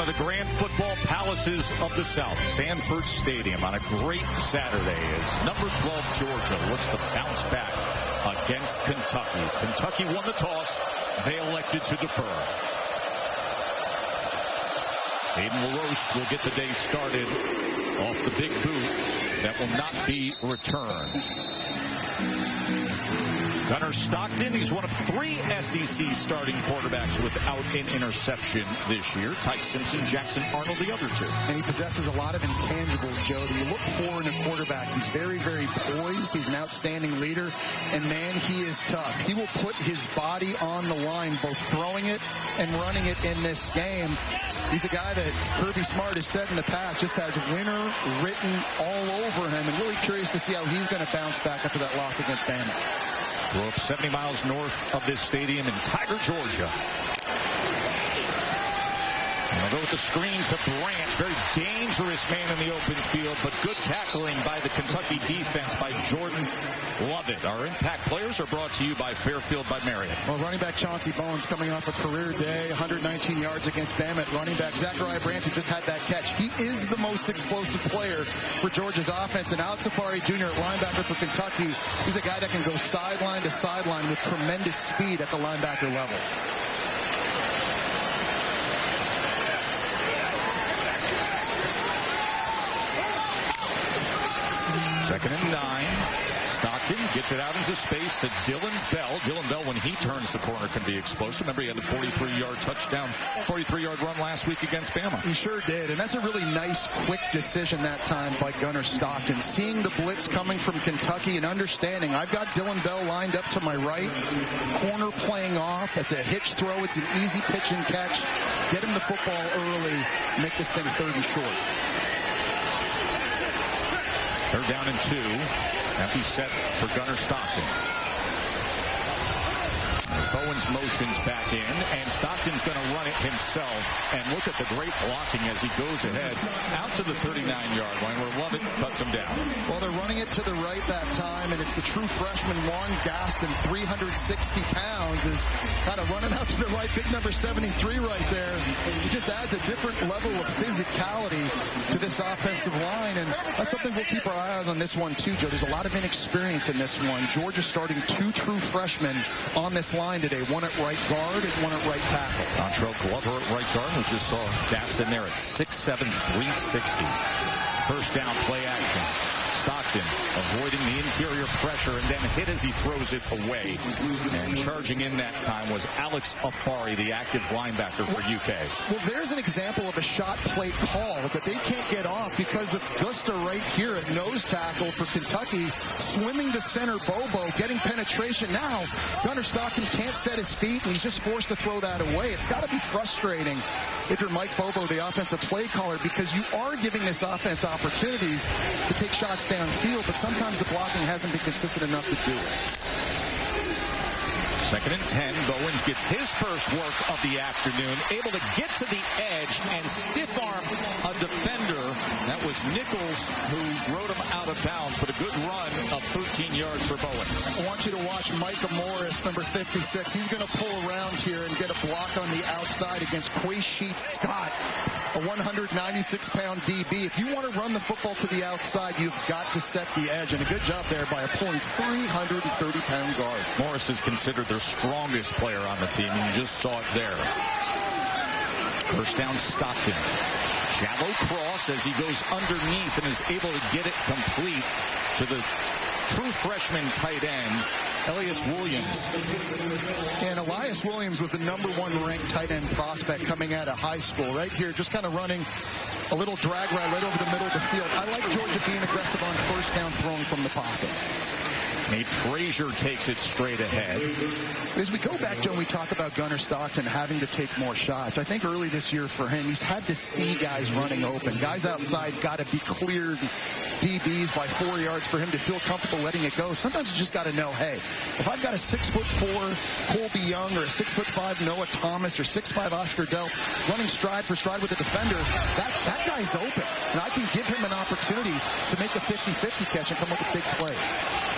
one of the grand football palaces of the South, Sanford Stadium, on a great Saturday as number 12 Georgia looks to bounce back against Kentucky. Kentucky won the toss. They elected to defer. Aiden LaRoche will get the day started off the big boot that will not be returned. Gunnar Stockton, he's one of 3 SEC starting quarterbacks without an interception this year. Ty Simpson, Jackson Arnold, the other 2. And he possesses a lot of intangibles, Joe, that you look for in a quarterback. He's very, very poised. He's an outstanding leader. And, man, he is tough. He will put his body on the line, both throwing it and running it in this game. He's a guy that Kirby Smart has said in the past just has winner written all over him. And really curious to see how he's going to bounce back after that loss against Bama. Grew up 70 miles north of this stadium in Tiger, Georgia. And they'll go with the screen to Branch. Very dangerous man in the open field, but good tackling by the Kentucky defense by Jordan Lovett. Our impact players are brought to you by Fairfield by Marriott. Well, running back Chauncey Bowens coming off a career day, 119 yards against Bama. Running back Zachariah Branch, who just had that catch. He is the most explosive player for Georgia's offense. And Alex Safari Jr. at linebacker for Kentucky, he's a guy that can go sideline to sideline with tremendous speed at the linebacker level. Second and 9. Stockton gets it out into space to Dylan Bell. Dylan Bell, when he turns the corner, can be explosive. Remember, he had the 43-yard touchdown, 43-yard run last week against Bama. He sure did, and that's a really nice, quick decision that time by Gunnar Stockton. Seeing the blitz coming from Kentucky and understanding, I've got Dylan Bell lined up to my right, corner playing off. It's a hitch throw. It's an easy pitch and catch. Get him the football early, make this thing 3rd and short. 3rd down and 2. Empty set for Gunnar Stockton. As Bowens motions back in, and Stockton's going to run it himself. And look at the great blocking as he goes ahead out to the 39-yard line where Lovett cuts him down. Well, they're running it to the right that time, and it's the true freshman Juan Gaston, 360 pounds, is kind of running out to the right. Big number 73 right there. He just adds a different level of physicality to this offensive line, and that's something we'll keep our eyes on this one too, Joe. There's a lot of inexperience in this one. Georgia starting 2 true freshmen on this line today, one at right guard and one at right tackle. Dontrell Glover at right guard. We just saw Gaston there at 6'7", 360. First down, play action. Stockton avoiding the interior pressure and then hit as he throws it away. And charging in that time was Alex Afari, the active linebacker for UK. Well, there's an example of a shot play call that they can't get off because of Gusta right here at nose tackle for Kentucky, swimming to center Bobo, getting penetration. Now, Gunnar Stockton can't set his feet, and he's just forced to throw that away. It's got to be frustrating if you're Mike Bobo, the offensive play caller, because you are giving this offense opportunities to take shots downfield, but sometimes the blocking hasn't been consistent enough to do it. 2nd and 10. Bowens gets his first work of the afternoon, able to get to the edge and stiff arm a defender. That was Nichols who rode him out of bounds, but a good run of 13 yards for Bowens. I want you to watch Micah Morris, number 56. He's going to pull around here and get a block on the outside against Quaysheet Scott, a 196-pound DB. If you want to run the football to the outside, you've got to set the edge, and a good job there by a pulling 330-pound guard. Morris is considered their strongest player on the team, and you just saw it there. First down, Stockton. Shallow cross as he goes underneath and is able to get it complete to the true freshman tight end, Elias Williams. And Elias Williams was the #1 ranked tight end prospect coming out of high school. Right here, just kind of running a little drag right over the middle of the field. I like Georgia being aggressive on first down, throwing from the pocket. Nate Frazier takes it straight ahead. As we go back, Joe, and we talk about Gunnar Stockton having to take more shots, I think early this year for him, he's had to see guys running open. Guys outside got to be cleared DBs by 4 yards for him to feel comfortable letting it go. Sometimes you just got to know, hey, if I've got a 6'4" Colby Young or a 6'5" Noah Thomas or 6'5" Oscar Delp running stride for stride with a defender, that guy's open. And I can give him an opportunity to make a 50-50 catch and come up with big plays.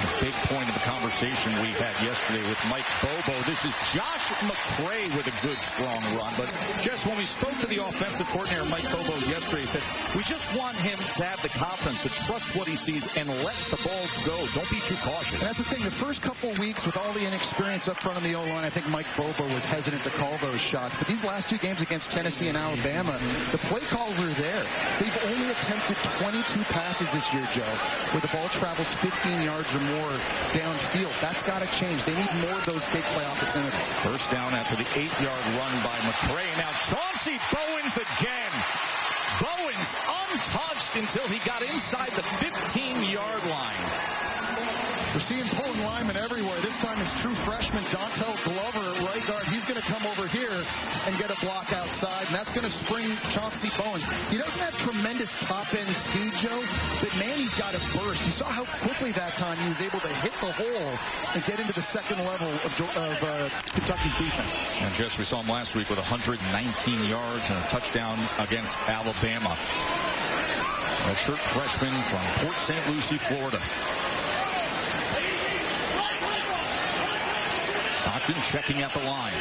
A big point of the conversation we had yesterday with Mike Bobo. This is Josh McCray with a good, strong run, but Jess, when we spoke to the offensive coordinator, Mike Bobo, yesterday, he said, we just want him to have the confidence to trust what he sees and let the ball go. Don't be too cautious. That's the thing. The first couple of weeks with all the inexperience up front on the O-line, I think Mike Bobo was hesitant to call those shots. But these last two games against Tennessee and Alabama, the play calls are there. They've only attempted 22 passes this year, Joe, where the ball travels 15 yards or more downfield. That's got to change. They need more of those big play opportunities. First down after the 8-yard run by McCray. Now Chauncey Bowens again. Bowens untouched until he got inside the 15-yard line. We're seeing pulling linemen everywhere. This time it's true freshman Dontel Glover at right guard. He's going to come over here and get a block outside, and that's going to spring Chauncey Bowens. He doesn't have tremendous top-end speed, Joe, but man, he's got a burst. You saw how quickly that time he was able to hit the hole and get into the second level of Kentucky's defense. And just we saw him last week with 119 yards and a touchdown against Alabama. A shirt freshman from Port St. Lucie, Florida. Stockton checking at the line.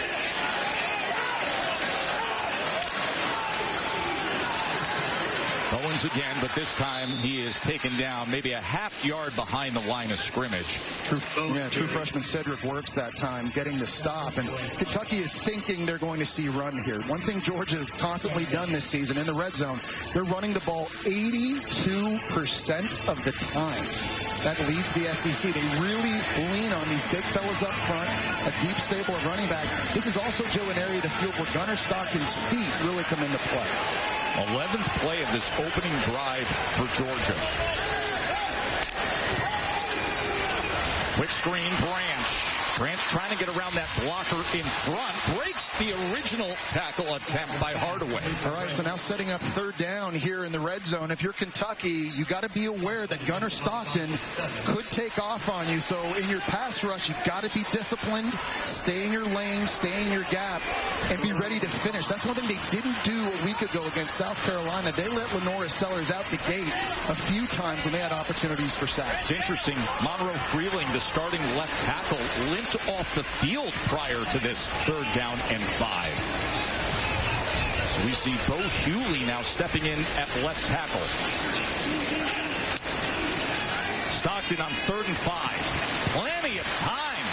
Bowens again, but this time he is taken down maybe a half yard behind the line of scrimmage. True freshman Cedric Works that time getting the stop, and Kentucky is thinking they're going to see run here. One thing Georgia's constantly done this season in the red zone, they're running the ball 82% of the time. That leads the SEC. They really lean on these big fellas up front, a deep stable of running backs. This is also, Joe, an area of the field where Gunnar Stockton's feet really come into play. 11th play of this opening drive for Georgia. Quick screen, Branch. Branch trying to get around that blocker in front. Breaks the original tackle attempt by Hardaway. All right, so now setting up third down here in the red zone. If you're Kentucky, you got to be aware that Gunnar Stockton could take off on you. So in your pass rush, you've got to be disciplined, stay in your lane, stay in your gap, and be ready to finish. That's one thing they didn't do a week ago against South Carolina. They let Lenora Sellers out the gate a few times when they had opportunities for sacks. It's interesting. Monroe Freeling, the starting left tackle, limped off the field prior to this third down and 5. So we see Bo Hewley now stepping in at left tackle. Stockton on 3rd and 5. Plenty of time,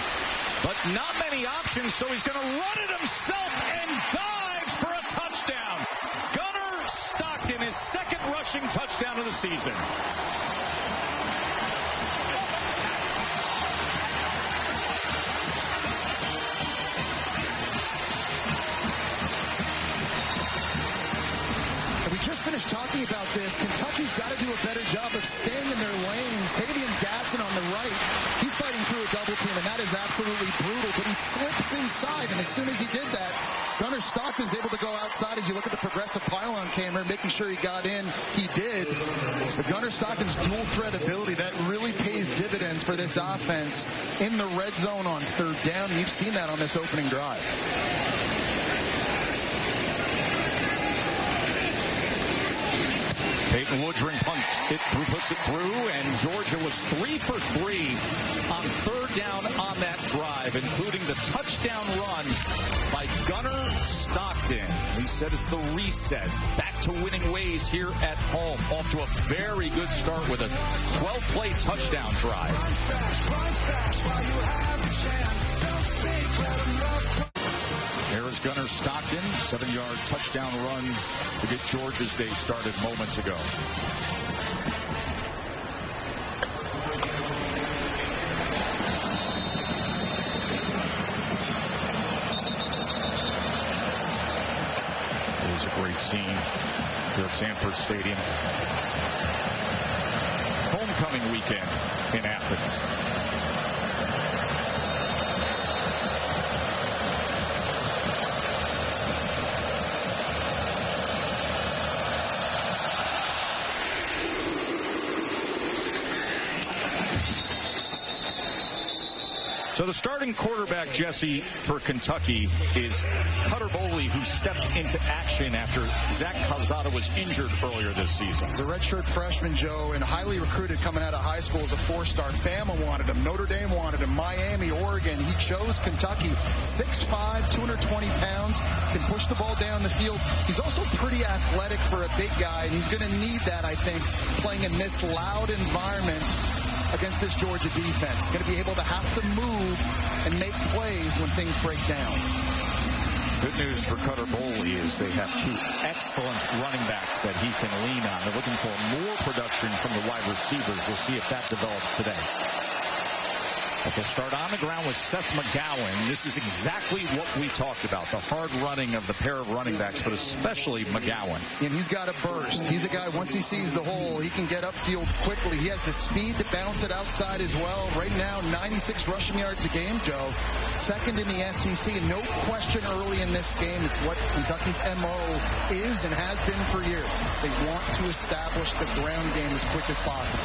but not many options, so he's going to run it himself and dives for a touchdown. Gunnar Stockton, his second rushing touchdown of the season. Finished talking about this. Kentucky's got to do a better job of staying in their lanes. Tavian Gasson on the right, he's fighting through a double team, and that is absolutely brutal, but he slips inside, and as soon as he did that, Gunnar Stockton's able to go outside. As you look at the progressive pylon camera, making sure he got in, he did. But Gunnar Stockton's dual threat ability, that really pays dividends for this offense in the red zone on third down. You've seen that on this opening drive. Peyton Woodring puts it through, and Georgia was 3 for 3 on third down on that drive, including the touchdown run by Gunnar Stockton. He said it's the reset, back to winning ways here at home. Off to a very good start with a 12-play touchdown drive. There's Gunnar Stockton, 7-yard touchdown run to get Georgia's day started moments ago. It is a great scene here at Sanford Stadium. Homecoming weekend in Athens. So the starting quarterback, Jesse, for Kentucky is Cutter Boley, who stepped into action after Zach Calzada was injured earlier this season. He's a redshirt freshman, Joe, and highly recruited coming out of high school as a 4-star. Bama wanted him. Notre Dame wanted him. Miami, Oregon. He chose Kentucky. 6'5", 220 pounds, can push the ball down the field. He's also pretty athletic for a big guy, and he's going to need that, I think, playing in this loud environment against this Georgia defense. He's going to be able to have to move and make plays when things break down. Good news for Cutter Boley is they have two excellent running backs that he can lean on. They're looking for more production from the wide receivers. We'll see if that develops today. But they'll start on the ground with Seth McGowan. This is exactly what we talked about, the hard running of the pair of running backs, but especially McGowan. And he's got a burst. He's a guy, once he sees the hole, he can get upfield quickly. He has the speed to bounce it outside as well. Right now, 96 rushing yards a game, Joe. Second in the SEC, and no question early in this game, it's what Kentucky's MO is and has been for years. They want to establish the ground game as quick as possible.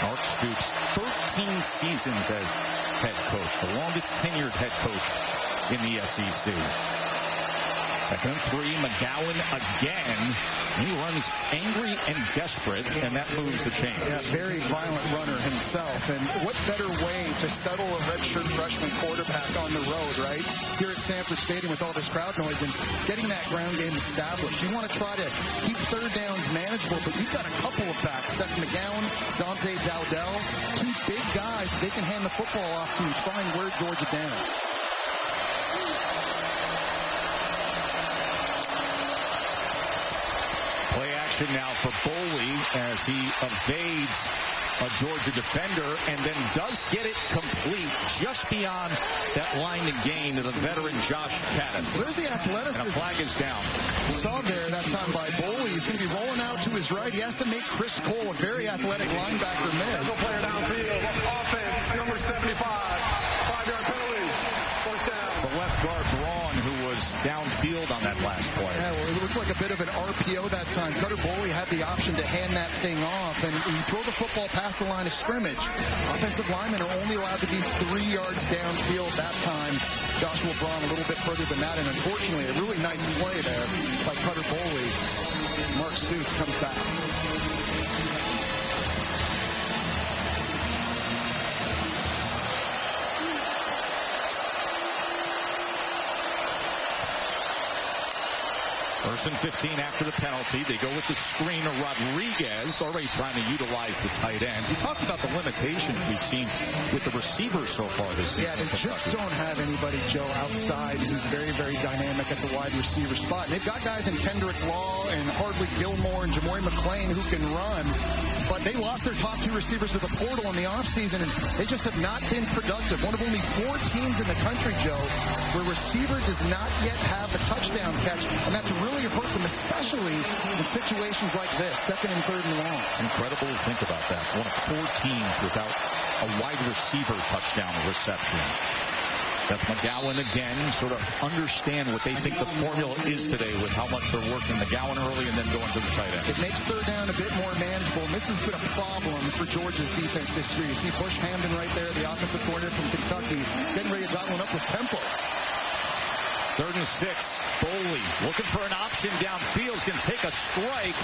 Mark Stoops, 13 seasons as head coach, the longest tenured head coach in the SEC. Second and 3, McGowan again. He runs angry and desperate, and that moves the chains. Yeah, very violent runner himself. And what better way to settle a redshirt freshman quarterback on the road, right? Here at Sanford Stadium with all this crowd noise and getting that ground game established. You want to try to keep third downs manageable, but you've got a couple of backs. Seth McGowan, Dante Dowdell, two big guys they can hand the football off to and try and wear Georgia down. Play action now for Boley as he evades a Georgia defender and then does get it complete just beyond that line to gain to the veteran Josh Caddis. There's the athleticism. And a flag is down. Saw there that time by Boley. He's going to be rolling out to his right. He has to make Chris Cole, a very athletic linebacker, miss. Player downfield. Offense, number 75. 5-yard penalty. First down. It's the left guard Braun who was downfield on that last play. Yeah, well, it looked like a bit of an RPO that time. Cutter Boley had the option to hand that thing off, and you throw the football past the line of scrimmage. Offensive linemen are only allowed to be 3 yards downfield that time. Joshua Braun a little bit further than that, and unfortunately, a really nice play there by Cutter Boley. Mark Stoops comes back. First and 15 after the penalty. They go with the screen of Rodriguez, already trying to utilize the tight end. We talked about the limitations we've seen with the receivers so far this season. Yeah, they just don't have anybody, Joe, outside who's very, very dynamic at the wide receiver spot. And they've got guys in Kendrick Law and Hardly Gilmore and Jamori McClain who can run, but they lost their top 2 receivers to the portal in the offseason, and they just have not been productive. One of only 4 teams in the country, Joe, where receiver does not yet have a touchdown catch, and that's really hurt them, especially in situations like this, second and third and long. It's incredible to think about that. One of 4 teams without a wide receiver touchdown reception. Seth McGowan again sort of understand what they think the formula is today with how much they're working McGowan early and then going to the tight end. It makes third down a bit more manageable, and this has been a problem for Georgia's defense this year. You see Bush Hamden right there, the offensive coordinator from Kentucky, getting ready to dial one up with tempo. 3rd and 6. Boley looking for an option downfield, can take a strike,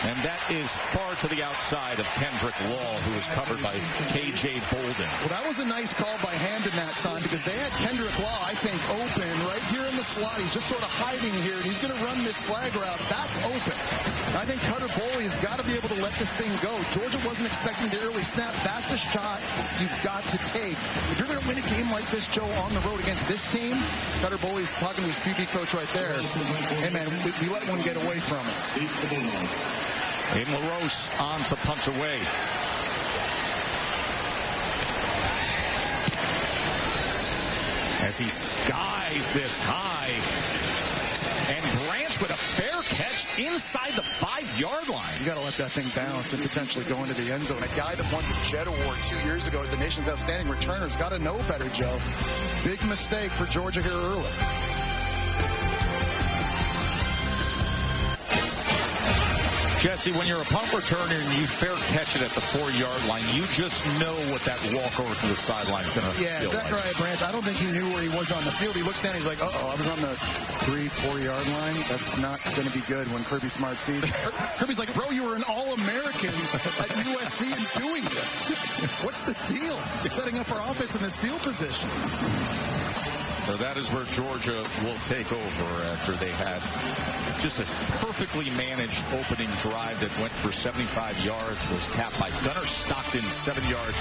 and that is far to the outside of Kendrick Law, who was covered by K.J. Bolden. Well, that was a nice call by Hamden that time because they had Kendrick Law, I think, open right here in the slot. He's just sort of hiding here, and he's going to run this flag route. That's open. I think Cutter Boley has got to be able to let this thing go. Georgia wasn't expecting the early snap. That's a shot you've got to take. If you're going to win a game like this, Joe, on the road against this team, Cutter Boley's talking to his QB coach right there. Hey, man, we let one get away from us. Aim LaRose on to punt away. As he skies this high. And Branch with a fair catch inside the 5-yard line. You got to let that thing bounce and potentially go into the end zone. A guy that won the Jet Award 2 years ago as the nation's outstanding returner has got to know better, Joe. Big mistake for Georgia here early. Jesse, when you're a punt returner and you fair catch it at the 4-yard line, you just know what that walk over to the sideline is going to feel like. Zachariah Branch, I don't think he knew where he was on the field. He looks down, he's like, uh-oh, I was on the 3-4-yard line. That's not going to be good when Kirby Smart sees it. Kirby's like, bro, you were an All-American at USC and doing this. What's the deal? You're setting up our offense in this field position. So that is where Georgia will take over after they had just a perfectly managed opening drive that went for 75 yards, was capped by Gunnar Stockton's 7-yard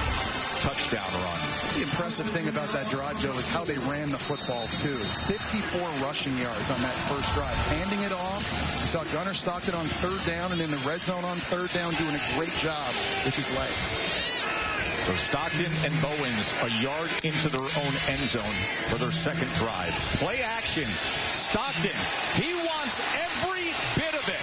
touchdown run. The impressive thing about that drive, Joe, is how they ran the football, too. 54 rushing yards on that first drive. Handing it off, you saw Gunnar Stockton on 3rd down and in the red zone on 3rd down doing a great job with his legs. So Stockton and Bowens a yard into their own end zone for their second drive. Play action. Stockton, he wants every bit of it,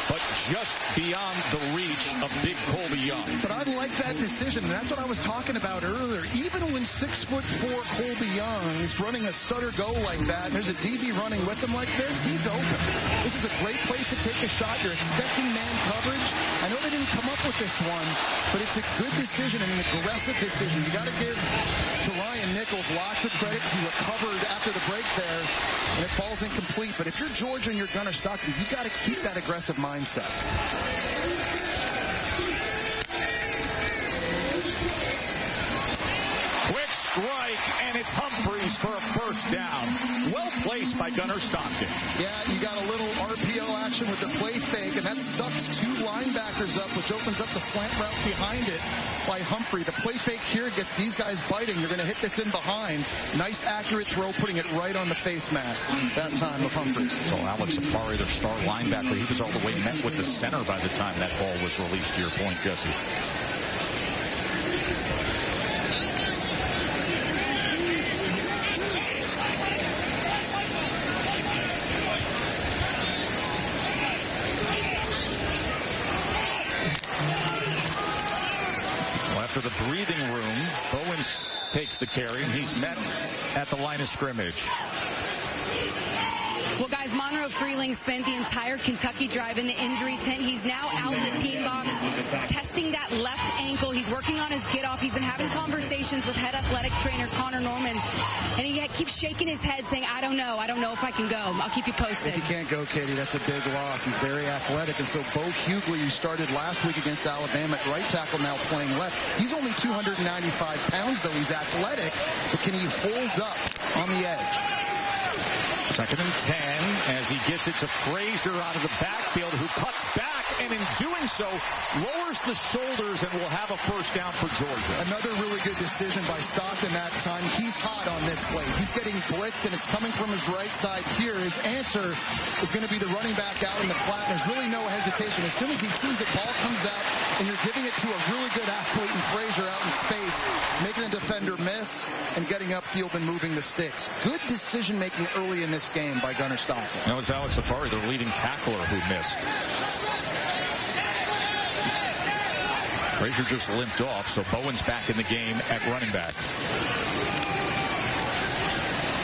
but just beyond the reach of big Colby Young. But I like that decision, and that's what I was talking about earlier. Even when 6'4" Colby Young is running a stutter go like that, and there's a DB running with him like this, he's open. This is a great place to take a shot. You're expecting man coverage. I know they didn't come up with this one, but it's a good decision and an aggressive decision. You got to give to Ryan Nichols lots of credit. He recovered after the break there, and it falls incomplete. But if you're Georgia and you're Gunnar Stockton, you got to keep that aggressive mindset. Quick strike, and it's Humphreys for a first down. Well placed by Gunnar Stockton. Yeah, you got a little RPO action with the play fake, and that sucks 2 linebackers up, which opens up the slant route behind it by Humphrey. The play fake here gets these guys biting. You're going to hit this in behind. Nice, accurate throw, putting it right on the face mask that time of Humphreys. So Alex Safari, their star linebacker, he was all the way met with the center by the time that ball was released, to your point, Jesse. After the breathing room, Bowens takes the carry, and he's met at the line of scrimmage. Well, guys, Monroe Freeling spent the entire Kentucky drive in the injury tent. He's now out in the team box testing that left ankle. He's working on his get off. He's been having conversations with head athletic trainer Connor Norman, and he keeps shaking his head saying, I don't know if I can go. I'll keep you posted. If you can't go, Katie, that's a big loss. He's very athletic, and so Bo Hughley, who started last week against Alabama at right tackle, now playing left. He's only 295 pounds, though. He's athletic, but can he hold up on the edge? 2nd and 10 as he gets it to Frazier out of the backfield, who cuts back and in doing so lowers the shoulders and will have a first down for Georgia. Another really good decision by Stockton that time. He's hot on this play. He's getting blitzed and it's coming from his right side here. His answer is going to be the running back out in the flat. There's really no hesitation. As soon as he sees it, ball comes out and you're giving it to a really good athlete in Frazier out in space, making a defender miss and getting upfield and moving the sticks. Good decision making early in this game by Gunnar Stockton. Now it's Alex Safari, their leading tackler, who missed. Frazier just limped off, so Bowen's back in the game at running back.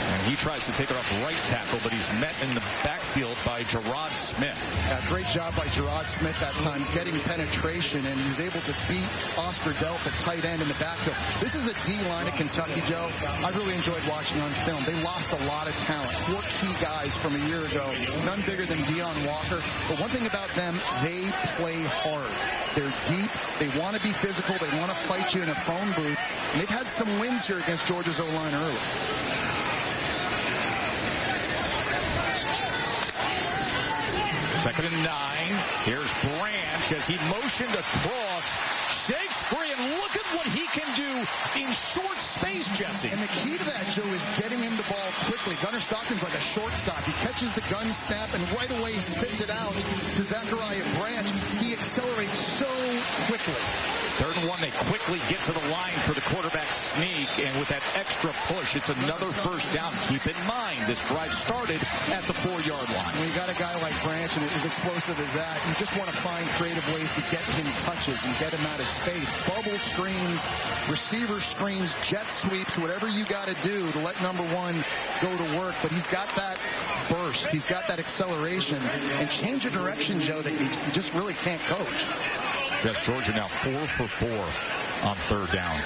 And he tries to take it off right tackle, but he's met in the backfield by Gerard Smith. Great job by Gerard Smith that time, getting penetration, and he was able to beat Oscar Delp at tight end in the backfield. This is a D-line at Kentucky, Joe. I really enjoyed watching on film. They lost a lot of talent. 4 key guys from a year ago, none bigger than Deion Walker. But one thing about them, they play hard. They're deep. They want to be physical. They want to fight you in a phone booth. And they've had some wins here against Georgia's O-line early. Second and 9. Here's Branch as he motioned across. Shakes free, and look at what he can do in short space, Jesse. And the key to that, Joe, is getting him the ball quickly. Gunnar Stockton's like a shortstop. He catches the gun snap and right away spits it out to Zachariah Branch. He accelerates so quickly. 3rd and 1, they quickly get to the line for the quarterback sneak, and with that extra push, it's another first down. Keep in mind, this drive started at the 4-yard line. When you got a guy like Branch and as explosive as that, you just want to find creative ways to get him touches and get him out of space. Bubble screens, receiver screens, jet sweeps, whatever you got to do to let number 1 go to work. But he's got that burst. He's got that acceleration and change of direction, Joe, that you just really can't coach. Just Georgia now 4 for 4 on third down.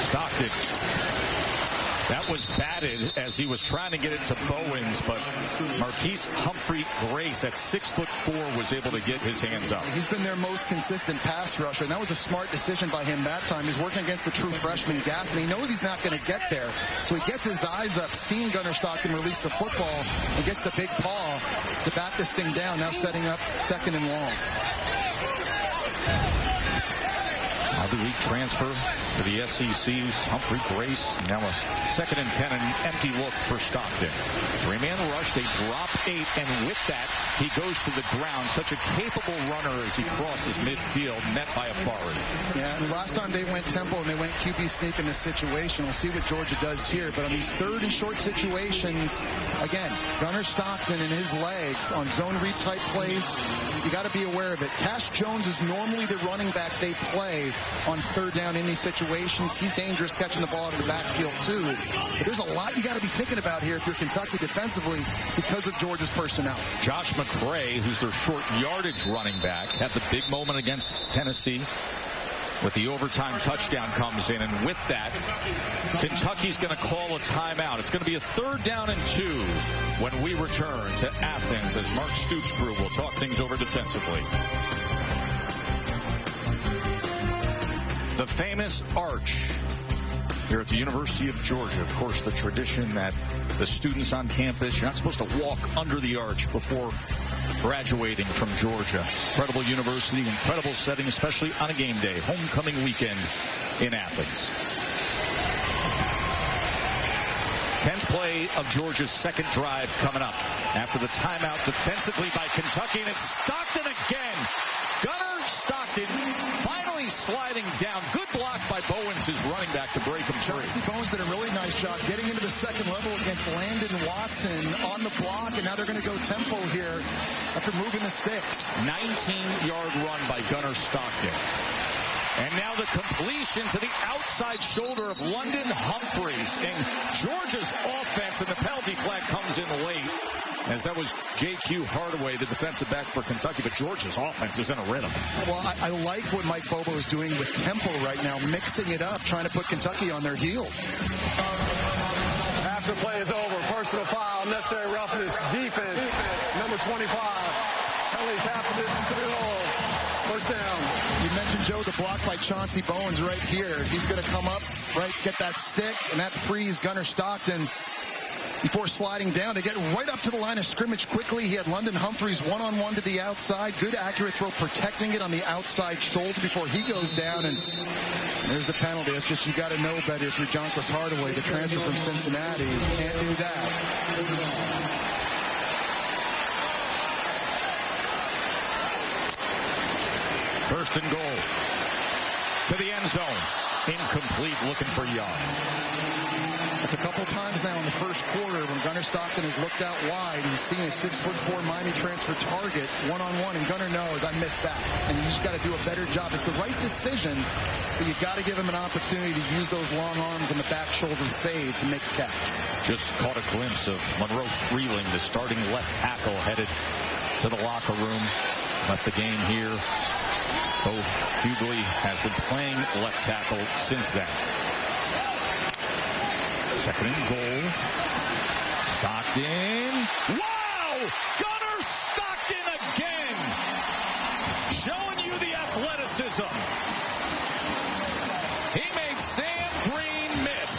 Stockton. That was batted as he was trying to get it to Bowens, but Marquise Humphrey Grace at 6'4" was able to get his hands up. He's been their most consistent pass rusher, and that was a smart decision by him that time. He's working against the true freshman Gass, and he knows he's not going to get there. So he gets his eyes up, seeing Gunnar Stockton release the football, and gets the big paw to back this thing down, now setting up second and long. Another week transfer to the SEC. Humphrey Grace. Now a 2nd and 10, an empty look for Stockton. 3-man rush. They drop 8, and with that, he goes to the ground. Such a capable runner as he crosses midfield, met by a forward. Yeah, and last time they went tempo and they went QB sneak in this situation. We'll see what Georgia does here. But on these 3rd and short situations, again, Gunnar Stockton and his legs on zone read type plays, you got to be aware of it. Cash Jones is normally the running back they play on 3rd down in these situations. He's dangerous catching the ball out of the backfield too. But there's a lot you got to be thinking about here if you're Kentucky defensively because of Georgia's personnel. Josh McCray, who's their short yardage running back, had the big moment against Tennessee with the overtime touchdown comes in, and with that, Kentucky's going to call a timeout. It's going to be a 3rd down and 2 when we return to Athens as Mark Stoops' crew will talk things over defensively. The famous arch here at the University of Georgia. Of course, the tradition that the students on campus, you're not supposed to walk under the arch before graduating from Georgia. Incredible university, incredible setting, especially on a game day, homecoming weekend in Athens. 10th play of Georgia's 2nd drive coming up after the timeout defensively by Kentucky, and it's Stockton again. Gunnar Stockton finally sliding down. Good block by Bowens, his running back, to break him free. Chauncey Bowens did a really nice job getting into the 2nd level against Landon Watson on the block, and now they're going to go tempo here after moving the sticks. 19-yard run by Gunnar Stockton. And now the completion to the outside shoulder of London Humphreys. And Georgia's offense, and the penalty flag comes in late, as that was J.Q. Hardaway, the defensive back for Kentucky. But Georgia's offense is in a rhythm. Well, I like what Mike Bobo is doing with tempo right now, mixing it up, trying to put Kentucky on their heels. After play is over, personal foul, necessary roughness, defense, number 25. Penalties half the distance to the goal. First down. You mentioned, Joe, the block by Chauncey Bowens right here. He's going to come up, right, get that stick, and that frees Gunnar Stockton before sliding down. They get right up to the line of scrimmage quickly. He had London Humphreys one-on-one to the outside. Good accurate throw, protecting it on the outside shoulder before he goes down. And there's the penalty. It's just you got to know better if you're Jonquez Hardaway, the transfer from Cincinnati. You can't do that. First and goal to the end zone. Incomplete, looking for Young. It's a couple times now in the first quarter when Gunnar Stockton has looked out wide. He's seen a 6'4" Miami transfer target one-on-one, and Gunnar knows I missed that. And you just got to do a better job. It's the right decision, but you got to give him an opportunity to use those long arms on the back shoulder fade to make a catch. Just caught a glimpse of Monroe Freeling, the starting left tackle, headed to the locker room. Left the game here. Bo Hughley has been playing left tackle since then. 2nd and goal. Stockton. Wow! Gunnar Stockton again! Showing you the athleticism. He made Sam Green miss.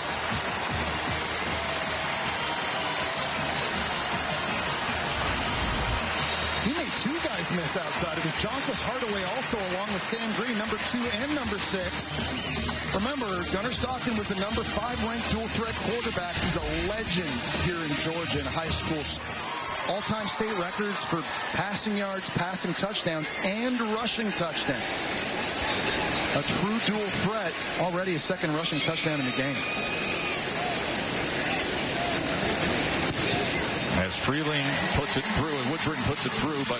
He made 2 guys miss outside. It was Jonquez Hardaway also along with Sam Green, number 2 and number 6. Remember, Gunnar Stockton was the number 5 ranked dual threat quarterback. He's a legend here in Georgia in high school. All-time state records for passing yards, passing touchdowns, and rushing touchdowns. A true dual threat, already a 2nd rushing touchdown in the game. as Freeling puts it through and Woodring puts it through. But,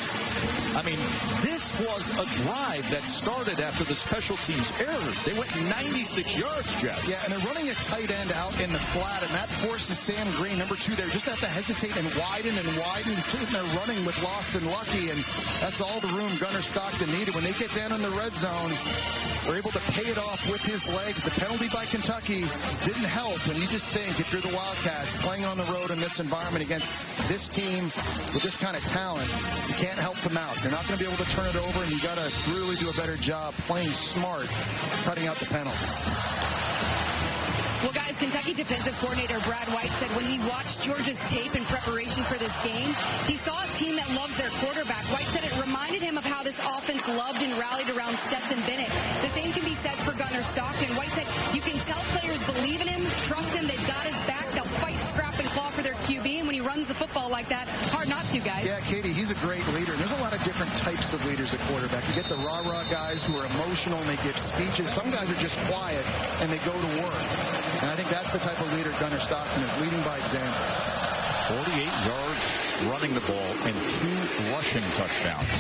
I mean, this was a drive that started after the special teams errors. They went 96 yards, Jeff. Yeah, and they're running a tight end out in the flat, and that forces Sam Green, number 2 there, just have to hesitate and widen. He's sitting there running with Lost and Lucky, and that's all the room Gunnar Stockton needed. When they get down in the red zone, they're able to pay it off with his legs. The penalty by Kentucky didn't help, and you just think if you're the Wildcats playing on the road in this environment against this team with this kind of talent, you can't help them out. They're not going to be able to turn it over, and you got to really do a better job playing smart, cutting out the penalties. Well, guys, Kentucky defensive coordinator Brad White said when he watched Georgia's tape in preparation for this game, he saw a team that loves their quarterback. White said it reminded him of how this offense loved and rallied around Stetson Bennett. The same can be said for Gunnar Stockton. White said you can tell players believe in him, trust him, they've got his back, they'll fight, scrap, and claw for their QB, and when he runs the football like that, hard not to, guys. Yeah, Katie, he's a great leader. And there's a lot of different types of leaders at quarterback. You get the rah-rah guys who are emotional and they give speeches. Some guys are just quiet and they go to work. And I think that's the type of leader Gunnar Stockton is, leading by example. 48 yards running the ball and 2 rushing touchdowns.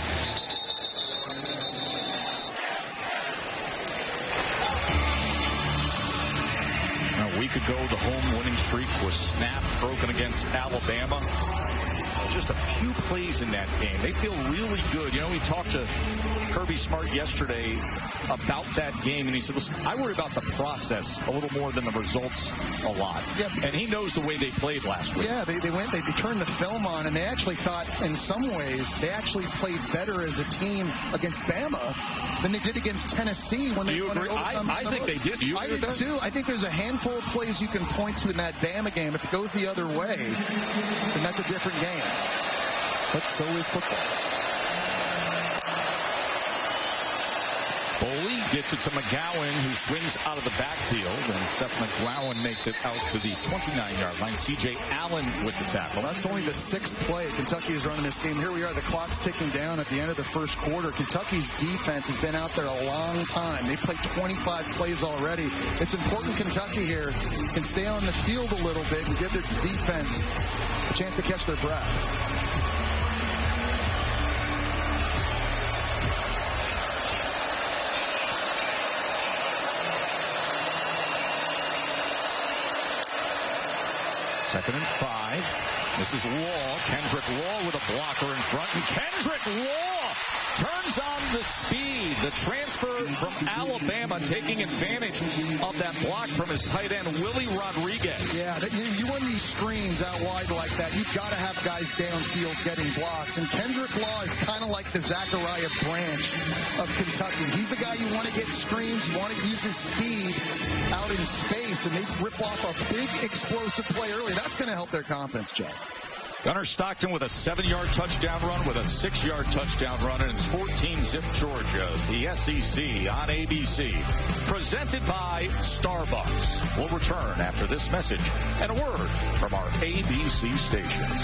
A week ago, the home winning streak was snapped, broken against Alabama. Just a few plays in that game. They feel really good. You know, we talked to Kirby Smart yesterday about that game, and he said, listen, I worry about the process a little more than the results a lot. Yeah. And he knows the way they played last week. Yeah, they turned the film on, and they actually thought, in some ways, they actually played better as a team against Bama than they did against Tennessee when they won. I think they did. Do you agree with that? Too. I think there's a handful of plays you can point to in that Bama game. If it goes the other way, then that's a different game. But so is football. Boley gets it to McGowan, who swings out of the backfield, and Seth McGowan makes it out to the 29-yard line. C.J. Allen with the tackle. That's only the 6th play Kentucky is running this game. Here we are, the clock's ticking down at the end of the first quarter. Kentucky's defense has been out there a long time. They've played 25 plays already. It's important Kentucky here can stay on the field a little bit and give their defense a chance to catch their breath. Second and 5. This is Law. Kendrick Law with a blocker in front. And Kendrick Law turns on the speed. The transfer from Alabama taking advantage of that block from his tight end, Willie Rodriguez. Yeah, you run these screens out wide like that, you've got to have guys downfield getting blocks. And Kendrick Law is kind of like the Zachariah Branch of Kentucky. He's the guy you want to get screens, you want to use his speed out in space, and they rip off a big explosive play early. That's going to help their confidence, Joe. Gunnar Stockton with a 7-yard touchdown run, with a 6-yard touchdown run, and it's 14-zip Georgia, the SEC on ABC. Presented by Starbucks. We'll return after this message and a word from our ABC stations.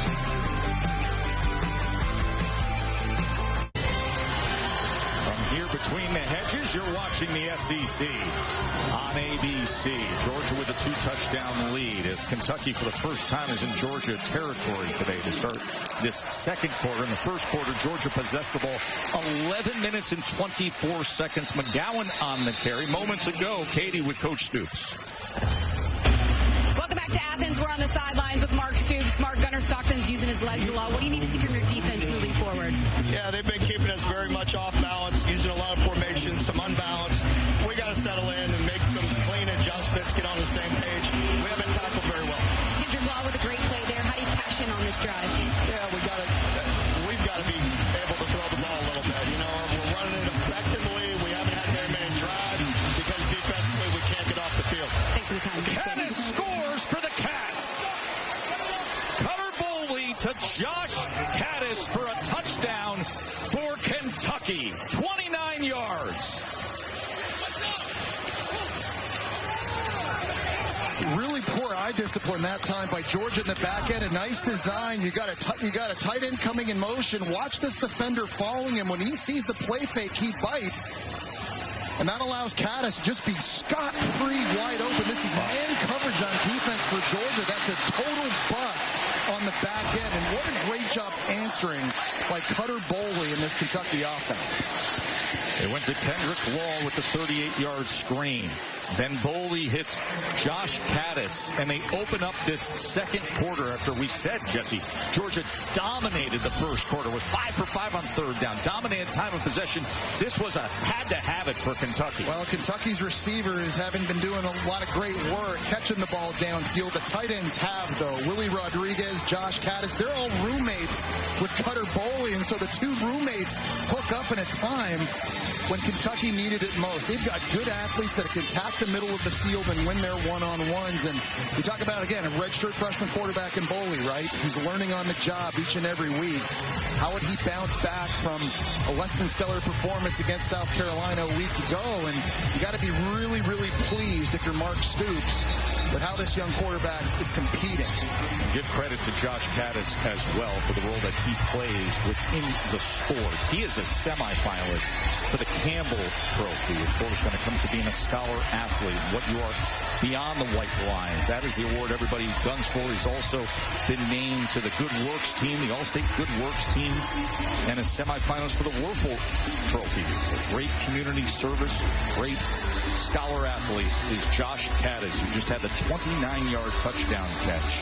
Here between the hedges, you're watching the SEC on ABC. Georgia with a 2-touchdown lead as Kentucky for the first time is in Georgia territory today to start this second quarter. In the first quarter, Georgia possessed the ball 11 minutes and 24 seconds. McGowan on the carry. Moments ago, Katie with Coach Stoops. Welcome back to Athens. We're on the sidelines with Mark Stoops. Mark, Gunnar Stockton's using his legs a lot. What do you need to see from your defense moving forward? Yeah, they've been keeping us very much off balance, using a lot of formations, some unbalanced. We got to settle in and make some clean adjustments, get on the same page. We haven't tackled very well. Kendrick Law with a great play there. How do you cash in on this drive? Yeah, we've got to be able to throw the ball a little bit. You know, we're running it effectively. We haven't had very many drives because defensively we can't get off the field. Thanks for the time. Caddis scores for the Cats. Cutter Boley to Josh Caddis for a touchdown for Kentucky. 29 yards. Really poor eye discipline that time by Georgia in the back end. A nice design. You got a tight end coming in motion. Watch this defender following him. When he sees the play fake, he bites. And that allows Caddis to just be scot-free wide open. This is man coverage on defense for Georgia. That's a total bust on the back end. And what great job answering by Cutter Boley in this Kentucky offense. It went to Kendrick Law with the 38-yard screen. Then Boley hits Josh Caddis, and they open up this second quarter after we said, Jesse, Georgia dominated the first quarter, was 5 for 5 on third down, dominated time of possession. This was a had-to-have-it for Kentucky. Well, Kentucky's receivers haven't been doing a lot of great work catching the ball downfield. The tight ends have, though. Willie Rodriguez, Josh Caddis, they're all roommates with Cutter Boley, and so the two roommates hook up in a time when Kentucky needed it most. They've got good athletes that can attack the middle of the field and win their one-on-ones. And we talk about, again, a redshirt freshman quarterback in Boley, right, who's learning on the job each and every week. How would he bounce back from a less than stellar performance against South Carolina a week ago? And you got to be really, really pleased if you're Mark Stoops with how this young quarterback is competing. Give credit to Josh Caddis as well for the role that he plays within the sport. He is a semifinalist for the Campbell Trophy, of course, when it comes to being a scholar athlete, what you are beyond the white lines. That is the award everybody guns for. He's also been named to the Good Works team, the All-State Good Works team, and a semifinalist for the Werfel Trophy. A great community service, great scholar athlete is Josh Caddis, who just had the 29-yard touchdown catch.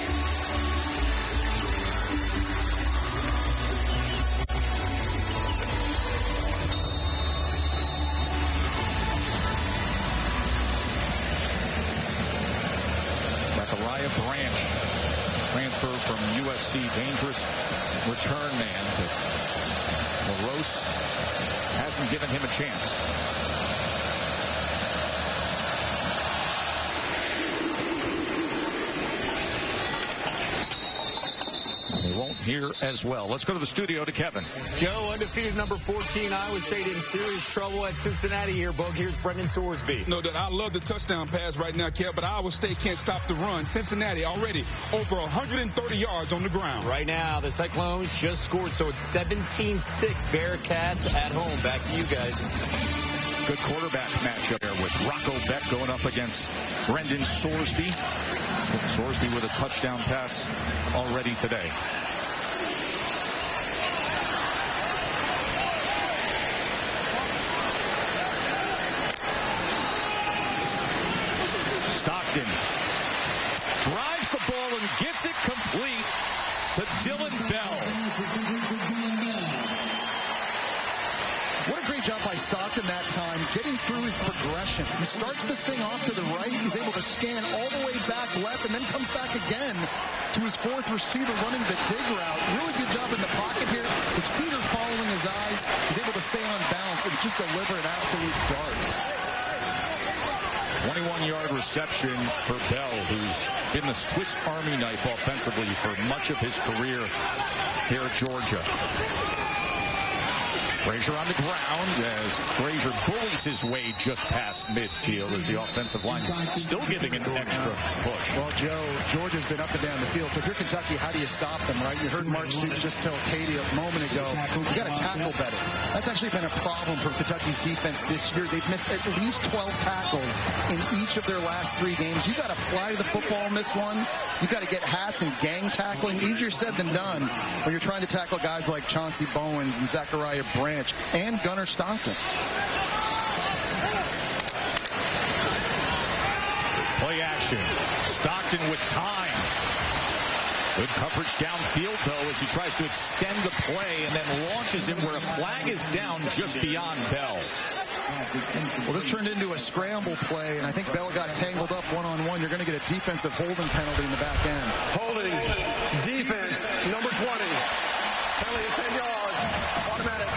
Branch, transfer from USC, dangerous return man, but LaRose hasn't given him a chance. They won't here as well. Let's go to the studio to Kevin. Joe, undefeated number 14, Iowa State in serious trouble at Cincinnati here. Boog, here's Brendan Sorsby. No, I love the touchdown pass right now, Kev, but Iowa State can't stop the run. Cincinnati already over 130 yards on the ground. Right now, the Cyclones just scored, so it's 17-6 Bearcats at home. Back to you guys. Good quarterback matchup there with Rocco Beck going up against Brendan Sorsby. Sorsby with a touchdown pass already today. Stockton drives the ball and gets it complete to Dylan Bell. What a great job by Stockton that time, getting through his progressions. He starts this thing off to the right. He's able to scan all the way back left and then comes back again to his fourth receiver running the dig route. Really good job in the pocket here. His feet are following his eyes. He's able to stay on balance and just deliver an absolute dart. 21-yard reception for Bell, who's been the Swiss Army knife offensively for much of his career here at Georgia. Frazier on the ground as Frazier bullies his way just past midfield as the offensive line still giving an extra push. Well, Joe, Georgia's been up and down the field. So if you're Kentucky, how do you stop them, right? You heard Mark Stoops just tell Katie a moment ago, you got to tackle better. That's actually been a problem for Kentucky's defense this year. They've missed at least 12 tackles in each of their last 3 games. You got to fly the football in this one. You got to get hats and gang tackling. Easier said than done when you're trying to tackle guys like Chauncey Bowens and Zachariah Branch and Gunnar Stockton. Play action. Stockton with time. Good coverage downfield, though, as he tries to extend the play and then launches it where a flag is down just beyond Bell. Well, this turned into a scramble play, and I think Bell got tangled up one-on-one. You're going to get a defensive holding penalty in the back end. Holding defense, number 20. Penalty of 10 yards. Automatic.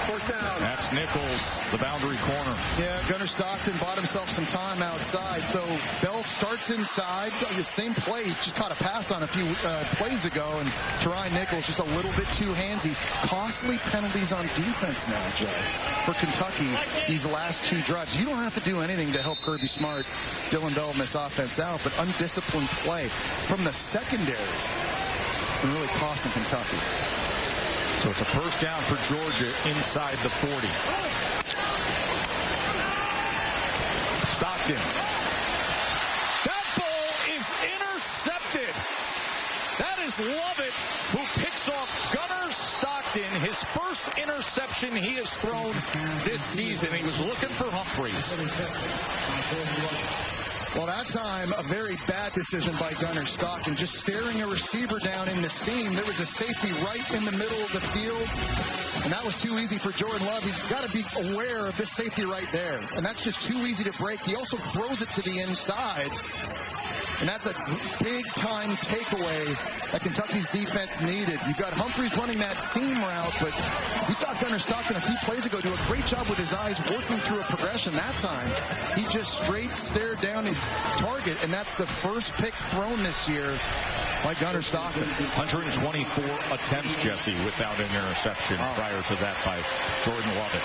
First down. That's Nichols, the boundary corner. Yeah, Gunnar Stockton bought himself some time outside. So Bell starts inside. The same play. He just caught a pass on a few plays ago. And Terai Nichols just a little bit too handsy. Costly penalties on defense now, Joe, for Kentucky these last 2 drives. You don't have to do anything to help Kirby Smart, Dylan Bell, and this offense out. But undisciplined play from the secondary, it's been really costing Kentucky. So it's a first down for Georgia inside the 40. Stockton. That ball is intercepted. That is Lovett, who picks off Gunnar his first interception he has thrown this season. He was looking for Humphreys. Well, that time, a very bad decision by Gunner Stockton. Just staring a receiver down in the seam. There was a safety right in the middle of the field, and that was too easy for Jordan Love. He's got to be aware of this safety right there, and that's just too easy to break. He also throws it to the inside, and that's a big-time takeaway that Kentucky's defense needed. You've got Humphreys running that seam route, but we saw Gunner Stockton a few plays ago do a great job with his eyes working through a progression. That time, he just straight stared down his target, and that's the first pick thrown this year by Gunner Stockton. 124 attempts, Jesse, without an interception prior to that by Jordan Lovett.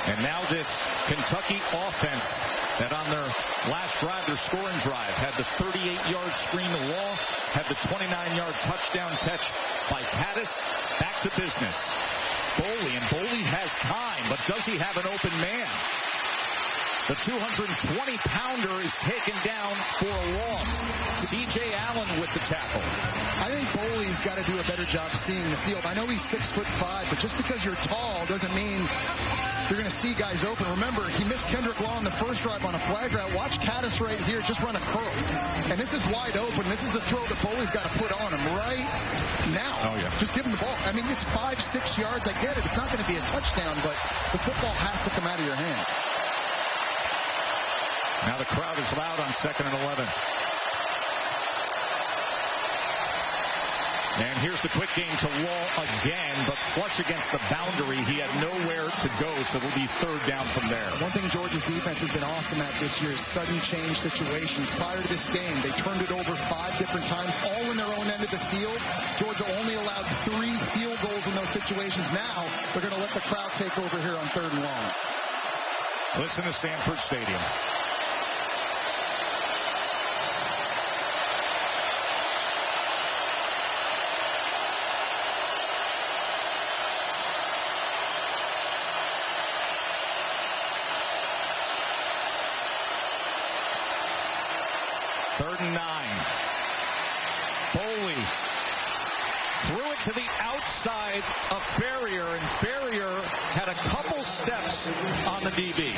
And now this Kentucky offense that on their last drive, their scoring drive, had the 38-yard screen to Law, had the 29-yard touchdown catch by Pattis. Back to business. Boley, and Boley has time, but does he have an open man? The 220-pounder is taken down for a loss. C.J. Allen with the tackle. I think Boley's got to do a better job seeing the field. I know he's 6'5", but just because you're tall doesn't mean you're going to see guys open. Remember, he missed Kendrick Law on the first drive on a flag route. Watch Caddis right here just run a curl. And this is wide open. This is a throw that Boley's got to put on him right now. Oh, yeah. Just give him the ball. I mean, it's 5-6 yards. I get it. It's not going to be a touchdown, but the football has to come out of your hand. Now the crowd is loud on 2nd and 11. And here's the quick game to Law again, but flush against the boundary. He had nowhere to go, so it'll be 3rd down from there. One thing Georgia's defense has been awesome at this year is sudden change situations. Prior to this game, they turned it over 5 different times, all in their own end of the field. Georgia only allowed 3 field goals in those situations. Now they're going to let the crowd take over here on 3rd and long. Listen to Sanford Stadium. Boley threw it to the outside of Barrier, and Barrier had a couple steps on the DB.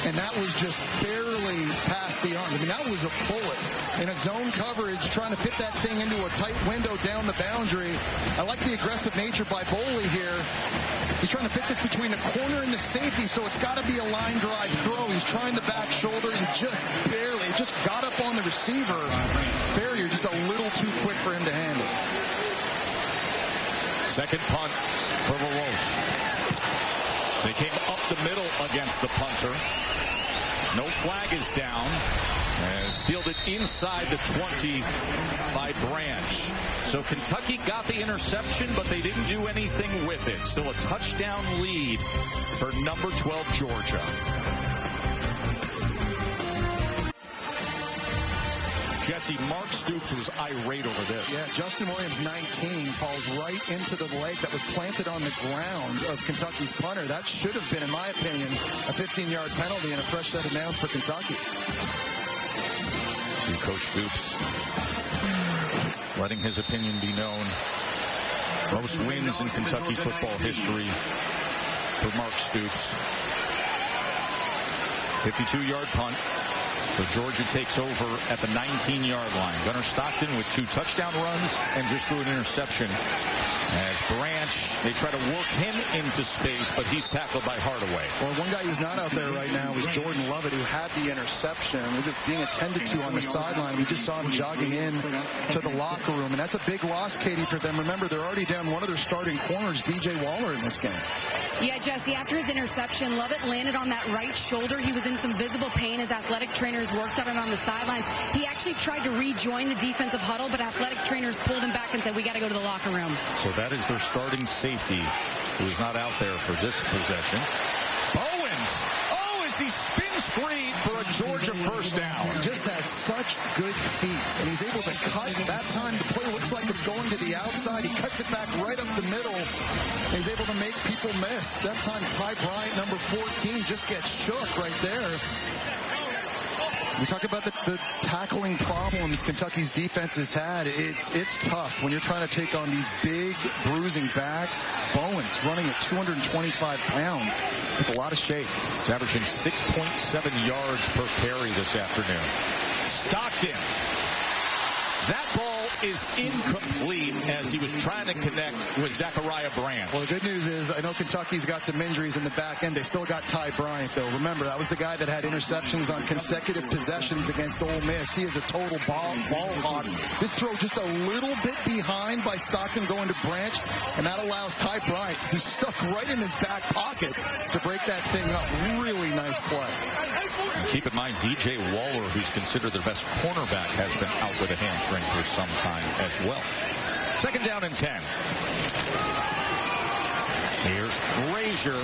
And that was just barely past the arm. I mean, that was a bullet in a zone coverage, trying to fit that thing into a tight window down the boundary. I like the aggressive nature by Boley here. He's trying to fit this between the corner and the safety, so it's got to be a line drive throw. He's trying the back shoulder and just barely, it just got up on the receiver. Barrier just a little too quick for him to handle. 2nd punt for LaRoche. They came up the middle against the punter. No flag is down. As fielded inside the 20 by Branch. So Kentucky got the interception, but they didn't do anything with it. Still a touchdown lead for number 12 Georgia. Jesse, Mark Stoops was irate over this. Yeah, Justin Williams, 19, falls right into the leg that was planted on the ground of Kentucky's punter. That should have been, in my opinion, a 15-yard penalty and a fresh set of downs for Kentucky. Coach Stoops letting his opinion be known. Most wins in Kentucky football history for Mark Stoops. 52-yard punt. So Georgia takes over at the 19-yard line. Gunner Stockton with 2 touchdown runs and just threw an interception. As Branch, they try to work him into space, but he's tackled by Hardaway. Well, one guy who's not out there right now is Jordan Lovett, who had the interception. They're just being attended to on the sideline. We just saw him jogging in to the locker room, and that's a big loss, Katie, for them. Remember, they're already down one of their starting corners, DJ Waller, in this game. Yeah, Jesse, after his interception, Lovett landed on that right shoulder. He was in some visible pain. His athletic trainers worked on it on the sidelines. He actually tried to rejoin the defensive huddle, but athletic trainers pulled him back and said, we got to go to the locker room. So that is their starting safety, who is not out there for this possession. Owens! Oh, as he spins free for a Georgia first down. He just has such good feet, and he's able to cut. That time, the play looks like it's going to the outside. He cuts it back right up the middle. He's able to make people miss. That time, Ty Bryant, number 14, just gets shook right there. We talk about the tackling problems Kentucky's defense has had. It's tough when you're trying to take on these big, bruising backs. Bowen's running at 225 pounds with a lot of shape. He's averaging 6.7 yards per carry this afternoon. Stockton. That ball is incomplete as he was trying to connect with Zachariah Branch. Well, the good news is I know Kentucky's got some injuries in the back end. They still got Ty Bryant, though. Remember, that was the guy that had interceptions on consecutive possessions against Ole Miss. He is a total ball hawk. This throw just a little bit behind by Stockton going to Branch, and that allows Ty Bryant, who's stuck right in his back pocket, to break that thing up. Really nice play. Keep in mind, DJ Waller, who's considered their best cornerback, has been out with a hamstring for some time as well. 2nd down and 10. Here's Frazier,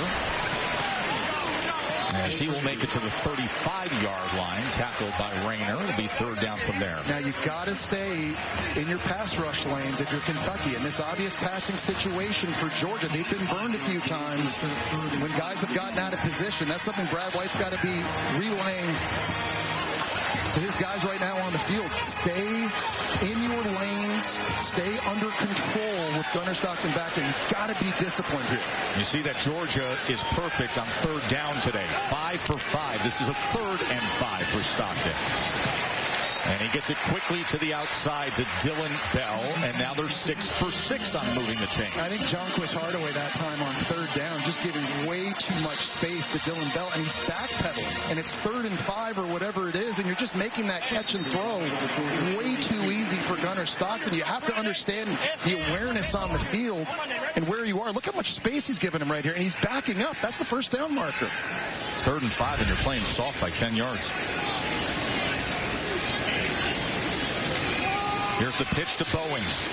as he will make it to the 35-yard line, tackled by Rayner. It'll be 3rd down from there. Now, you've got to stay in your pass rush lanes if you're Kentucky. In this obvious passing situation for Georgia, they've been burned a few times when guys have gotten out of position. That's something Brad White's got to be relaying to his guys right now on the field. Stay in your lanes, stay under control with Gunnar Stockton back, and you've got to be disciplined here. You see that Georgia is perfect on 3rd down today. 5 for 5. This is a 3rd and 5 for Stockton. And he gets it quickly to the outside to Dylan Bell, and now they're 6 for 6 on moving the chain. I think Jonquist Hardaway that time on 3rd down, just giving way too much space to Dylan Bell, and he's backpedaling, and it's 3rd and 5 or whatever it is, and you're just making that catch and throw way too easy for Gunnar Stockton. You have to understand the awareness on the field and where you are. Look how much space he's giving him right here, and he's backing up. That's the 1st down marker. 3rd and 5, and you're playing soft by 10 yards. Here's the pitch to Bowens.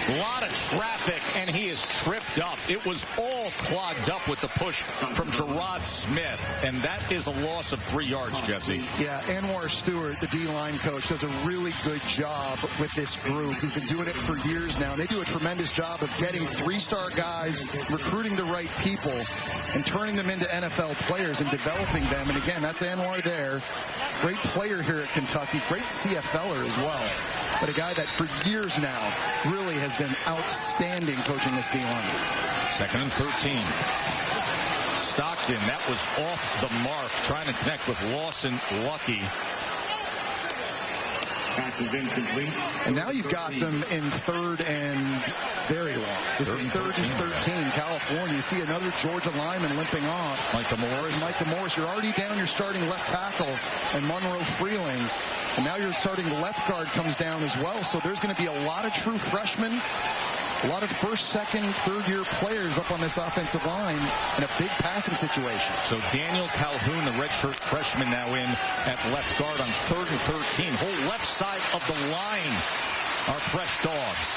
A lot of traffic, and he is tripped up. It was all clogged up with the push from Gerard Smith, and that is a loss of 3 yards, Jesse. Yeah, Anwar Stewart, the D-line coach, does a really good job with this group. He's been doing it for years now. They do a tremendous job of getting 3-star guys, recruiting the right people, and turning them into NFL players and developing them. And again, that's Anwar there. Great player here at Kentucky. Great CFLer as well. But a guy that for years now really has been outstanding coaching this D-line. 2nd and 13. Stockton, that was off the mark, trying to connect with Lawson Lucky. Pass is incomplete. And now you've got them in 3rd and very long. This is 3rd and 13. California. You see another Georgia lineman limping off. Micah Morris. You're already down your starting left tackle and Monroe Freeling. And now your starting left guard comes down as well. So there's going to be a lot of true freshmen, a lot of 1st, 2nd, 3rd-year players up on this offensive line in a big passing situation. So Daniel Calhoun, the redshirt freshman, now in at left guard on 3rd and 13. Whole left side of the line are fresh dogs.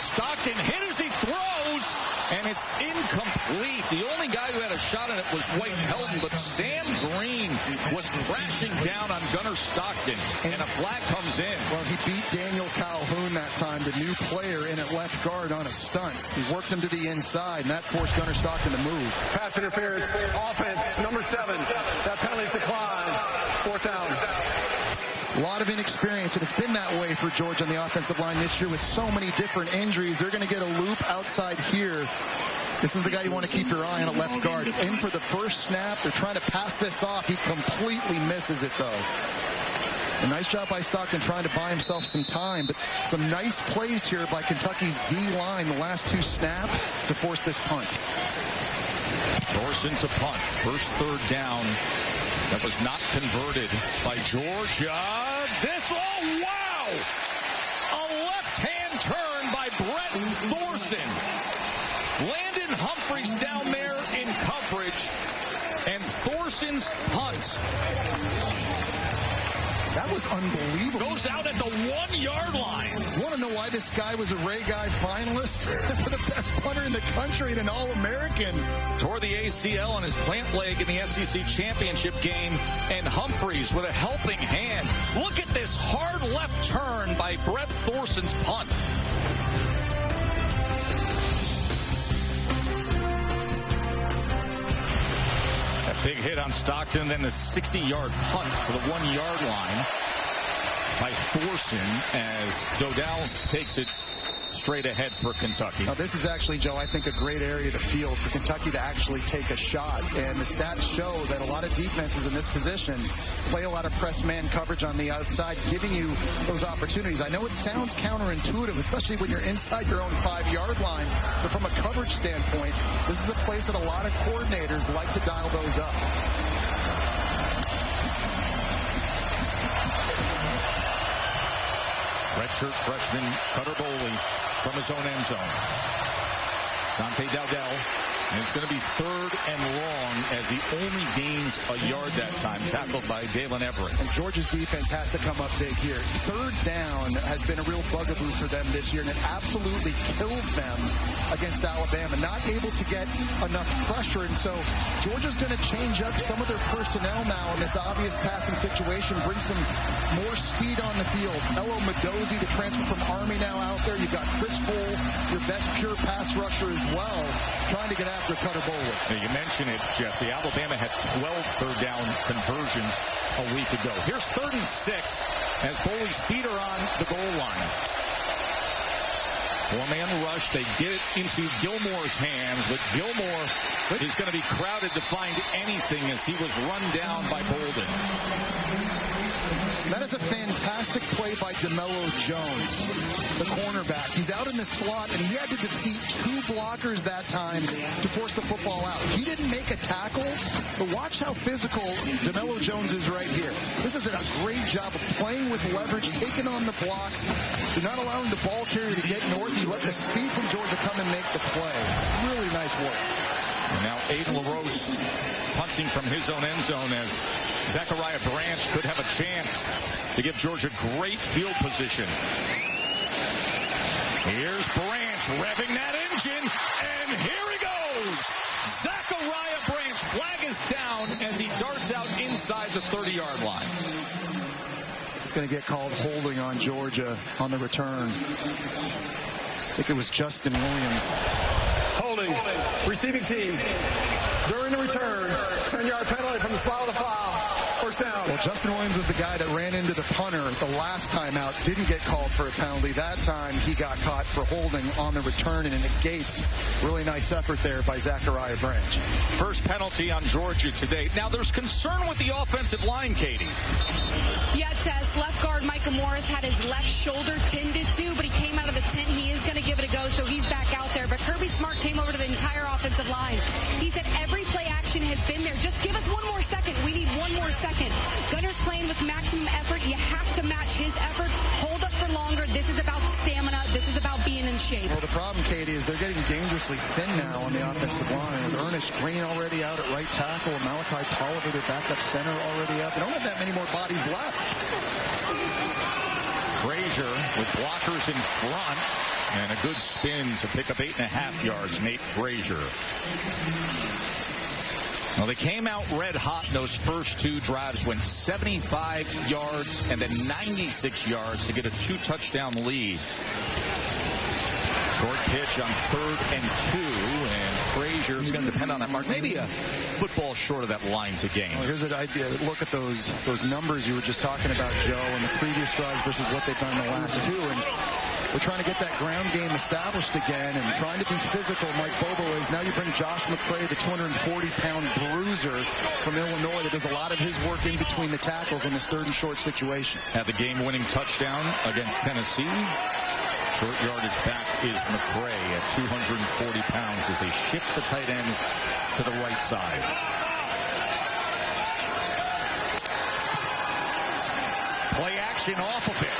Stockton hit as he throws, and it's incomplete. The only guy who had a shot at it was White Helton, but Sam Green was thrashing down on Gunnar Stockton, and a flag comes in. Well, he beat Daniel Calhoun that time, the new player in at left guard on a stunt. He worked him to the inside, and that forced Gunnar Stockton to move. Pass interference, offense, number 7. That penalty's declined. 4th down. A lot of inexperience, and it's been that way for Georgia on the offensive line this year with so many different injuries. They're going to get a loop outside here. This is the guy you want to keep your eye on at left guard. In for the first snap. They're trying to pass this off. He completely misses it, though. A nice job by Stockton trying to buy himself some time, but some nice plays here by Kentucky's D-line the last 2 snaps to force this punt. Thorson to punt. First 3rd down. That was not converted by Georgia. Oh, wow! A left-hand turn by Brett Thorson. Landon Humphreys down there in coverage. And Thorson's punt. That was unbelievable. Goes out at the 1-yard line. You want to know why this guy was a Ray Guy finalist for the best punter in the country and an All-American? Tore the ACL on his plant leg in the SEC championship game, and Humphreys with a helping hand. Look at this hard left turn by Brett Thorson's punt. A big hit on Stockton, then the 60-yard punt to the 1-yard line. Thorson as Dodell takes it straight ahead for Kentucky. Now this is actually, Joe, I think a great area of the field for Kentucky to actually take a shot. And the stats show that a lot of defenses in this position play a lot of press man coverage on the outside, giving you those opportunities. I know it sounds counterintuitive, especially when you're inside your own 5-yard line. But from a coverage standpoint, this is a place that a lot of coordinators like to dial those up. Redshirt freshman Cutter Boley from his own end zone. Dante Dowdell. And it's going to be 3rd and long as he only gains a yard that time, tackled by Dalen Everett. And Georgia's defense has to come up big here. 3rd down has been a real bugaboo for them this year, and it absolutely killed them against Alabama. Not able to get enough pressure, and so Georgia's going to change up some of their personnel now in this obvious passing situation, bring some more speed on the field. Elo Medozi, the transfer from Army, now out there. You've got Chris Cole, your best pure pass rusher as well, trying to get after Cutter Boley. You mentioned it, Jesse. Alabama had 12 third down conversions a week ago. Here's 3rd and 6 as Boley's feet are on the goal line. 4-man rush. They get it into Gilmore's hands, but Gilmore is going to be crowded to find anything as he was run down by Bolden. That is a fantastic play by DeMello Jones, the cornerback. He's out in the slot, and he had to defeat 2 blockers that time to force the football out. He didn't make a tackle, but watch how physical DeMello Jones is right here. This is a great job of playing with leverage, taking on the blocks. You're not allowing the ball carrier to get north. You let the speed from Georgia come and make the play. Really nice work. And now Aiden LaRose punting from his own end zone as Zachariah Branch could have a chance to give Georgia great field position. Here's Branch revving that engine, and here he goes. Zachariah Branch, flag is down as he darts out inside the 30-yard line. It's going to get called holding on Georgia on the return. I think it was Justin Williams. Holding. Receiving team. During the return, 10-yard penalty from the spot of the foul. First down. Well, Justin Williams was the guy that ran into the punter the last time out. Didn't get called for a penalty. That time he got caught for holding on the return, and it negates. Really nice effort there by Zachariah Branch. First penalty on Georgia today. Now there's concern with the offensive line, Katie. Yes, Tess. Left guard Micah Morris had his left shoulder tended to, but he came out of the tent. He is going to give it a go, so he's back out there. But Kirby Smart came over to the entire offensive line. He said every play action has been there. Just give us one more second. We need one more second. Gunner's playing with maximum effort. You have to match his effort. Hold up for longer. This is about stamina. This is about being in shape. Well, the problem, Katie, is they're getting dangerously thin now on the offensive line. With Ernest Green already out at right tackle, Malachi Tolliver, their backup center, already out. They don't have that many more bodies left. Frazier with blockers in front and a good spin to pick up 8.5 yards. Nate Frazier. Well, they came out red hot in those first 2 drives, went 75 yards and then 96 yards to get a 2-touchdown lead. Short pitch on 3rd and 2, and Frazier is going to depend on that mark. Maybe a football short of that line to gain. Well, here's an idea. Look at those numbers you were just talking about, Joe, and the previous drives versus what they've done in the last 2. And they're trying to get that ground game established again and trying to be physical. Mike Bobo is. Now you bring Josh McCray, the 240-pound bruiser from Illinois that does a lot of his work in between the tackles in this 3rd and short situation. Had the game-winning touchdown against Tennessee. Short yardage back is McCray at 240 pounds as they shift the tight ends to the right side. Play action off of it.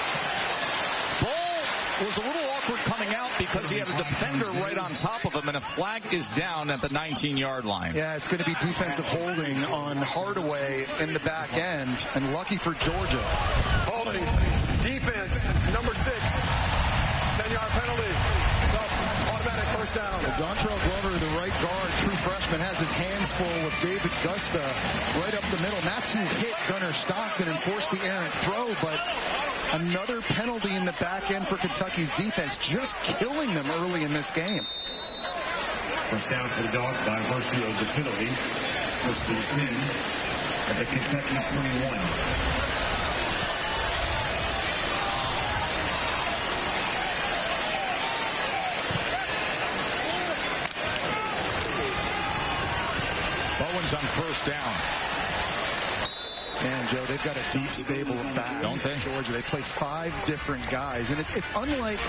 Ball was a little awkward coming out because he had a defender right on top of him, and a flag is down at the 19-yard line. Yeah, it's going to be defensive holding on Hardaway in the back end, and lucky for Georgia. Holding. Defense, number 6. 10-yard penalty. Automatic first down. Well, Dontrell Glover, the right guard, true freshman, has his hands full with David Gusta right up the middle. And that's who hit Gunner Stockton and forced the errant throw. But another penalty in the back end for Kentucky's defense, just killing them early in this game. First down for the Dogs by virtue of the penalty. First and 10 at the Kentucky 21. Bulldogs on first down. And, Joe, they've got a deep stable of backs. Don't they? Georgia, they play 5 different guys. And it's unlike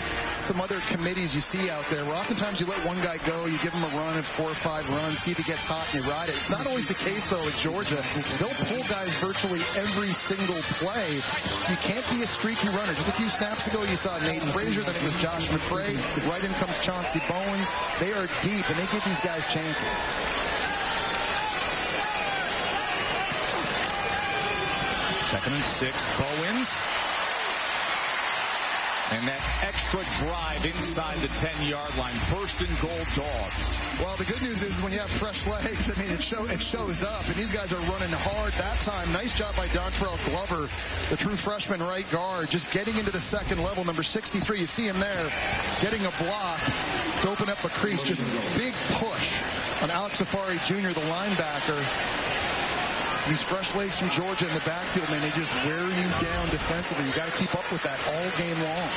some other committees you see out there where oftentimes you let one guy go, you give him a run of 4 or 5 runs, see if he gets hot, and you ride it. It's not always the case, though, at Georgia. They'll pull guys virtually every single play. So you can't be a streaky runner. Just a few snaps ago, you saw Nathan Frazier, then it was Josh McCray. Right in comes Chauncey Bowens. They are deep, and they give these guys chances. Second and 6, Bowens. And that extra drive inside the 10-yard line. First and goal, Dogs. Well, the good news is when you have fresh legs, I mean, it shows up. And these guys are running hard that time. Nice job by Dontrell Glover, the true freshman right guard, just getting into the second level, number 63. You see him there getting a block to open up a crease. Just big push on Alex Safari Jr., the linebacker. These fresh legs from Georgia in the backfield, man, they just wear you down defensively. You got to keep up with that all game long.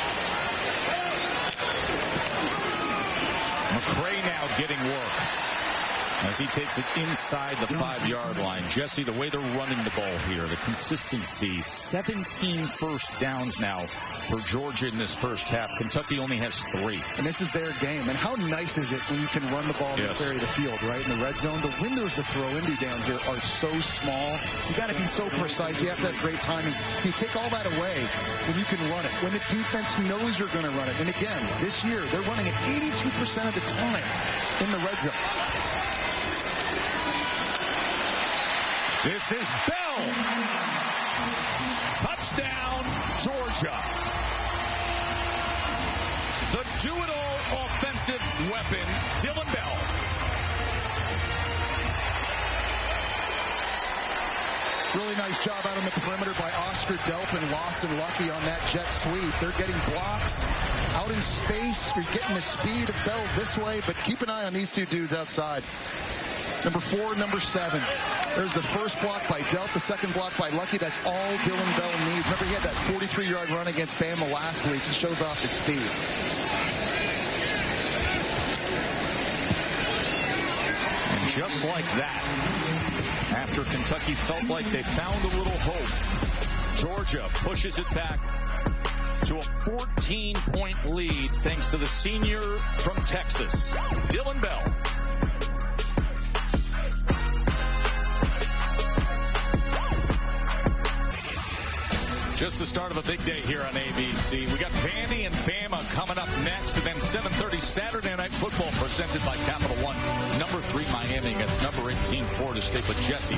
McCray now getting work as he takes it inside the 5-yard line. Jesse, the way they're running the ball here, the consistency, 17 first downs now for Georgia in this first half. Kentucky only has 3. And this is their game. And how nice is it when you can run the ball in this area of the field, right? In the red zone, the windows to throw into down here are so small. You got to be so precise. You have to have great timing. So you take all that away when you can run it. When the defense knows you're going to run it. And again, this year, they're running it 82% of the time in the red zone. This is Bell. Touchdown, Georgia. The do-it-all offensive weapon, Dylan Bell. Really nice job out on the perimeter by Oscar Delp and Lawson Lucky on that jet sweep. They're getting blocks out in space. You're getting the speed of Bell this way, but keep an eye on these two dudes outside. Number 4, number 7. There's the first block by Delp, the second block by Lucky. That's all Dylan Bell needs. Remember, he had that 43-yard run against Bama last week. He shows off his speed. And just like that, after Kentucky felt like they found a little hope, Georgia pushes it back to a 14-point lead thanks to the senior from Texas, Dylan Bell. Just the start of a big day here on ABC. We got Vandy and Bama coming up next, and then 7:30 Saturday Night Football presented by Capital One. Number 3 Miami against number 18 Florida State. But Jesse,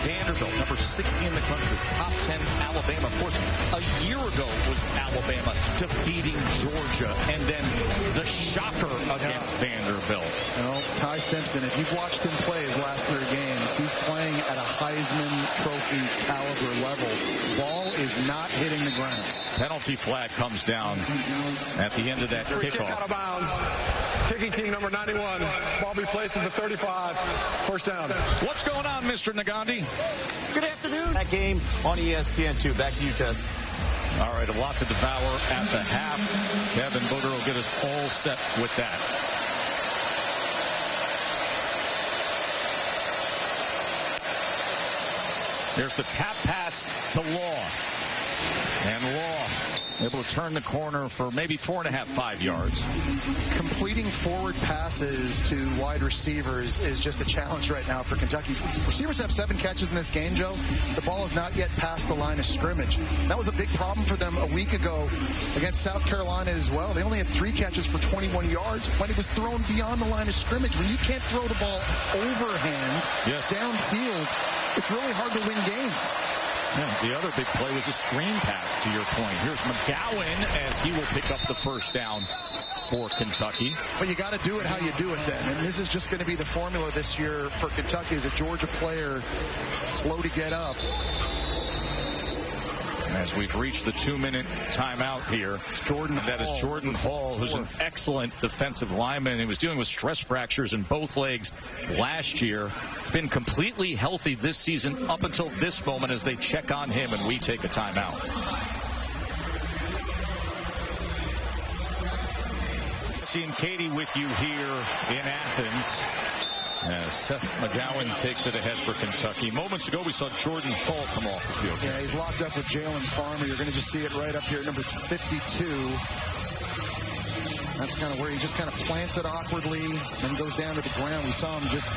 Vanderbilt, number 60 in the country, top 10 Alabama. Of course, a year ago was Alabama defeating Georgia, and then the shocker against Vanderbilt. Well, Ty Simpson, if you've watched him play his last 3 games, he's playing at a Heisman Trophy caliber level. Ball is not hitting the ground. Penalty flag comes down at the end of that kickoff. Kick out of bounds. Kicking team number 91. Ball be placed at the 35. First down. What's going on, Mr. Nagandi? Good afternoon. That game on ESPN2. Back to you, Tess. All right, a lot to devour at the half. Kevin Booger will get us all set with that. There's the tap pass to Law. And Law able to turn the corner for maybe 4.5, 5 yards. Completing forward passes to wide receivers is just a challenge right now for Kentucky. Receivers have 7 catches in this game, Joe. The ball has not yet passed the line of scrimmage. That was a big problem for them a week ago against South Carolina as well. They only had 3 catches for 21 yards when it was thrown beyond the line of scrimmage. When you can't throw the ball overhand, downfield, it's really hard to win games. Yeah, the other big play was a screen pass, to your point. Here's McGowan as he will pick up the first down for Kentucky. But you got to do it how you do it then. And this is just going to be the formula this year for Kentucky as a Georgia player, slow to get up. As we've reached the 2-minute timeout here, that is Jordan Hall, who's an excellent defensive lineman. He was dealing with stress fractures in both legs last year. He's been completely healthy this season up until this moment as they check on him and we take a timeout. Jesse and Katie with you here in Athens. As Seth McGowan takes it ahead for Kentucky. Moments ago, we saw Jordan Hall come off the field. Yeah, he's locked up with Jalen Farmer. You're going to just see it right up here, number 52. That's kind of where he just kind of plants it awkwardly, then goes down to the ground. We saw him just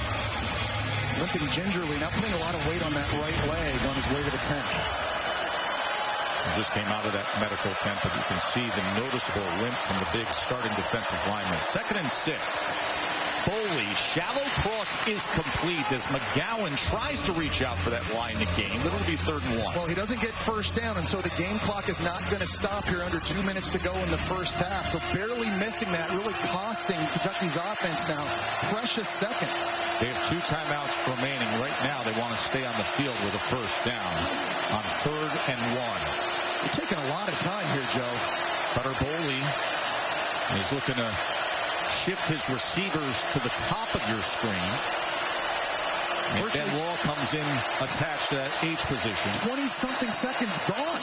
limping gingerly, not putting a lot of weight on that right leg on his way to the tent. He just came out of that medical tent, but you can see the noticeable limp from the big starting defensive lineman. 2nd and 6. Boley, shallow cross is complete as McGowan tries to reach out for that line to gain. It'll be 3rd and 1. Well, he doesn't get first down, and so the game clock is not going to stop here under 2 minutes to go in the first half. So barely missing that, really costing Kentucky's offense now precious seconds. They have 2 timeouts remaining. Right now, they want to stay on the field with a first down on 3rd and 1. They're taking a lot of time here, Joe. Cutter Boley is looking to shift his receivers to the top of your screen. And Ben Law comes in attached to that H position. 20-something seconds gone.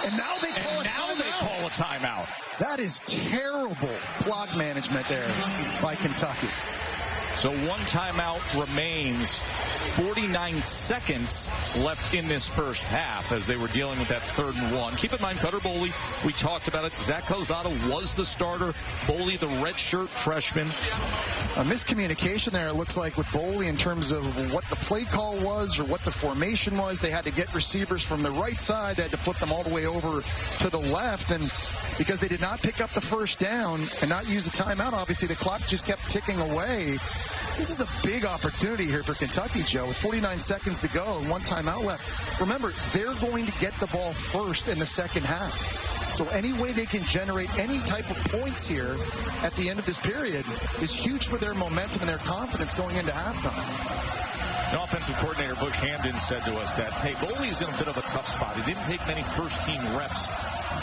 And now they call a timeout. That is terrible clock management there by Kentucky. So 1 timeout remains. 49 seconds left in this first half as they were dealing with that 3rd and 1. Keep in mind, Cutter Boley, we talked about it. Zach Calzada was the starter. Boley, the redshirt freshman. A miscommunication there, it looks like, with Boley in terms of what the play call was or what the formation was. They had to get receivers from the right side. They had to flip them all the way over to the left. And because they did not pick up the first down and not use a timeout, obviously the clock just kept ticking away. This is a big opportunity here for Kentucky, Joe, with 49 seconds to go and 1 timeout left. Remember, they're going to get the ball first in the second half. So any way they can generate any type of points here at the end of this period is huge for their momentum and their confidence going into halftime. The offensive coordinator, Bush Hamden, said to us that, hey, Boley's in a bit of a tough spot. He didn't take many first-team reps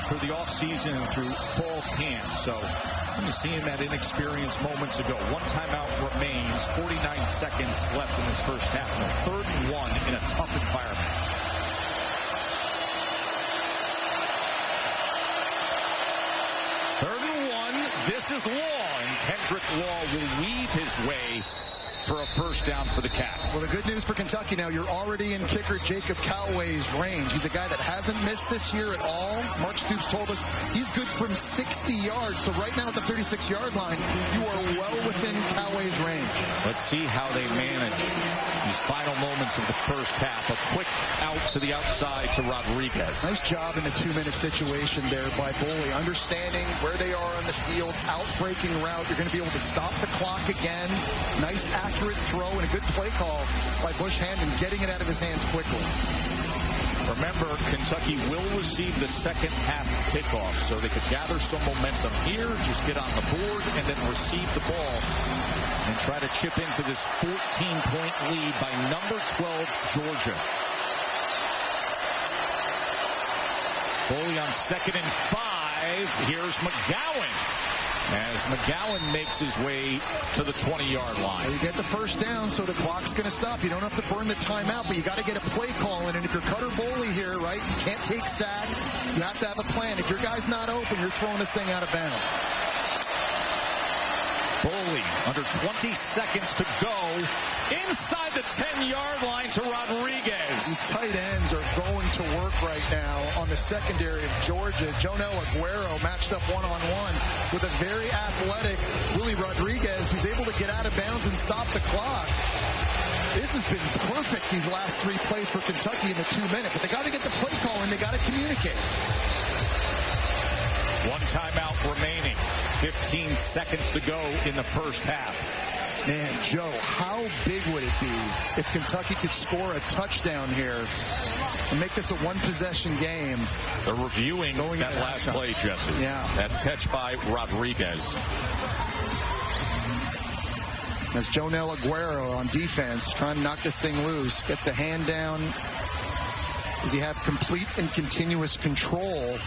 through the offseason and through fall camp. So I'm seeing that inexperience moments ago. 1 timeout remains, 49 seconds left in this first half. And a 3rd and 1 in a tough environment. Third and 1, this is Law, and Kendrick Law will weave his way for a first down for the Cats. Well, the good news for Kentucky now, you're already in kicker Jacob Callaway's range. He's a guy that hasn't missed this year at all. Mark Stoops told us he's good from 60 yards. So right now at the 36-yard line, you are well within Callaway's range. Let's see how they manage these final moments of the first half. A quick out to the outside to Rodriguez. Nice job in the 2-minute situation there by Boley. Understanding where they are on the field, out-breaking route. You're going to be able to stop the clock again. Nice accurate throw and a good play call by Bush Hamden, getting it out of his hands quickly. Remember, Kentucky will receive the second half kickoff, so they could gather some momentum here, just get on the board, and then receive the ball and try to chip into this 14-point lead by number 12, Georgia. Boley on 2nd and 5. Here's McGowan. As McGowan makes his way to the 20-yard line. You get the first down, so the clock's going to stop. You don't have to burn the timeout, but you got to get a play call in. And if you're Cutter Boley here, right, you can't take sacks. You have to have a plan. If your guy's not open, you're throwing this thing out of bounds. Boley, under 20 seconds to go, inside the 10-yard line to Rodriguez. These tight ends are going to work right now on the secondary of Georgia. Jonel Aguero matched up one-on-one with a very athletic Willie Rodriguez, who's able to get out of bounds and stop the clock. This has been perfect these last 3 plays for Kentucky in the 2 minutes. But they got to get the play call and they got to communicate. 1 timeout remaining. 15 seconds to go in the first half. Man, Joe, how big would it be if Kentucky could score a touchdown here and make this a 1-possession game? They're reviewing that last play, Jesse. Yeah. That catch by Rodriguez. That's Jonel Aguero on defense, trying to knock this thing loose. Gets the hand down. Does he have complete and continuous control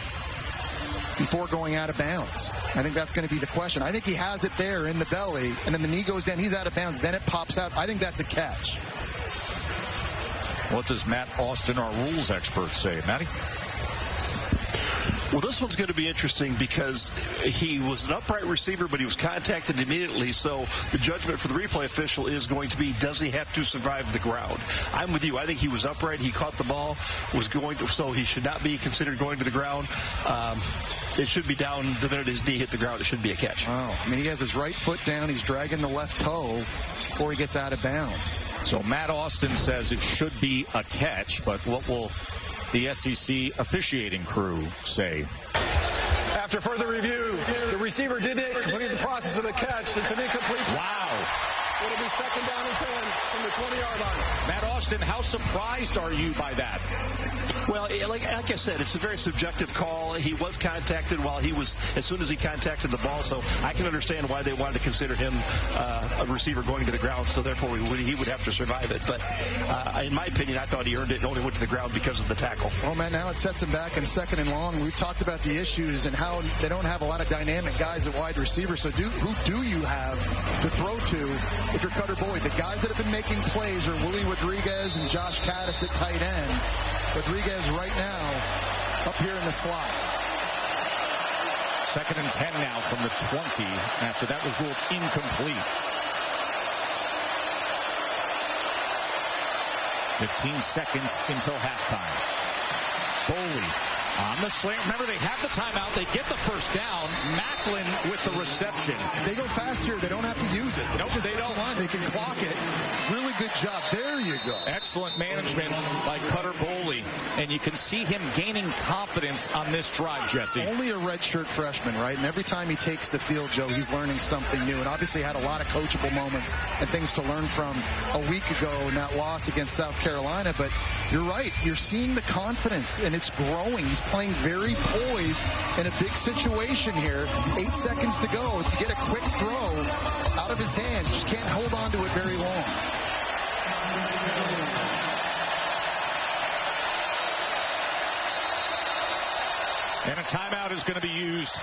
before going out of bounds? I think that's going to be the question. I think he has it there in the belly, and then the knee goes down. He's out of bounds. Then it pops out. I think that's a catch. What does Matt Austin, our rules expert, say? Matty? Well, this one's going to be interesting because he was an upright receiver, but he was contacted immediately. So the judgment for the replay official is going to be, does he have to survive the ground? I'm with you. I think he was upright. He caught the ball, so he should not be considered going to the ground. It should be down the minute his knee hit the ground. It should be a catch. Wow. I mean, he has his right foot down. He's dragging the left toe before he gets out of bounds. So Matt Austin says it should be a catch, but what will the SEC officiating crew say? After further review, the receiver did complete the process of the catch. It's an incomplete. Wow. It'll be 2nd down and 10 from the 20-yard line. Matt Austin, how surprised are you by that? Well, like I said, it's a very subjective call. He was contacted as soon as he contacted the ball, so I can understand why they wanted to consider him a receiver going to the ground, so therefore he would have to survive it. But in my opinion, I thought he earned it and only went to the ground because of the tackle. Well, man, now it sets him back in 2nd and long. We've talked about the issues and how they don't have a lot of dynamic guys at wide receiver, so who do you have to throw to if you're Cutter Boyd? The guys that have been making plays are Willie Rodriguez and Josh Caddis at tight end. Rodriguez right now up here in the slot. 2nd and 10 now from the 20 after that was ruled incomplete. 15 seconds until halftime. Bowley on the slant. Remember, they have the timeout. They get the first down. Macklin with the reception. They go fast here. They don't have to use it. Nope, they don't. They can clock it. Really good job. There you go. Excellent management by Cutter Bowley. And you can see him gaining confidence on this drive, Jesse. Only a redshirt freshman, right? And every time he takes the field, Joe, he's learning something new. And obviously had a lot of coachable moments and things to learn from a week ago in that loss against South Carolina. But you're right. You're seeing the confidence, and it's growing. He's playing very poised in a big situation here. 8 seconds to go. If you get a quick throw out of his hand, just can't hold on to it very long. And a timeout is going to be used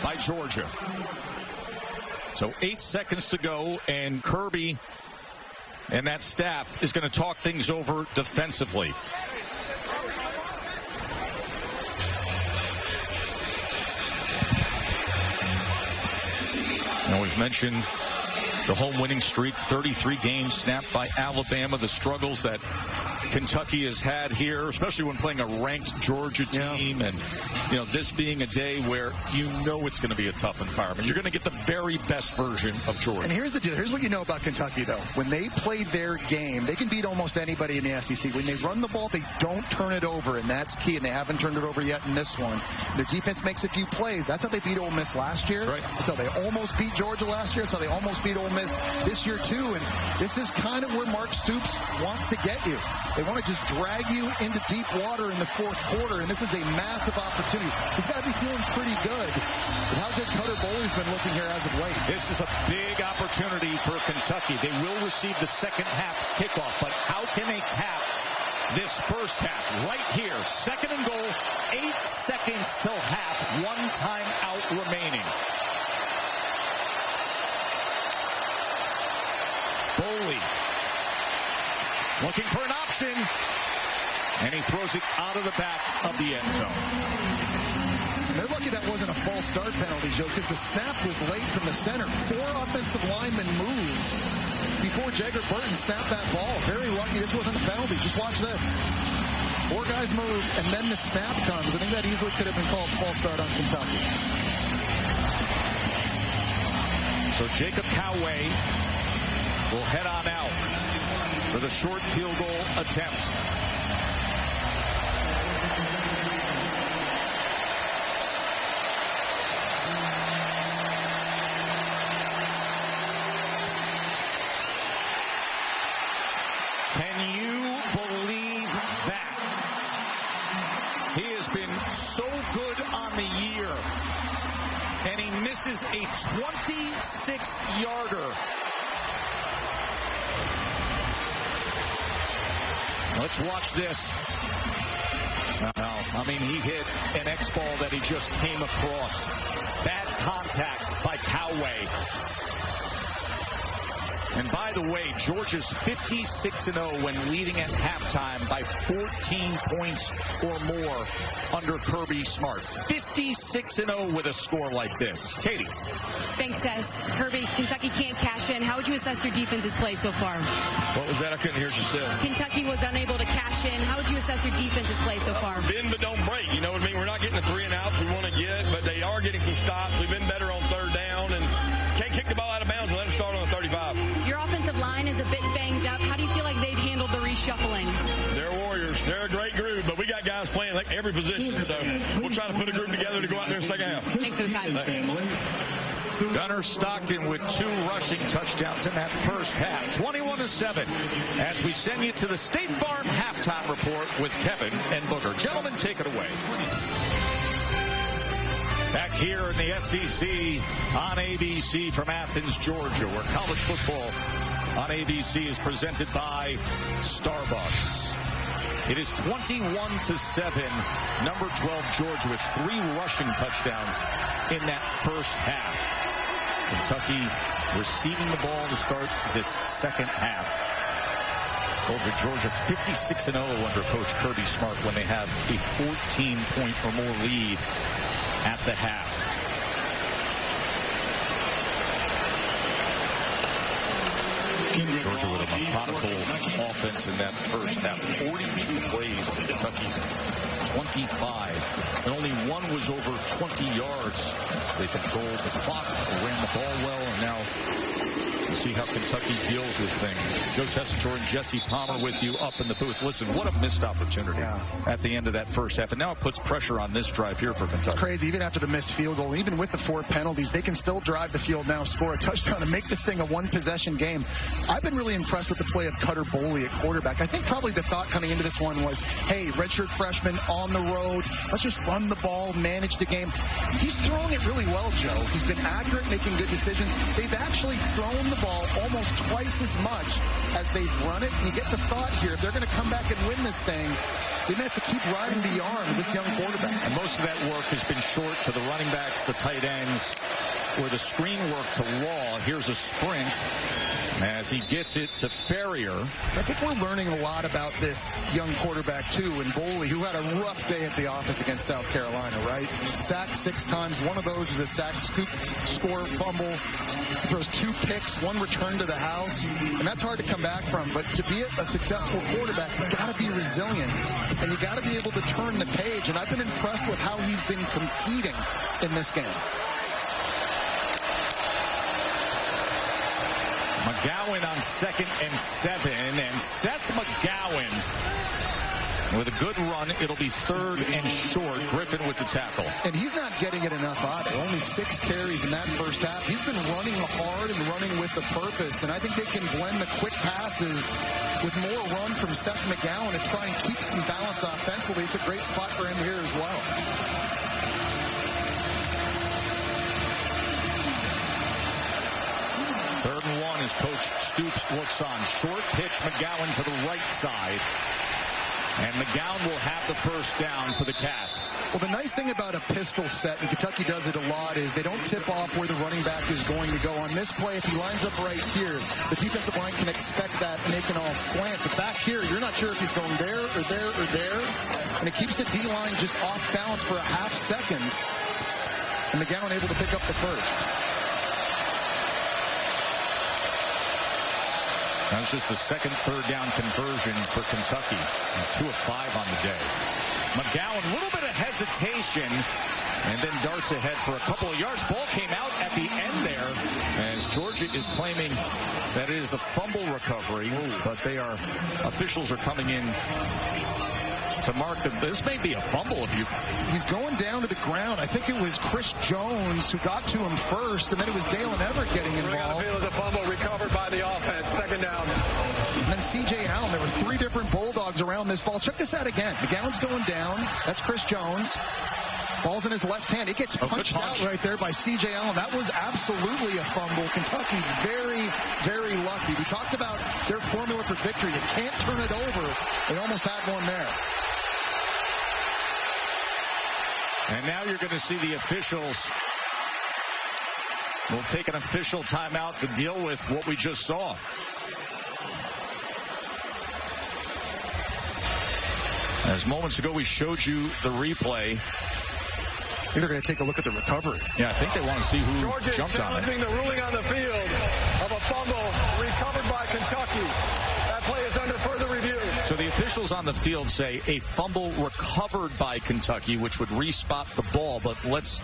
by Georgia. So 8 seconds to go, and Kirby and that staff is going to talk things over defensively. Now, we've mentioned the home winning streak, 33 games snapped by Alabama, the struggles that Kentucky has had here, especially when playing a ranked Georgia team. And, you know, this being a day where you know it's going to be a tough environment. You're going to get the very best version of Georgia. And here's the deal. Here's what you know about Kentucky, though. When they play their game, they can beat almost anybody in the SEC. When they run the ball, they don't turn it over, and that's key. And they haven't turned it over yet in this one. Their defense makes a few plays. That's how they beat Ole Miss last year. Right. That's how they almost beat Georgia last year. That's how they almost beat Ole Miss this year, too. And this is kind of where Mark Stoops wants to get you. They want to just drag you into deep water in the 4th quarter, and this is a massive opportunity. He's got to be feeling pretty good with how good Cutter Bowley's been looking here as of late. This is a big opportunity for Kentucky. They will receive the second half kickoff, but how can they cap this first half? Right here, 2nd and goal, 8 seconds till half, 1 timeout remaining. Bowley looking for an option, and he throws it out of the back of the end zone. They're lucky that wasn't a false start penalty, Joe, because the snap was late from the center. 4 offensive linemen moved before Jagger Burton snapped that ball. Very lucky this wasn't a penalty. Just watch this. 4 guys moved, and then the snap comes. I think that easily could have been called a false start on Kentucky. So Jacob Coway will head on out for the short field goal attempt. Can you believe that? He has been so good on the year, and he misses a 26-yarder. Let's watch this. I mean, he hit an X-ball that he just came across. Bad contact by Coway. And by the way, Georgia's 56-0 when leading at halftime by 14 points or more under Kirby Smart. 56-0 with a score like this. Katie. Thanks, Tess. Kirby, Kentucky can't cash in. How would you assess your defense's play so far? What was that? I couldn't hear what you said. Kentucky was unable to cash in. How would you assess your defense's play so far? Bend but don't break. You know what I mean? We're not getting the 3 and outs we want to get, but they are getting some stops. We've been better on third down and can't kick the ball out of bounds and let them start on the 35. Your offensive line is a bit banged up. How do you feel like they've handled the reshufflings? They're warriors. They're a great group, but we got guys playing like every position, so we'll try to put a group together to go out there in the second half. Thanks for the time. Gunnar Stockton with 2 rushing touchdowns in that first half. 21-7 as we send you to the State Farm halftime report with Kevin and Booker. Gentlemen, take it away. Back here in the SEC on ABC from Athens, Georgia, where college football on ABC is presented by Starbucks. It is 21-7. Number 12, Georgia, with 3 rushing touchdowns in that first half. Kentucky receiving the ball to start this second half. Told you Georgia 56-0 under Coach Kirby Smart when they have a 14-point or more lead at the half. Georgia with a methodical offense in that first half. 42 plays to Kentucky's 25. And only one was over 20 yards. They controlled the clock, ran the ball well, and now we'll see how Kentucky deals with things. Joe Tessitore and Jesse Palmer with you up in the booth. Listen, what a missed opportunity at the end of that first half. And now it puts pressure on this drive here for Kentucky. It's crazy. Even after the missed field goal, even with the 4 penalties, they can still drive the field now, score a touchdown, and make this thing a one-possession game. I've been really impressed with the play of Cutter Boley at quarterback. I think probably the thought coming into this one was, hey, redshirt freshman on the road, let's just run the ball, manage the game. He's throwing it really well, Joe. He's been accurate, making good decisions. They've actually thrown the ball almost twice as much as they've run it. And you get the thought here, if they're going to come back and win this thing, they may have to keep riding the arm of this young quarterback. And most of that work has been short to the running backs, the tight ends, or the screen work to Law. Here's a sprint as he gets it to Ferrier. I think we're learning a lot about this young quarterback, too, and Boley, who had a rough day at the office against South Carolina, right? Sacked 6 times. One of those is a sack, scoop, score, fumble. Throws 2 picks, 1 return to the house. And that's hard to come back from. But to be a successful quarterback, you've got to be resilient. And you got to be able to turn the page. And I've been impressed with how he's been competing in this game. McGowan on 2nd and 7, and Seth McGowan with a good run. It'll be 3rd and short. Griffin with the tackle. And he's not getting it enough either. Only 6 carries in that first half. He's been running hard and running with a purpose, and I think they can blend the quick passes with more run from Seth McGowan and try and keep some balance offensively. It's a great spot for him here as well. Third and 1 as Coach Stoops looks on. Short pitch, McGowan to the right side. And McGowan will have the first down for the Cats. Well, the nice thing about a pistol set, and Kentucky does it a lot, is they don't tip off where the running back is going to go. On this play, if he lines up right here, the defensive line can expect that and they can all slant. But back here, you're not sure if he's going there or there or there. And it keeps the D-line just off balance for a half second. And McGowan able to pick up the first. That's just the second third down conversion for Kentucky. And 2 of 5 on the day. McGowan, a little bit of hesitation, and then darts ahead for a couple of yards. Ball came out at the end there as Georgia is claiming that it is a fumble recovery, but officials are coming in to mark that this may be a fumble. He's going down to the ground. I think it was Chris Jones who got to him first, and then it was Dalen Everett getting involved. It was a fumble recovered by the offense. Second down. And then C.J. Allen. There were 3 different Bulldogs around this ball. Check this out again. McGowan's going down. That's Chris Jones. Ball's in his left hand. It gets punched out right there by C.J. Allen. That was absolutely a fumble. Kentucky very, very lucky. We talked about their formula for victory. You can't turn it over. They almost had one there. And now you're going to see the officials We'll take an official timeout to deal with what we just saw. As moments ago we showed you the replay. I think they're going to take a look at the recovery. Yeah, I think they want to see who Georgia jumped on it. challenging the ruling on the field of a fumble recovered by Kentucky. That play is under further review. So the officials on the field say a fumble recovered by Kentucky, which would respot the ball. But let's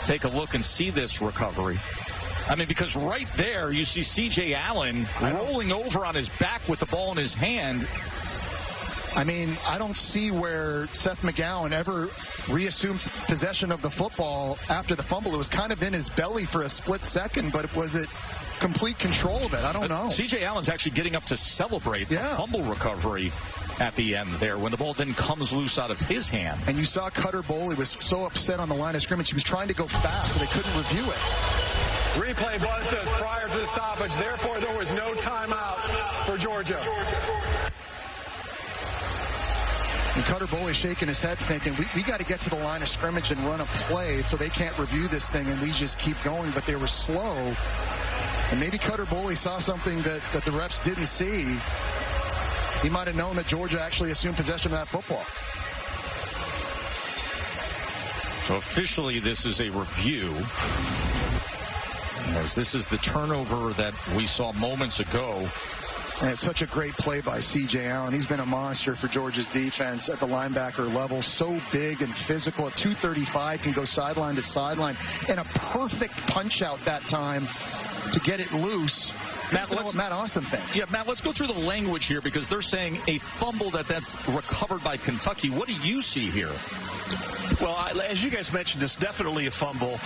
take a look and see this recovery. I mean, because right there you see C.J. Allen rolling over on his back with the ball in his hand. I mean, I don't see where Seth McGowan ever reassumed possession of the football after the fumble. It was kind of in his belly for a split second, but was it complete control of it? I don't know. C.J. Allen's actually getting up to celebrate the fumble recovery at the end there when the ball then comes loose out of his hand. And you saw Cutter Boley was so upset on the line of scrimmage. He was trying to go fast, so they couldn't review it. Replay buzzed us prior to the stoppage. Therefore, there was no timeout for Georgia. And Cutter Boley shaking his head thinking, we got to get to the line of scrimmage and run a play so they can't review this thing, and we just keep going. But they were slow. And maybe Cutter Boley saw something that the refs didn't see. He might have known that Georgia actually assumed possession of that football. So officially this is a review, as this is the turnover that we saw moments ago. And it's such a great play by C.J. Allen. He's been a monster for Georgia's defense at the linebacker level. So big and physical. At 235, can go sideline to sideline. And a perfect punch out that time to get it loose. Matt, what Matt Austin thinks. Yeah, Matt, let's go through the language here because they're saying a fumble that's recovered by Kentucky. What do you see here? Well, as you guys mentioned, it's definitely a fumble.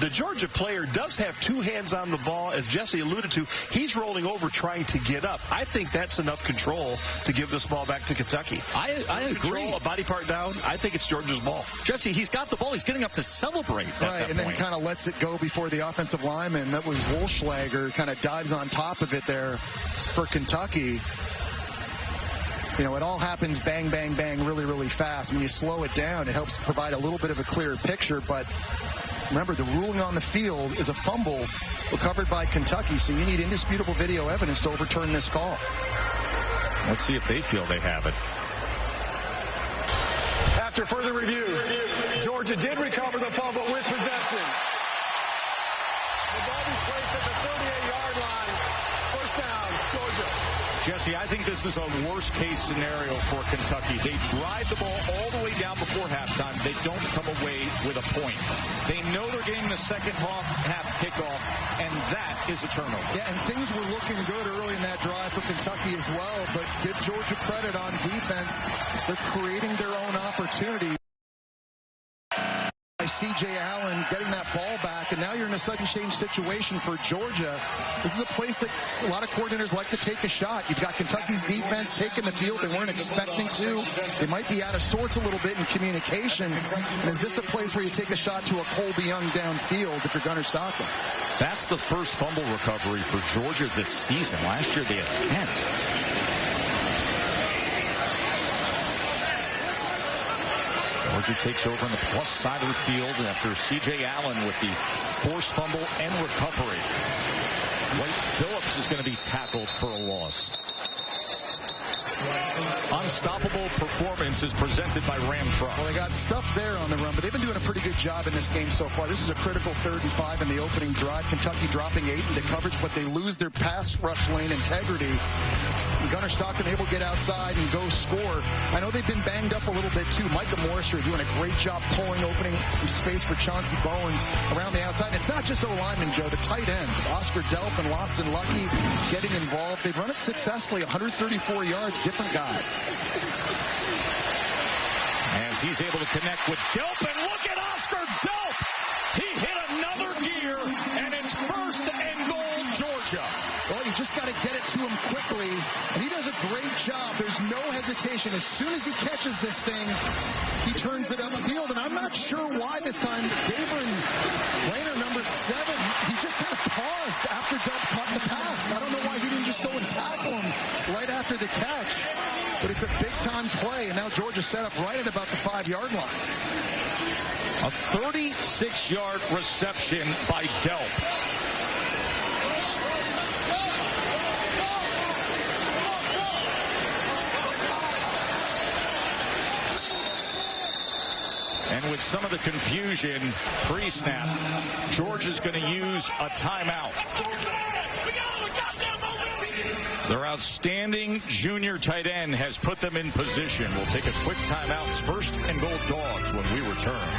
The Georgia player does have two hands on the ball, as Jesse alluded to. He's rolling over trying to get up. I think that's enough control to give this ball back to Kentucky. I agree. Control, a body part down, I think it's Georgia's ball. Jesse, he's got the ball. He's getting up to celebrate at that and then point. kind of lets it go before the offensive lineman. That was Wolfschlager, kind of dives on top of it there for Kentucky. You know, it all happens bang, bang, bang really, really fast. When you slow it down, it helps provide a little bit of a clearer picture. But remember, the ruling on the field is a fumble recovered by Kentucky, so you need indisputable video evidence to overturn this call. Let's see if they feel they have it. After further review, Georgia did recover the fumble with possession. The ball be placed at the 38-yard line. First down, Georgia. Jesse, I think this is a worst-case scenario for Kentucky. They drive the ball all the way down before halftime. They don't come away with a point. They know they're getting the second half kickoff, and that is a turnover. Yeah, and things were looking good early in that drive for Kentucky as well, but give Georgia credit on defense. They're creating their own opportunity. C.J. Allen getting that ball back, and now you're in a sudden change situation for Georgia. This is a place that a lot of coordinators like to take a shot. You've got Kentucky's defense taking the field they weren't expecting to. They might be out of sorts a little bit in communication. And is this a place where you take a shot to a Colby Young downfield if you're Gunnar Stockton? That's the first fumble recovery for Georgia this season. Last year they had 10. Georgia takes over on the plus side of the field after C.J. Allen with the forced fumble and recovery. White Phillips is going to be tackled for a loss. Unstoppable performance is presented by Ram Truck. Well, they got stuff there on the run, but they've been doing a pretty good job in this game so far. This is a critical 3rd and 5 in the opening drive. Kentucky dropping 8 into coverage, but they lose their pass rush lane integrity. Gunnar Stockton able to get outside and go score. I know they've been banged up a little bit too. Micah Morris are doing a great job opening some space for Chauncey Bowens around the outside. And it's not just O-linemen, Joe. The tight ends, Oscar Delp and Lawson Lucky getting involved. They've run it successfully, 134 yards, different guys. As he's able to connect with Delp, and look at Oscar Delp! He hit another gear, and it's 1st and goal, Georgia. Well, you just got to get it to him quickly, and he does a great job. There's no hesitation. As soon as he catches this thing, he turns it upfield, and I'm not sure why this time. Davern Rayner, number 7, he just kind of paused after Delp caught the pass. I don't know why he didn't just go and tackle him right after the catch. But it's a big-time play, and now Georgia set up right at about the 5-yard line. A 36-yard reception by Delp. And with some of the confusion pre-snap, Georgia's going to use a timeout. Their outstanding junior tight end has put them in position. We'll take a quick timeout. It's 1st and goal Dogs when we return.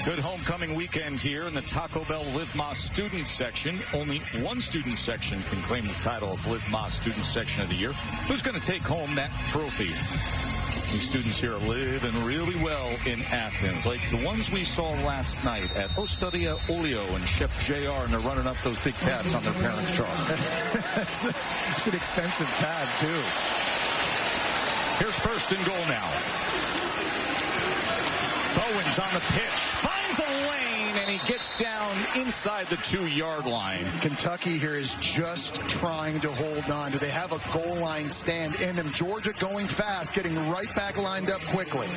Good homecoming weekend here in the Taco Bell Live Más Student Section. Only one student section can claim the title of Live Más Student Section of the Year. Who's going to take home that trophy? These students here are living really well in Athens, like the ones we saw last night at Osteria Olio and Chef JR, and they're running up those big tabs on their parents' chart. It's an expensive tab, too. Here's 1st and goal now. Bowen's on the pitch, finds a lane, and he gets down inside the 2-yard line. Kentucky here is just trying to hold on. Do they have a goal line stand in them? Georgia going fast, getting right back lined up quickly.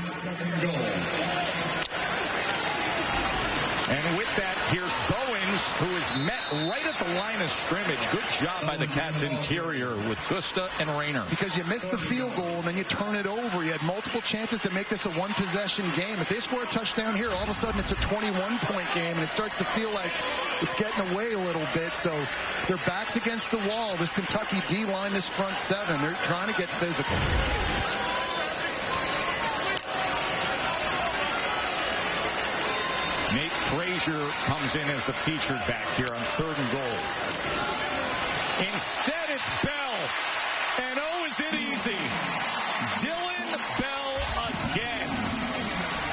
And with that, here's Bowens, who is met right at the line of scrimmage. Good job by the Cats interior with Gusta and Rayner. Because you missed the field goal and then you turn it over. You had multiple chances to make this a one-possession game. If they score a touchdown here, all of a sudden it's a 21-point game, and it starts to feel like it's getting away a little bit. So their backs against the wall. This Kentucky D-line, this front seven, they're trying to get physical. Nate Frazier comes in as the featured back here on 3rd and goal. Instead, it's Bell. And oh, is it easy. Dylan Bell again.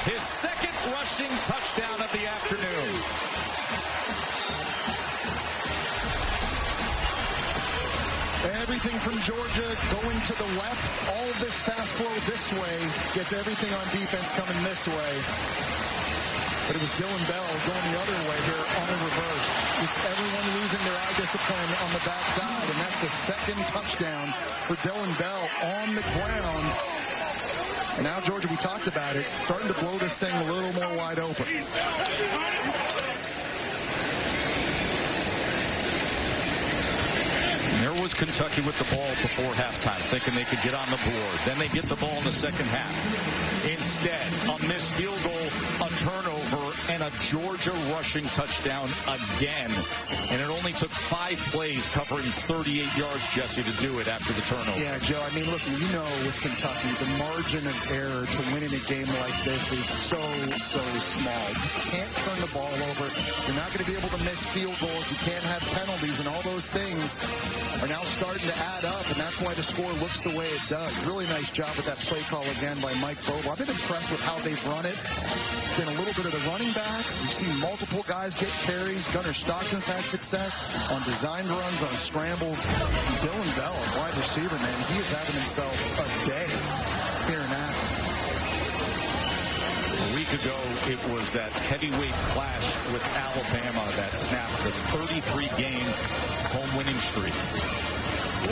His 2nd rushing touchdown of the afternoon. Everything from Georgia going to the left. All of this fast flow this way gets everything on defense coming this way. But it was Dylan Bell going the other way here on the reverse. It's everyone losing their eye discipline on the backside, and that's the 2nd touchdown for Dylan Bell on the ground. And now Georgia, we talked about it, starting to blow this thing a little more wide open. There was Kentucky with the ball before halftime, thinking they could get on the board. Then they get the ball in the 2nd half. Instead, a missed field goal, a turnover, and a Georgia rushing touchdown again. And it only took 5 plays covering 38 yards, Jesse, to do it after the turnover. Yeah, Joe, I mean, listen, you know with Kentucky, the margin of error to winning a game like this is so small. You can't turn the ball over. You're not going to be able to miss field goals. You can't have penalties, and all those things are now starting to add up, and that's why the score looks the way it does. Really nice job with that play call again by Mike Bobo. I've been impressed with how they've run it. It's been a little bit of the running backs. We've seen multiple guys get carries. Gunnar Stockton's had success on designed runs, on scrambles. And Dylan Bell, a wide receiver, man, he is having himself a day here in Athens. A week ago, it was that heavyweight clash with Alabama that snapped the 33-game home winning streak.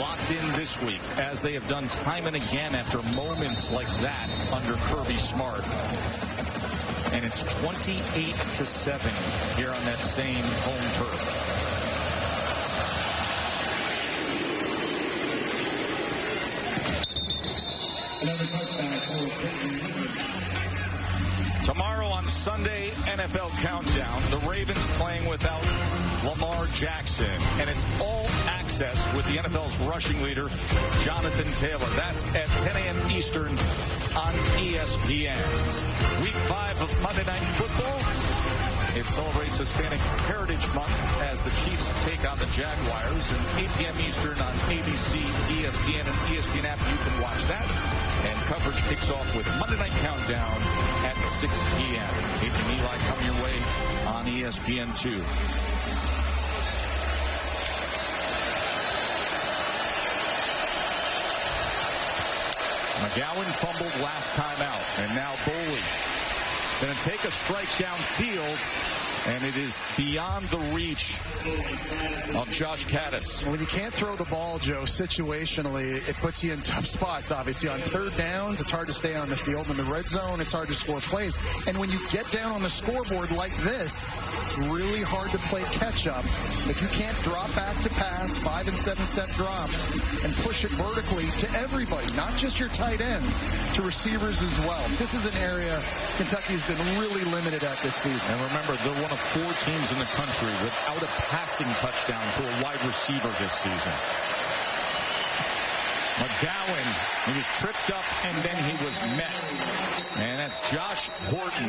Locked in this week, as they have done time and again after moments like that under Kirby Smart. And it's 28-7 here on that same home turf. Another touchdown for Tomorrow on Sunday, NFL Countdown, the Ravens playing without Lamar Jackson. And it's all access with the NFL's rushing leader, Jonathan Taylor. That's at 10 a.m. Eastern on ESPN. Week 5 of Monday Night Football. It celebrates Hispanic Heritage Month as the Chiefs take on the Jaguars. And 8 p.m. Eastern on ABC, ESPN, and ESPN app. You can watch that. And coverage kicks off with Monday Night Countdown at 6 p.m. H and Eli coming your way on ESPN2. McGowan fumbled last time out, and now Boley Going to take a strike downfield, and it is beyond the reach of Josh Caddis. When you can't throw the ball, Joe, situationally, it puts you in tough spots, obviously. On third downs, it's hard to stay on the field. In the red zone, it's hard to score plays. And when you get down on the scoreboard like this, it's really hard to play catch-up. If you can't drop back to pass, 5- and 7-step drops, and push it vertically to everybody, not just your tight ends, to receivers as well. This is an area Kentucky's been really limited at this season. And remember, they're one of 4 teams in the country without a passing touchdown to a wide receiver this season. McGowan, he was tripped up and then he was met. And that's Josh Horton,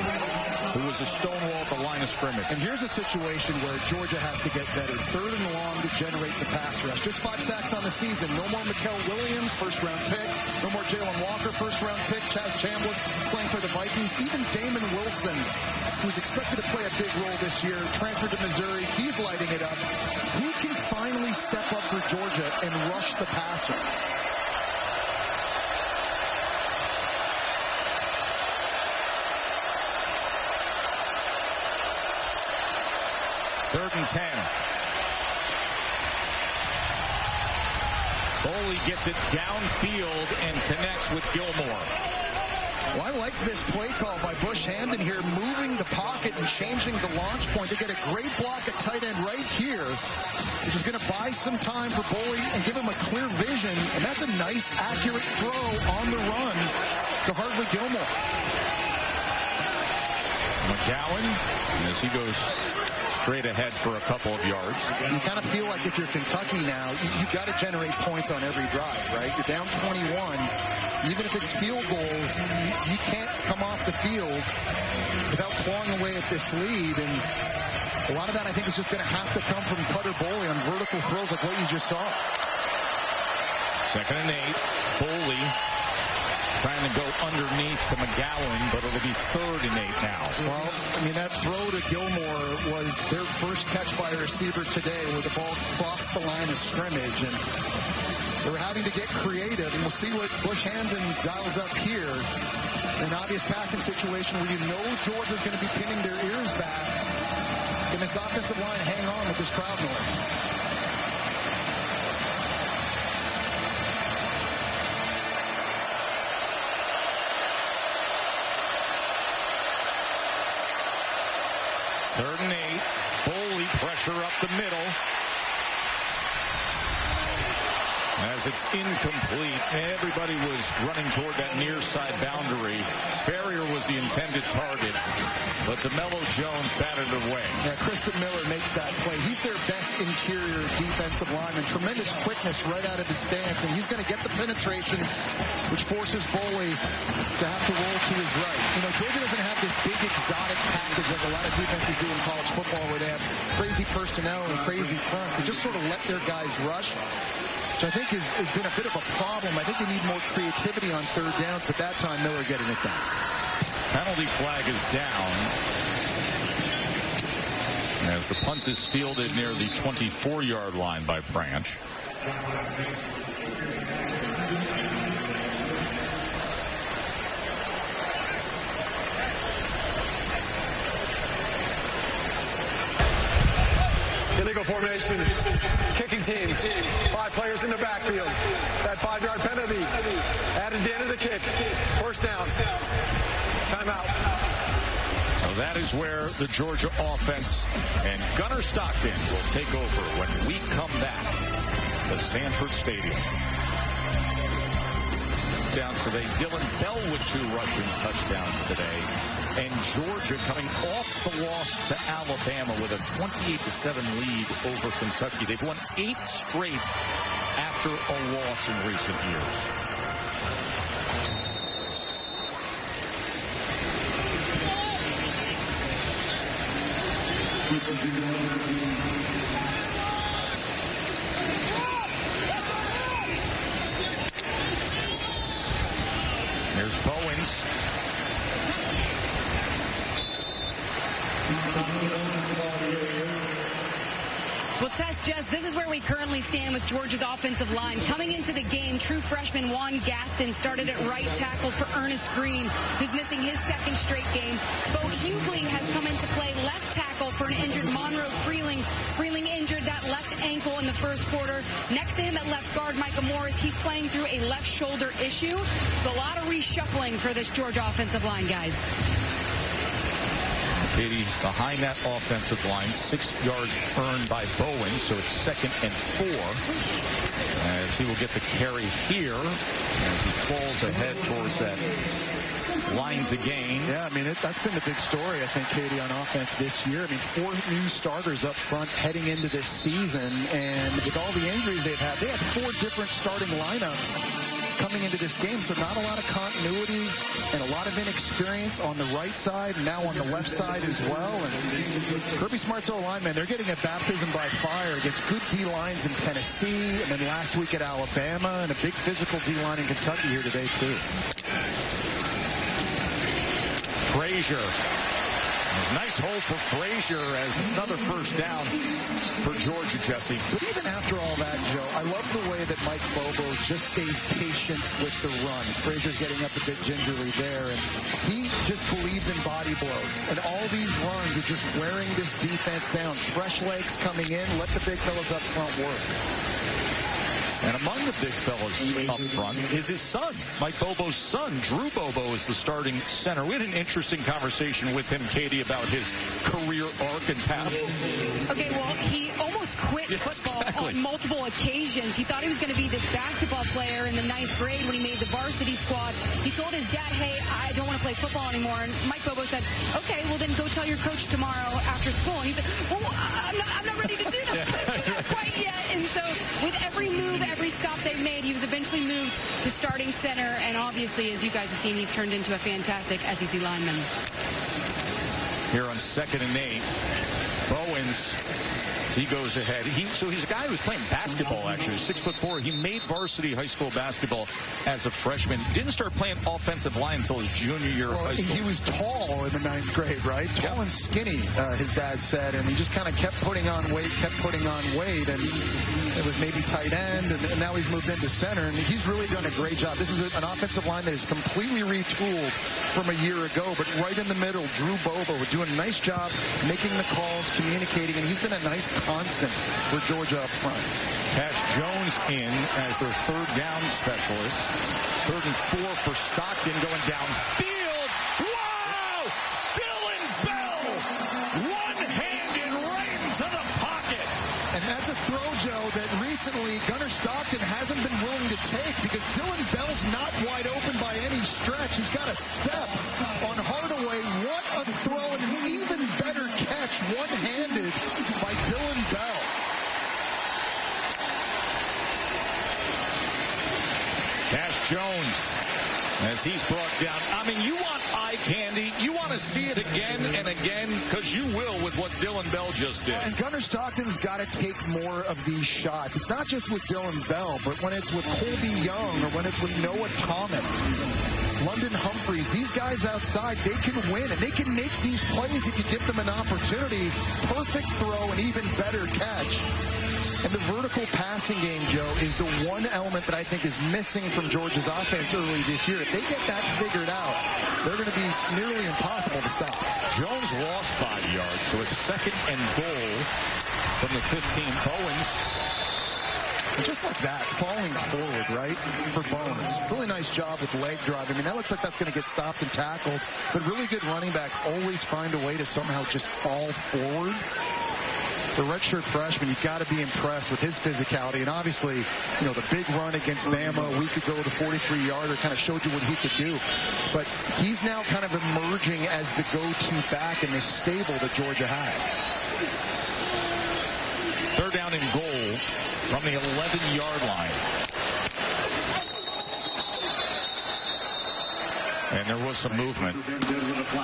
who was a stonewall at the line of scrimmage. And here's a situation where Georgia has to get better. 3rd and long to generate the pass rush. Just 5 sacks on the season. No more Mikael Williams, first-round pick. No more Jalen Walker, first-round pick. Chaz Chambliss playing for the Vikings. Even Damon Wilson, who's expected to play a big role this year, transferred to Missouri. He's lighting it up. Who can finally step up for Georgia and rush the passer? Third and 10. Boley gets it downfield and connects with Gilmore. Well, I liked this play call by Bush Hamdan here, moving the pocket and changing the launch point. They get a great block at tight end right here, which is going to buy some time for Boley and give him a clear vision. And that's a nice, accurate throw on the run to Hartley Gilmore. McGowan, as he goes straight ahead for a couple of yards. You kind of feel like if you're Kentucky now, you've got to generate points on every drive, right? You're down 21. Even if it's field goals, you can't come off the field without clawing away at this lead. And a lot of that, I think, is just going to have to come from Cutter Boley on vertical throws like what you just saw. 2nd and 8. Boley trying to go underneath to McGowan, but it'll be 3rd and 8 now. Well, I mean, that throw to Gilmore was their first catch by a receiver today where the ball crossed the line of scrimmage. And they were having to get creative, and we'll see what Bush Hamdan dials up here. An obvious passing situation where you know Georgia's going to be pinning their ears back. Can this offensive line hang on with this crowd noise? Third and 8. Boley, pressure up the middle. As it's incomplete, everybody was running toward that near side boundary. Ferrier was the intended target, but DeMello Jones batted it away. Yeah, Kristen Miller makes that play. He's their best interior defensive lineman. Tremendous quickness right out of his stance, and he's going to get the penetration, which forces Boley to have to roll to his right. You know, Georgia doesn't have this big exotic package like a lot of defenses do in college football where they have crazy personnel and crazy fronts. They just sort of let their guys rush, which I think has been a bit of a problem. I think they need more creativity on third downs, but that time Miller getting it done. Penalty flag is down as the punt is fielded near the 24-yard line by Branch. Illegal formation, kicking team, 5 players in the backfield. That 5-yard penalty added the end of the kick. First down. Timeout. So that is where the Georgia offense and Gunnar Stockton will take over when we come back to Sanford Stadium. Touchdowns today. Dylan Bell with 2 rushing touchdowns today. And Georgia coming off the loss to Alabama with a 28-7 lead over Kentucky. They've won 8 straight after a loss in recent years. Here's Bowens. Well, Tess, Jess, this is where we currently stand with Georgia's offensive line. Coming into the game, true freshman Juan Gaston started at right tackle for Ernest Green, who's missing his second straight game. Bo Hughley has come into play left tackle for an injured Monroe Freeling. Freeling injured that left ankle in the first quarter. Next to him at left guard, Micah Morris, he's playing through a left shoulder issue. So a lot of reshuffling for this Georgia offensive line, guys. Katie, behind that offensive line, 6 yards earned by Bowen, so it's 2nd and 4. As he will get the carry here, as he falls ahead towards that lines of gain. Yeah, I mean, that's been the big story, I think, Katie, on offense this year. I mean, 4 new starters up front heading into this season, and with all the injuries they've had, they had 4 different starting lineups coming into this game, so not a lot of continuity and a lot of inexperience on the right side, and now on the left side as well. And Kirby Smart's O-linemen, they're getting a baptism by fire against good D-lines in Tennessee, and then last week at Alabama, and a big physical D-line in Kentucky here today, too. Frazier. There's a nice hole for Frazier as another first down for Georgia, Jesse. But even after all that, Joe, I love the way that Mike Bobo just stays patient with the run. Frazier's getting up a bit gingerly there, and he just believes in body blows. And all these runs are just wearing this defense down. Fresh legs coming in, let the big fellas up front work. And among the big fellas up front is his son, Mike Bobo's son. Drew Bobo is the starting center. We had an interesting conversation with him, Katie, about his career arc and path. Okay, well, he almost quit football on multiple occasions. He thought he was going to be this basketball player in the 9th grade when he made the varsity squad. He told his dad, hey, I don't want to play football anymore. And Mike Bobo said, okay, well, then go tell your coach tomorrow after school. And he said, well, I'm not ready to do that. Not quite yet. And so with every move, every stop they've made, he was eventually moved to starting center, and obviously, as you guys have seen, he's turned into a fantastic SEC lineman. Here on 2nd and 8, Bowens, he goes ahead. So he's a guy who's playing basketball, actually. 6'4". He made varsity high school basketball as a freshman. Didn't start playing offensive line until his junior year of high school. He was tall in the 9th grade, right? Tall and skinny, his dad said, and he just kind of kept putting on weight, and it was maybe tight end, and now he's moved into center, and he's really done a great job. This is an offensive line that is completely retooled from a year ago, but right in the middle, Drew Bobo doing a nice job making the calls, communicating, and he's been a nice constant for Georgia up front. Cash Jones in as their 3rd down specialist. 3rd and 4 for Stockton going downfield. Wow! Dylan Bell! One-handed right into the pocket. And that's a throw, Joe, that recently Gunnar Stockton hasn't been willing to take because Dylan Bell's not wide open by any stretch. He's got a step on Hardaway. What a throw, and an even better catch one-handed by Dylan Bell. Cash Jones, as he's brought down. I mean, you want eye candy. You want to see it again and again, because you will with what Dylan Bell just did. And Gunnar Stockton's got to take more of these shots. It's not just with Dylan Bell, but when it's with Colby Young or when it's with Noah Thomas, London Humphreys, these guys outside, they can win, and they can make these plays if you give them an opportunity. Perfect throw, and even better catch. And the vertical passing game, Joe, is the one element that I think is missing from Georgia's offense early this year. If they get that figured out, they're going to be nearly impossible to stop. Jones lost 5 yards, so it's 2nd and goal from the 15. Bowens. And just like that, falling forward, right, for Bowens. Really nice job with leg drive. I mean, that looks like that's going to get stopped and tackled. But really good running backs always find a way to somehow just fall forward. The redshirt freshman, you've got to be impressed with his physicality. And obviously, you know, the big run against Bama a week ago, the 43-yarder, kind of showed you what he could do. But he's now kind of emerging as the go-to back in this stable that Georgia has. 3rd down and goal from the 11-yard line. And there was some movement.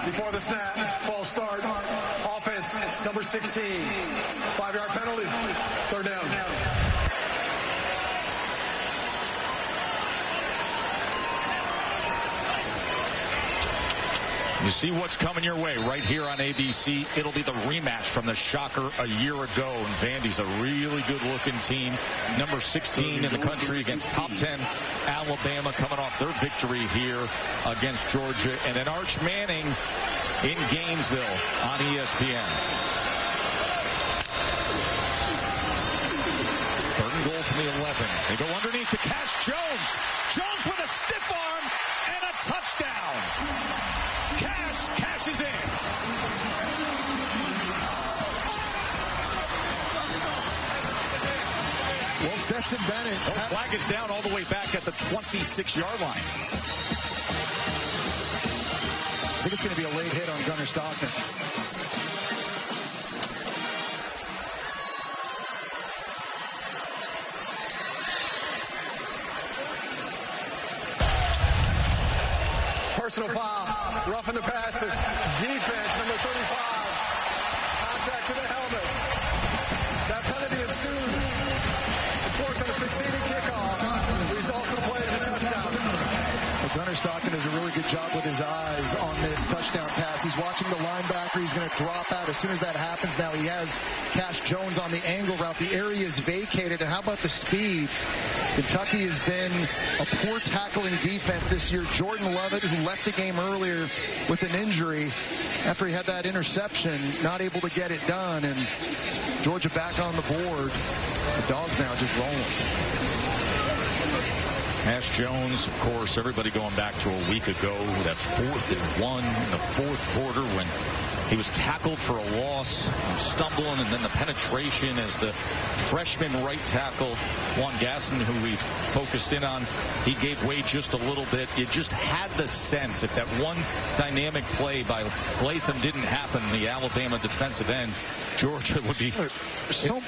Before the snap, false start, offense, number 16, 5-yard penalty, 3rd down. You see what's coming your way right here on ABC. It'll be the rematch from the shocker a year ago. And Vandy's a really good-looking team. Number 16 in the country against top 10 Alabama, coming off their victory here against Georgia. And then Arch Manning in Gainesville on ESPN. Third and goal from the 11. They go underneath to Cash Jones. Jones with a stiff arm and a touchdown. Cash is in. Well, Stetson Bennett. Flag is down all the way back at the 26-yard line. I think it's going to be a late hit on Gunnar Stockton. Personal foul, roughing the passer, defense, number 35, contact to the helmet. That penalty ensued. Of course, on a succeeding kickoff, results in the play as a touchdown. Well, Gunnar Stockton does a really good job with his eyes on this touchdown pass. He's watching the linebacker. He's going to drop out. As soon as that happens, now he has Cash Jones on the angle route. The area is vacated. And how about the speed? Kentucky has been a poor tackling defense this year. Jordan Lovett, who left the game earlier with an injury after he had that interception, not able to get it done. And Georgia back on the board. The Dogs now just rolling. Cash Jones, of course, everybody going back to a week ago, that 4th and 1 in the fourth quarter when he was tackled for a loss, stumbling, and then the penetration as the freshman right tackle, Juan Gasson, who we've focused in on, he gave way just a little bit. You just had the sense if that one dynamic play by Latham didn't happen, the Alabama defensive end, Georgia would be...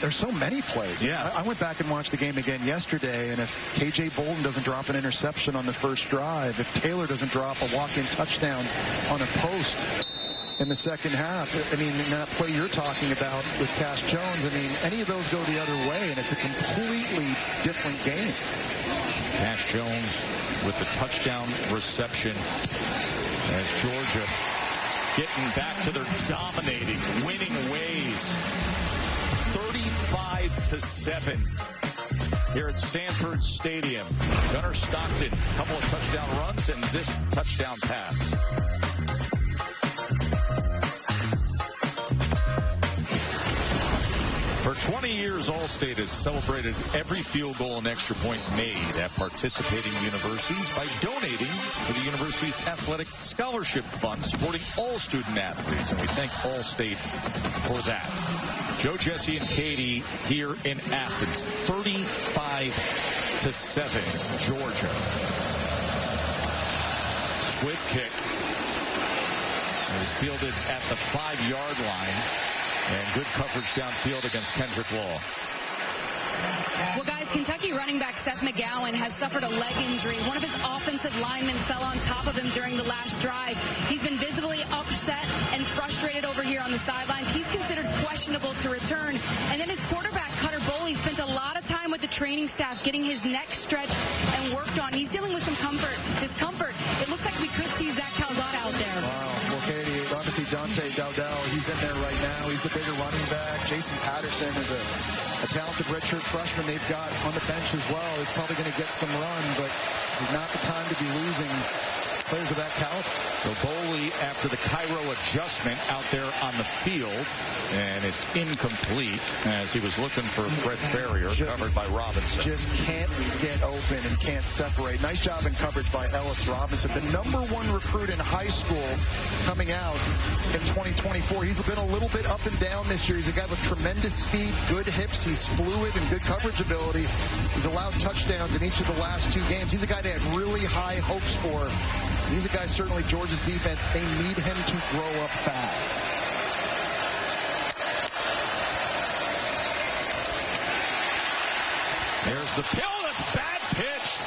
There's so many plays. Yeah. I went back and watched the game again yesterday, and if K.J. Bolden doesn't drop an interception on the first drive, if Taylor doesn't drop a walk-in touchdown on a post in the second half, I mean, that play you're talking about with Cash Jones, I mean, any of those go the other way, and it's a completely different game. Cash Jones with the touchdown reception as Georgia getting back to their dominating, winning ways. 35-7 here at Sanford Stadium. Gunnar Stockton, a couple of touchdown runs and this touchdown pass. For 20 years, Allstate has celebrated every field goal and extra point made at participating universities by donating to the university's athletic scholarship fund, supporting all student athletes, and we thank Allstate for that. Joe, Jesse, and Katie here in Athens, 35-7, Georgia. Squib kick is fielded at the 5-yard line. And good coverage downfield against Kendrick Law. Well, guys, Kentucky running back Seth McGowan has suffered a leg injury. One of his offensive linemen fell on top of him during the last drive. He's been visibly upset and frustrated over here on the sidelines. He's considered questionable to return. And then his quarterback, Cutter Boley, spent a lot of time with the training staff getting his neck stretched and worked on. He's dealing with some discomfort. It looks like we could see Zach Calzada out there. Wow. Well, Katie, obviously Dante Dowdell, he's in there right now. He's the bigger running back. Jason Patterson is a talented redshirt freshman they've got on the bench as well. He's probably going to get some run, but this is not the time to be losing players of that caliber. So Boley, after the Cairo adjustment, out there on the field, and it's incomplete as he was looking for Fred Ferrier, covered by Robinson. Just can't get open and can't separate. Nice job in coverage by Ellis Robinson, the #1 recruit in high school coming out in 2024. He's been a little bit up and down this year. He's a guy with tremendous speed, good hips. He's fluid and good coverage ability. He's allowed touchdowns in each of the last 2 games. He's a guy they had really high hopes for. He's a guy, certainly Georgia's defense, they need him to grow up fast. There's the pill. That's a bad pitch.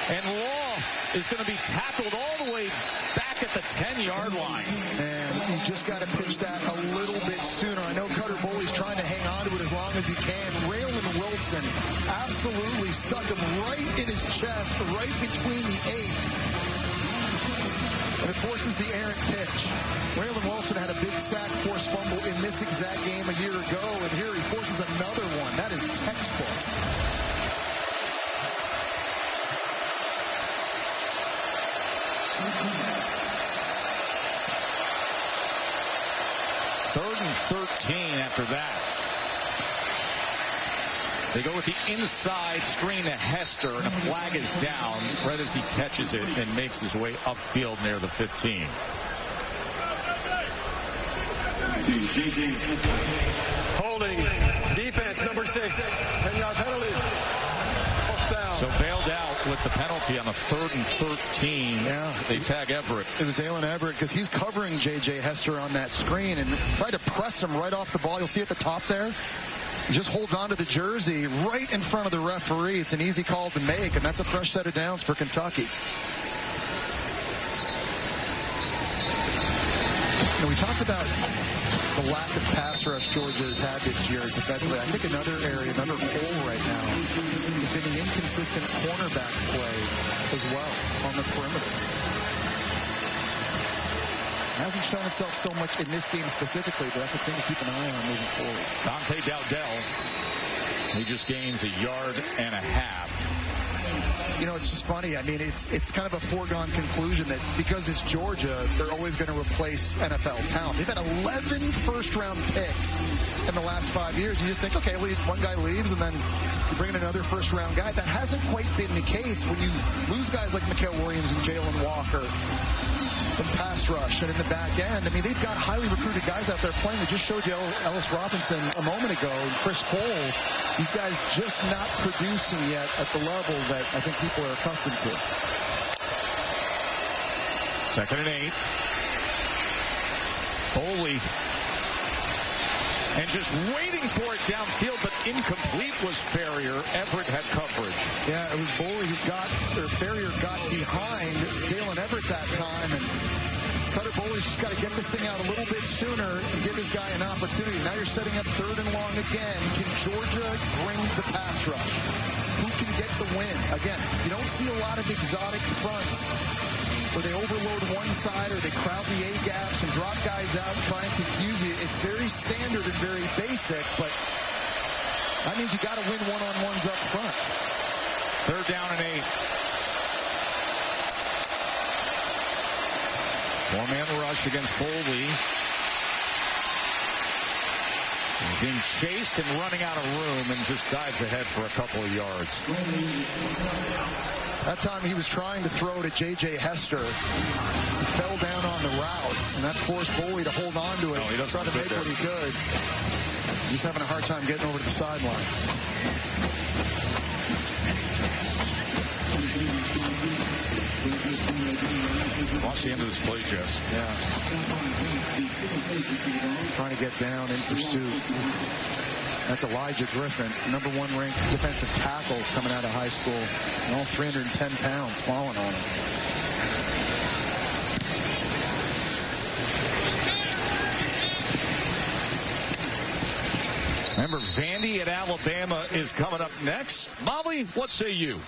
And Law is going to be tackled all the way back at the 10-yard line. And you just got to pitch that a little bit sooner. I know Cutter Boley's trying to hang on to it as long as he can. Raylan Wilson absolutely stuck him right in his chest, right between the 8. And it forces the errant pitch. Waylon Wilson had a big sack, forced fumble in this exact game a year ago, and here he forces another one. That is textbook. Third and 13 after that. They go with the inside screen to Hester, and a flag is down right as he catches it and makes his way upfield near the 15. Holding. Defense, number 6. 10-yard penalty. First down. So bailed out with the penalty on the 3rd and 13. Yeah. They tag Everett. It was Dalen Everett because he's covering J.J. Hester on that screen and tried to press him right off the ball. You'll see at the top there. He just holds on to the jersey right in front of the referee. It's an easy call to make, and that's a fresh set of downs for Kentucky. Now, we talked about the lack of pass rush Georgia has had this year defensively. I think another area, another hole right now, has been the inconsistent cornerback play as well on the perimeter. It hasn't shown itself so much in this game specifically, but that's a thing to keep an eye on moving forward. Dante Dowdell, he just gains 1.5 yards. You know, it's just funny. I mean, it's kind of a foregone conclusion that because it's Georgia, they're always going to replace NFL talent. They've had 11 first-round picks in the last 5 years. You just think, okay, one guy leaves, and then you bring in another first-round guy. That hasn't quite been the case when you lose guys like Mikael Williams and Jalen Walker in pass rush and in the back end. I mean, they've got highly recruited guys out there playing. We just showed you Ellis Robinson a moment ago, and Chris Cole. These guys just not producing yet at the level that I think people are accustomed to. 2nd and 8. Foley. And just waiting for it downfield, but incomplete was Ferrier. Everett had coverage. Yeah, it was Foley who Ferrier got behind Dalen Everett that time, and Cutter Bowley's just got to get this thing out a little bit sooner and give his guy an opportunity. Now you're setting up 3rd and long again. Can Georgia bring the pass rush? Who can get the win? Again, you don't see a lot of exotic fronts where they overload one side or they crowd the A-gaps and drop guys out and try and confuse you. It's very standard and very basic, but that means you got to win one-on-ones up front. 3rd down and 8. 4-man rush against Foley. He's being chased and running out of room and just dives ahead for a couple of yards. That time he was trying to throw to J.J. Hester. He fell down on the route, and that forced Foley to hold on to it. He doesn't try to make what he could. He's having a hard time getting over to the sideline. Watch the end of this play, Jess. Yeah. Trying to get down in pursuit. That's Elijah Griffin, #1 ranked defensive tackle coming out of high school. And all 310 pounds falling on him. Remember, Vandy at Alabama is coming up next. Molly, what say you?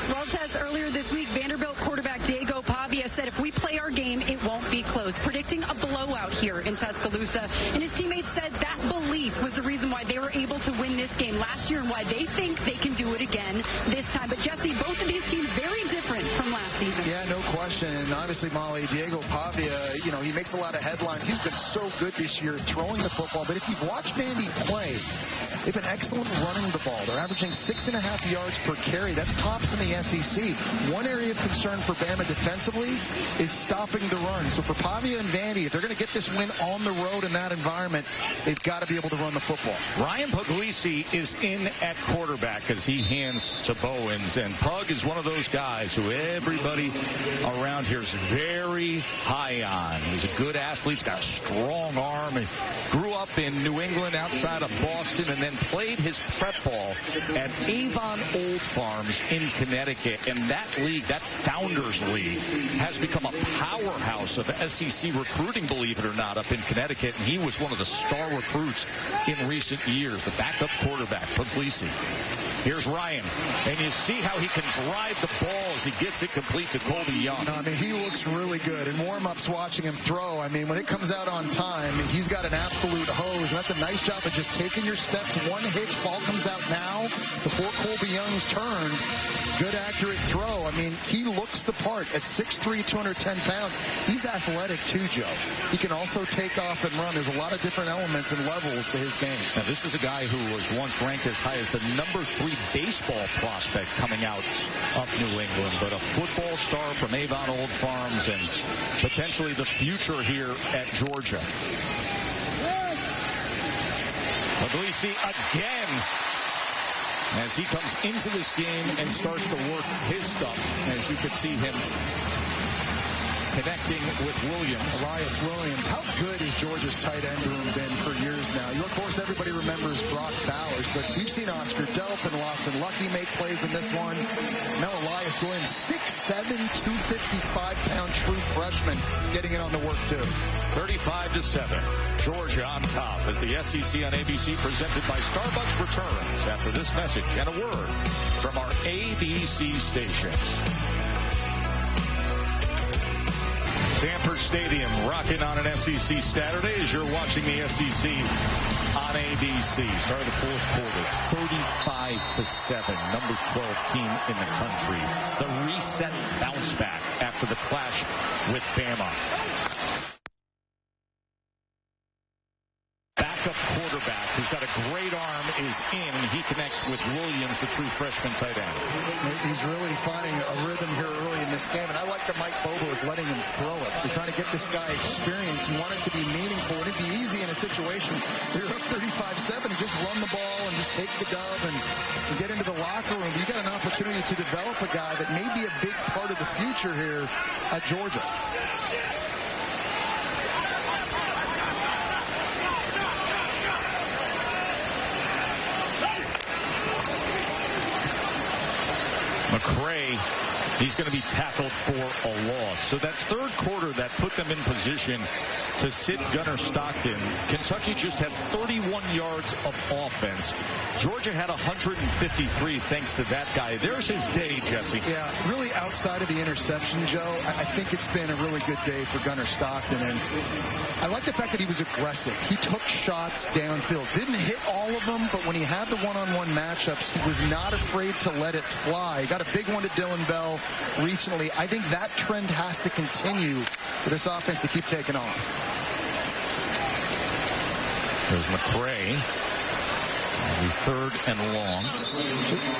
Well, Tess, earlier this week, Vanderbilt quarterback Diego Pavia said if we play our game, it won't be close, predicting a blowout here in Tuscaloosa. And his teammates said that belief was the reason why they were able to win this game last year and why they think they can do it again this time. But, Jesse, both of these teams very different from last season. Yeah, no question. And obviously, Molly, Diego Pavia, he makes a lot of headlines. He's been so good this year throwing the football. But if you've watched Vandy play, they've been excellent running the ball. They're averaging 6.5 yards per carry. That's tops in the SEC. One area of concern for Bama defensively is stopping the run. So for Pavia and Vandy, if they're going to get this win on the road in that environment, they've got to be able to run the football. Ryan Puglisi is in at quarterback as he hands to Bowens. And Pug is one of those guys who everybody around here is very high on. He's a good athlete. He's got a strong arm. He grew up in New England outside of Boston and then played his prep ball at Avon Old Farms in Connecticut. And that league, that Founders League, has become a powerhouse of SEC recruiting, believe it or not, up in Connecticut. And he was one of the star recruits in recent years, the backup quarterback, Puglisi. Here's Ryan, and you see how he can drive the ball as he gets it complete to Colby Young. I mean, he looks really good. In warm-ups watching him throw, I mean, when it comes out on time, he's got an absolute hose. And that's a nice job of just taking your steps. One hitch, ball comes out now before Colby Young's turn. Good, accurate throw. I mean, he looks the part. At 6'3", 210 pounds, he's athletic too, Joe. He can also take off and run. There's a lot of different elements and levels to his game. Now, this is a guy who was once ranked as high as the number 3 baseball prospect coming out of New England, but a football star from Avon Old Farms and potentially the future here at Georgia. Puglisi again as he comes into this game and starts to work his stuff, as you could see him connecting with Williams. Elias Williams. How good has Georgia's tight end room been for years now? Of course, everybody remembers Brock Bowers, but we've seen Oscar Delp and Watson Lucky make plays in this one. Now Elias Williams, 6'7", 255-pound true freshman, getting in on the work too. 35-7. Georgia on top as the SEC on ABC presented by Starbucks returns after this message and a word from our ABC stations. Sanford Stadium rocking on an SEC Saturday as you're watching the SEC on ABC. Start of the fourth quarter, 35-7, number 12 team in the country. The reset bounce back after the clash with Bama. Backup quarterback who's got a great arm is in, and he connects with Williams, the true freshman tight end. He's really finding a rhythm here early in this game, and I like that Mike Bobo is letting him throw it. You're trying to get this guy experience. You want it to be meaningful. It'd be easy in a situation where you're up 35-7 and just run the ball and just take the dub and get into the locker room. You got an opportunity to develop a guy that may be a big part of the future here at Georgia. McCray, he's going to be tackled for a loss. So that third quarter that put them in position to sit Gunnar Stockton, Kentucky just had 31 yards of offense. Georgia had 153 thanks to that guy. There's his day, Jesse. Yeah, really outside of the interception, Joe, I think it's been a really good day for Gunnar Stockton. And I like the fact that he was aggressive. He took shots downfield. Didn't hit all of them, but when he had the one-on-one matchups, he was not afraid to let it fly. He got a big one to Dylan Bell recently. I think that trend has to continue for this offense to keep taking off. There's McCray. Third and long.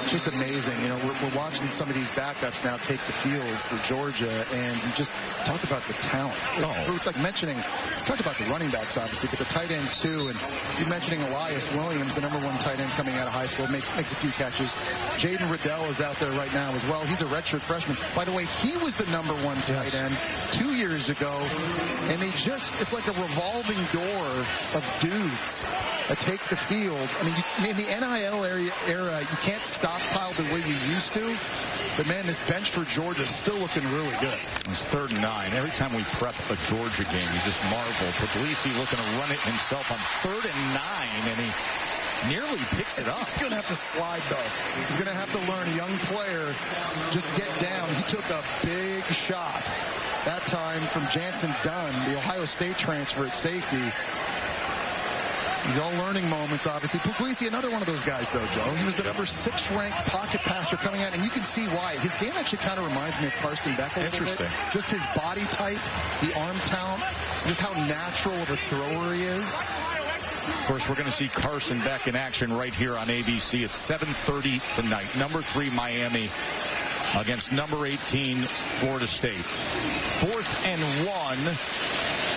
Just amazing. You know, we're watching some of these backups now take the field for Georgia, and you just talk about the talent. We're like mentioning, talked about the running backs, obviously, but the tight ends, too. And you're mentioning Elias Williams, the number 1 tight end coming out of high school, makes a few catches. Jaden Riddell is out there right now as well. He's a redshirt freshman. By the way, he was the number 1 tight end 2 years ago, and it's like a revolving door of dudes that take the field. I mean, in the NIL era, you can't stockpile the way you used to. But, man, this bench for Georgia is still looking really good. It's 3rd and 9. Every time we prep a Georgia game, you just marvel. Puglisi looking to run it himself on 3rd and 9, and he nearly picks it up. He's going to have to slide, though. He's going to have to learn, a young player, just get down. He took a big shot that time from Jansen Dunn, the Ohio State transfer at safety. These all learning moments, obviously. Puglisi, another one of those guys, though, Joe. He was the number 6 ranked pocket passer coming out, and you can see why. His game actually kind of reminds me of Carson Beck a little bit. Just his body type, the arm talent, just how natural of a thrower he is. Of course, we're going to see Carson Beck in action right here on ABC at 7:30 tonight. Number 3, Miami against number 18, Florida State. 4th and 1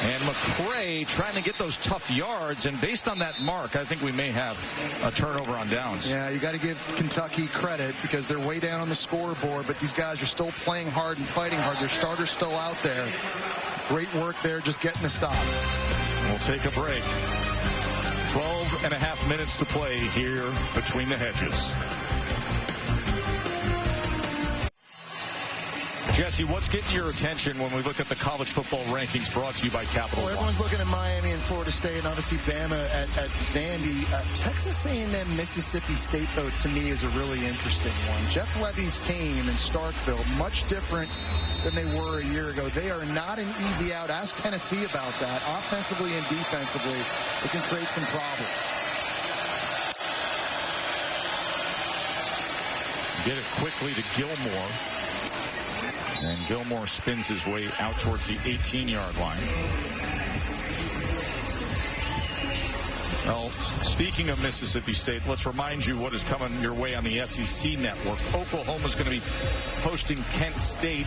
And McCray trying to get those tough yards, and based on that mark, I think we may have a turnover on downs. Yeah, you got to give Kentucky credit because they're way down on the scoreboard, but these guys are still playing hard and fighting hard. Their starter's still out there. Great work there, just getting the stop. We'll take a break. 12 and a half minutes to play here between the hedges. Jesse, what's getting your attention when we look at the college football rankings brought to you by Capital One? Everyone's looking at Miami and Florida State, and obviously Bama at Vandy. Texas A&M, Mississippi State, though, to me is a really interesting one. Jeff Levy's team in Starkville, much different than they were a year ago. They are not an easy out. Ask Tennessee about that. Offensively and defensively, it can create some problems. Get it quickly to Gilmore. And Gilmore spins his way out towards the 18-yard line. Well, speaking of Mississippi State, let's remind you what is coming your way on the SEC network. Oklahoma's going to be hosting Kent State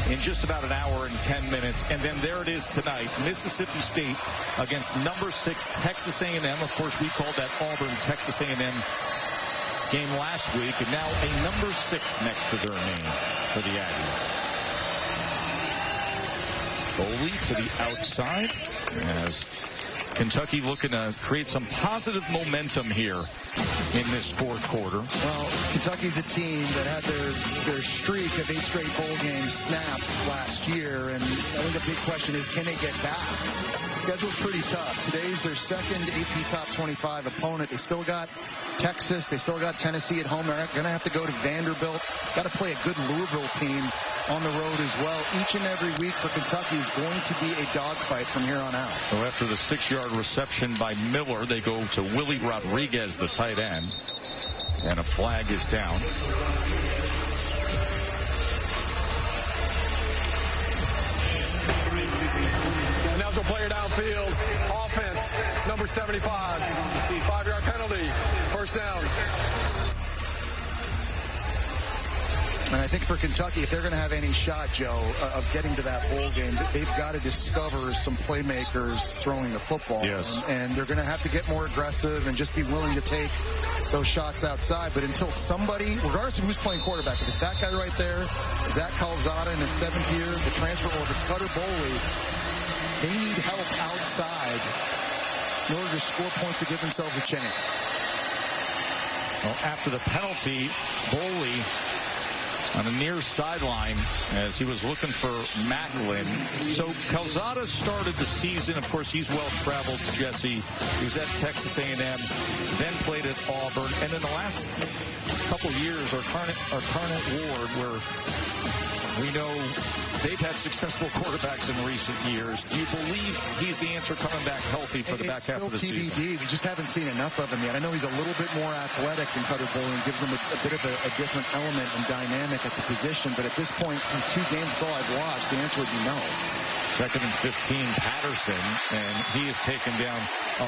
in just about an hour and 10 minutes. And then there it is tonight, Mississippi State against number 6 Texas A&M. Of course, we called that Auburn-Texas A&M game last week, and now a number 6 next to their name for the Aggies. Boley to the outside as Kentucky looking to create some positive momentum here in this fourth quarter. Well, Kentucky's a team that had their streak of 8 straight bowl games snapped last year, and I think the big question is, can they get back? The schedule's pretty tough. Today's their second AP Top 25 opponent. They still got Texas. They still got Tennessee at home. They're going to have to go to Vanderbilt. Got to play a good Louisville team on the road as well. Each and every week for Kentucky is going to be a dogfight from here on out. So after the 6-yard reception by Miller, they go to Willie Rodriguez, the tight end, and a flag is down. And now they'll play it downfield. Offense, number 75. 5-yard penalty. First down. And I think for Kentucky, if they're going to have any shot, Joe, of getting to that bowl game, they've got to discover some playmakers throwing the football. Yes. And they're going to have to get more aggressive and just be willing to take those shots outside. But until somebody, regardless of who's playing quarterback, if it's that guy right there, Zach Calzada in his 7th year, the transfer, or if it's Cutter Boley, they need help outside in order to score points to give themselves a chance. Well, after the penalty, Boley on the near sideline as he was looking for Macklin. So Calzada started the season. Of course, he's well-traveled, Jesse. He was at Texas A&M, then played at Auburn. And in the last couple years, our Carnett Ward, where we know they've had successful quarterbacks in recent years. Do you believe he's the answer coming back healthy for the back half of the season? We just haven't seen enough of him yet. I know he's a little bit more athletic than Cutter Boley and gives them a bit of a different element and dynamic at the position. But at this point, in 2 games, that's all I've watched, the answer would be no. 2nd and 15, Patterson, and he is taken down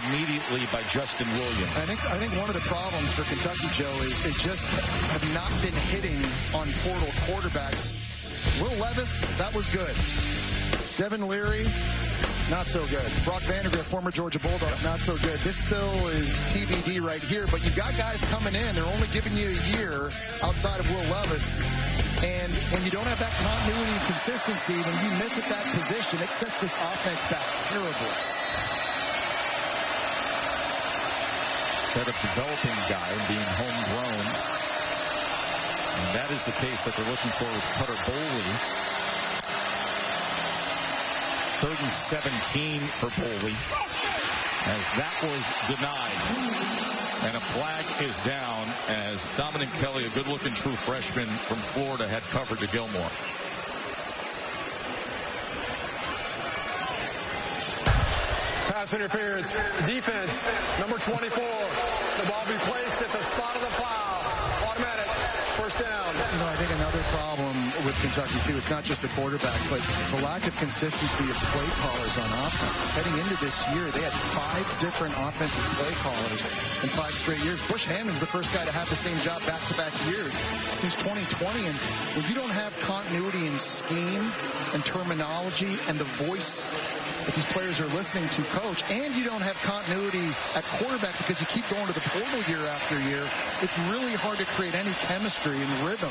immediately by Justin Williams. I think one of the problems for Kentucky, Joe, is they just have not been hitting on portal quarterbacks. Will Levis, that was good. Devin Leary, not so good. Brock Vandergrift, former Georgia Bulldog, not so good. This still is TBD right here, but you've got guys coming in. They're only giving you a year outside of Will Levis. And when you don't have that continuity and consistency, when you miss at that position, it sets this offense back terribly. Instead of developing guy and being homegrown. And that is the case that they're looking for with Cutter Boley. 3rd and 17 for Boley, as that was denied. And a flag is down as Dominic Kelly, a good-looking true freshman from Florida, had coverage of Gilmore. Pass interference. Defense, number 24. The ball be placed at the spot of the foul. Automatic. First down. I think another problem with Kentucky, too, it's not just the quarterback, but the lack of consistency of play callers on offense. Heading into this year, they had 5 different offensive play callers in 5 straight years. Bush Hammond's the first guy to have the same job back-to-back years since 2020. And when you don't have continuity in scheme and terminology and the voice if these players are listening to coach, and you don't have continuity at quarterback because you keep going to the portal year after year, it's really hard to create any chemistry and rhythm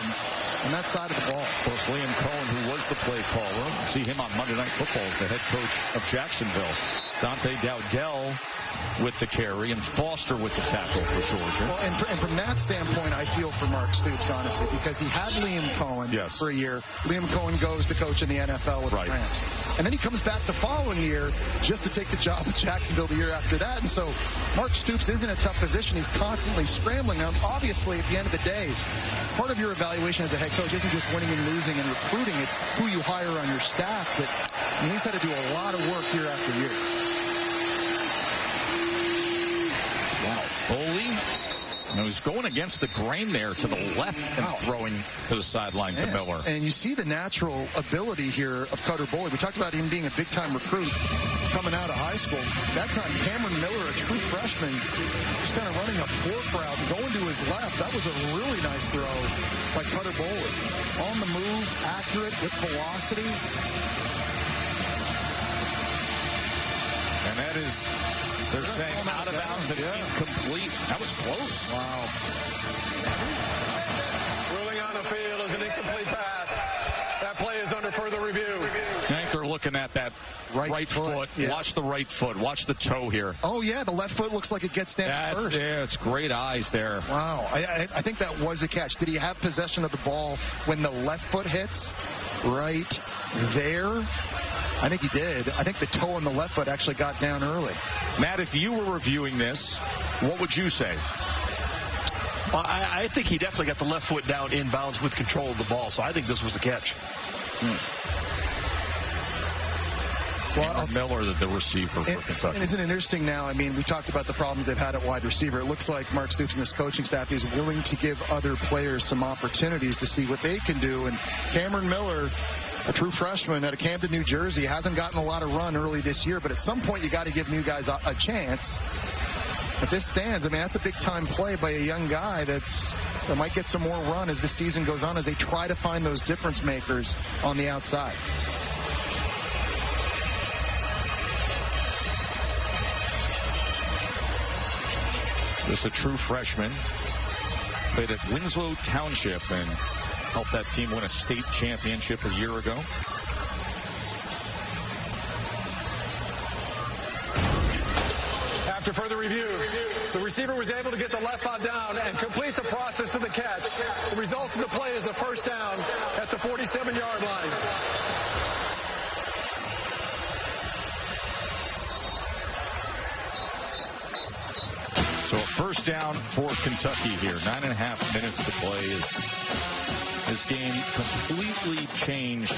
on that side of the ball. Of course, Liam Cohen, who was the play caller, see him on Monday Night Football as the head coach of Jacksonville. Dante Dowdell with the carry and Foster with the tackle for Georgia. Well, and from that standpoint, I feel for Mark Stoops, honestly, because he had Liam Cohen for a year. Liam Cohen goes to coach in the NFL with the Rams. And then he comes back the following year just to take the job at Jacksonville the year after that. And so Mark Stoops is in a tough position. He's constantly scrambling. Now, obviously, at the end of the day, part of your evaluation as a head coach isn't just winning and losing and recruiting. It's who you hire on your staff. But I mean, he's had to do a lot of work year after year. Wow. Boley, he's going against the grain there to the left and throwing to the sideline to Miller. And you see the natural ability here of Cutter Boley. We talked about him being a big-time recruit coming out of high school. That time, Cameron Miller, a true freshman, just kind of running a fork route, going to his left. That was a really nice throw by Cutter Boley. On the move, accurate, with velocity. And that is, they're saying out of bounds and incomplete. That was close. Wow. Ruling on the field is an incomplete pass. That play is under further review. I think they're looking at that right foot. Yeah. Watch the right foot. Watch the toe here. Oh, yeah, the left foot looks like it gets down first. Yeah, it's great eyes there. Wow. I think that was a catch. Did he have possession of the ball when the left foot hits? Right there? I think he did. I think the toe on the left foot actually got down early. Matt, if you were reviewing this, what would you say? Well, I think he definitely got the left foot down inbounds with control of the ball, so I think this was a catch. Well, Miller, the receiver for Kentucky. And isn't it interesting now? I mean, we talked about the problems they've had at wide receiver. It looks like Mark Stoops and this coaching staff is willing to give other players some opportunities to see what they can do. And Cameron Miller, a true freshman out of Camden, New Jersey, hasn't gotten a lot of run early this year, but at some point you got to give new guys a chance. If this stands, I mean, that's a big-time play by a young guy that might get some more run as the season goes on, as they try to find those difference makers on the outside. Just a true freshman. Played at Winslow Township and helped that team win a state championship a year ago. After further review, the receiver was able to get the left foot down and complete the process of the catch. The result of the play is a first down at the 47-yard line. So a first down for Kentucky here. 9.5 minutes to play. This game completely changed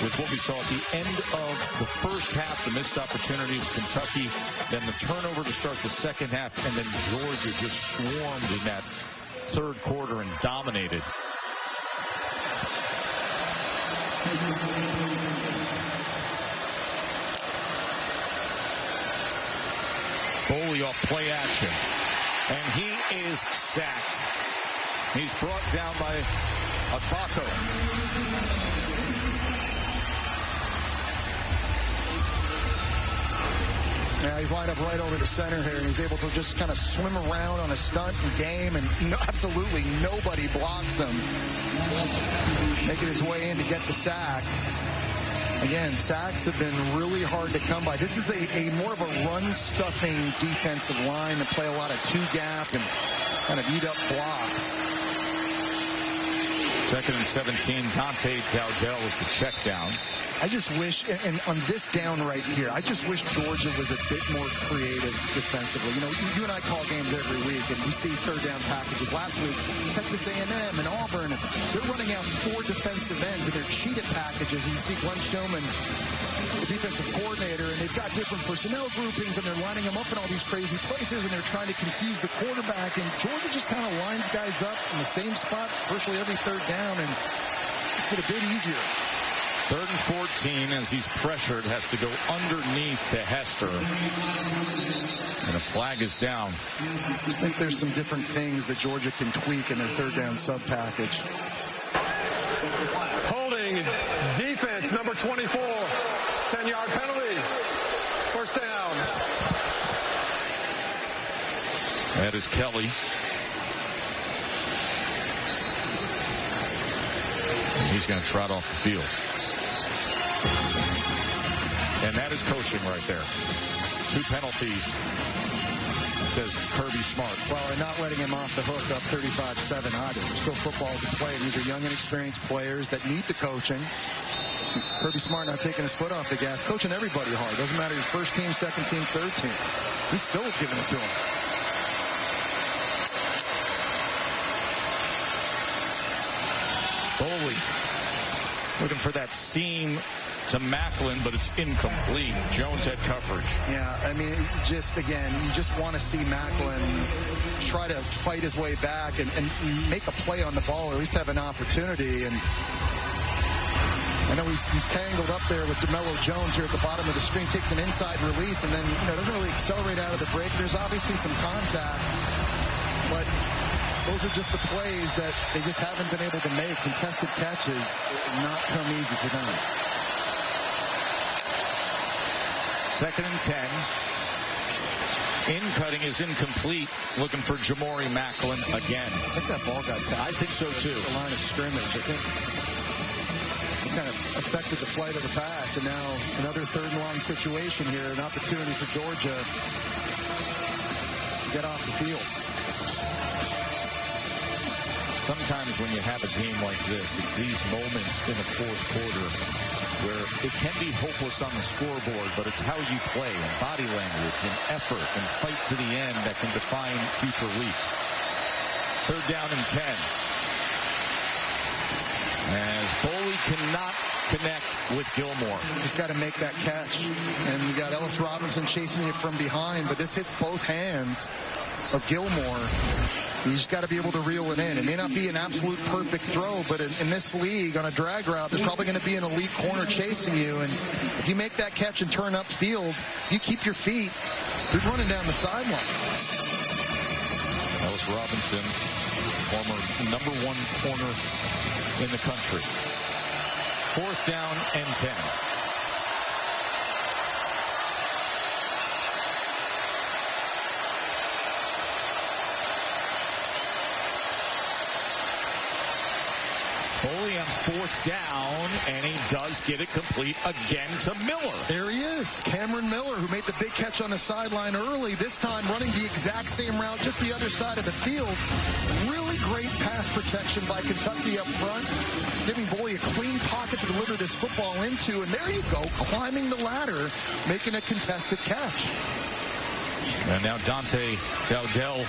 with what we saw at the end of the first half, the missed opportunities, Kentucky, then the turnover to start the second half, and then Georgia just swarmed in that third quarter and dominated. Boley off play action, and he is sacked. He's brought down by Akbako. Yeah, he's lined up right over the center here, and he's able to just kind of swim around on a stunt and game, and absolutely nobody blocks him. Making his way in to get the sack. Again, sacks have been really hard to come by. This is a more of a run-stuffing defensive line that play a lot of two-gap and kind of eat up blocks. 2nd and 17, Dante Dowdell is the check down. I just wish, and on this down right here, I just wish Georgia was a bit more creative defensively. You know, you and I call games every week, and we see third down packages. Last week, Texas A&M and Auburn, they're running out 4 defensive ends, and they're cheetah packages. You see Glenn Showman, the defensive coordinator, and they've got different personnel groupings, and they're lining them up in all these crazy places, and they're trying to confuse the quarterback. And Georgia just kind of lines guys up in the same spot virtually every third down, and makes it a bit easier. 3rd and 14 as he's pressured, has to go underneath to Hester. And a flag is down. I just think there's some different things that Georgia can tweak in their third down sub package. Holding defense number 24. 10-yard penalty. That is Kelly. He's going to trot off the field. And that is coaching right there. 2 penalties, says Kirby Smart. Well, and not letting him off the hook up 35-7 either. There's still football to play. These are young and experienced players that need the coaching. Kirby Smart not taking his foot off the gas, coaching everybody hard. Doesn't matter your first team, second team, third team. He's still giving it to him. Foley looking for that seam to Macklin, but it's incomplete. Jones had coverage. Yeah, I mean, just again, you just want to see Macklin try to fight his way back and make a play on the ball, or at least have an opportunity. And I know he's tangled up there with DeMello Jones here at the bottom of the screen, takes an inside release, and then doesn't really accelerate out of the break. There's obviously some contact, but those are just the plays that they just haven't been able to make. Contested catches not come easy for them. 2nd and 10. In cutting is incomplete. Looking for Jamori Macklin again. I think that ball got back. I think so too. The line of scrimmage. I think it kind of affected the flight of the pass, and now another 3rd and long situation here. An opportunity for Georgia to get off the field. Sometimes when you have a game like this, it's these moments in the 4th quarter where it can be hopeless on the scoreboard, but it's how you play and body language and effort and fight to the end that can define future weeks. 3rd down and 10. As Boley cannot connect with Gilmore. He's got to make that catch. And you got Ellis Robinson chasing you from behind, but this hits both hands of Gilmore. You just got to be able to reel it in. It may not be an absolute perfect throw, but in this league on a drag route, there's probably going to be an elite corner chasing you. And if you make that catch and turn upfield, you keep your feet, you're running down the sideline. Ellis Robinson, former #1 corner in the country. 4th down and 10. Foley on 4th down, and he does get it complete again to Miller. There he is, Cameron Miller, who made the big catch on the sideline early, this time running the exact same route, just the other side of the field. Really great pass protection by Kentucky up front, giving Boley a clean pocket to deliver this football into, and there you go, climbing the ladder, making a contested catch. And now Dante Dowdell,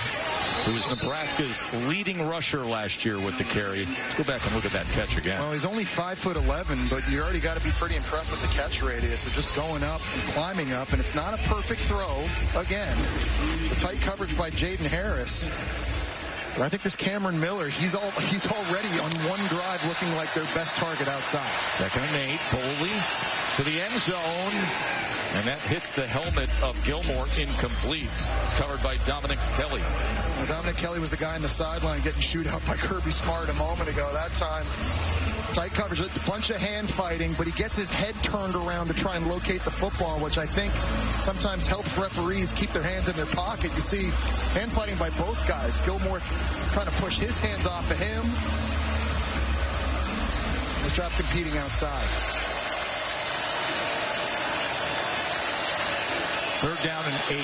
who was Nebraska's leading rusher last year with the carry. Let's go back and look at that catch again. Well, he's only 5'11", but you already got to be pretty impressed with the catch radius. So just going up and climbing up, and it's not a perfect throw. Again, the tight coverage by Jaden Harris. But I think this Cameron Miller, he's already on one drive looking like their best target outside. 2nd and 8, Boley to the end zone. And that hits the helmet of Gilmore, incomplete. It's covered by Dominic Kelly. Well, Dominic Kelly was the guy on the sideline getting chewed out by Kirby Smart a moment ago. That time, tight coverage, a bunch of hand fighting, but he gets his head turned around to try and locate the football, which I think sometimes helps referees keep their hands in their pocket. You see hand fighting by both guys. Gilmore trying to push his hands off of him. Nice job competing outside. 3rd down and 8.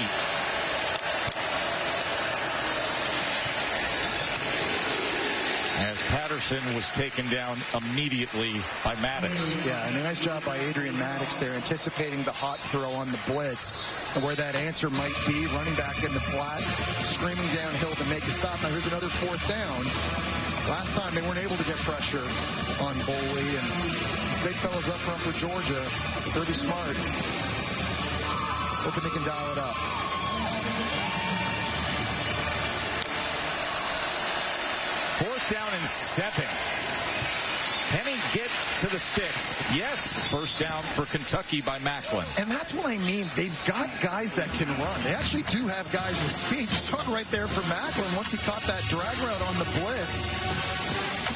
As Patterson was taken down immediately by Maddox. Yeah, and a nice job by Adrian Maddox there, anticipating the hot throw on the blitz and where that answer might be, running back in the flat, screaming downhill to make a stop. Now here's another 4th down. Last time they weren't able to get pressure on Boley, and big fellas up front for Georgia. Kirby Smart. Hoping they can dial it up. Fourth down and 7. Can he get to the sticks? Yes. 1st down for Kentucky by Macklin. And that's what I mean. They've got guys that can run. They actually do have guys with speed. You saw it right there for Macklin once he caught that drag route on the blitz.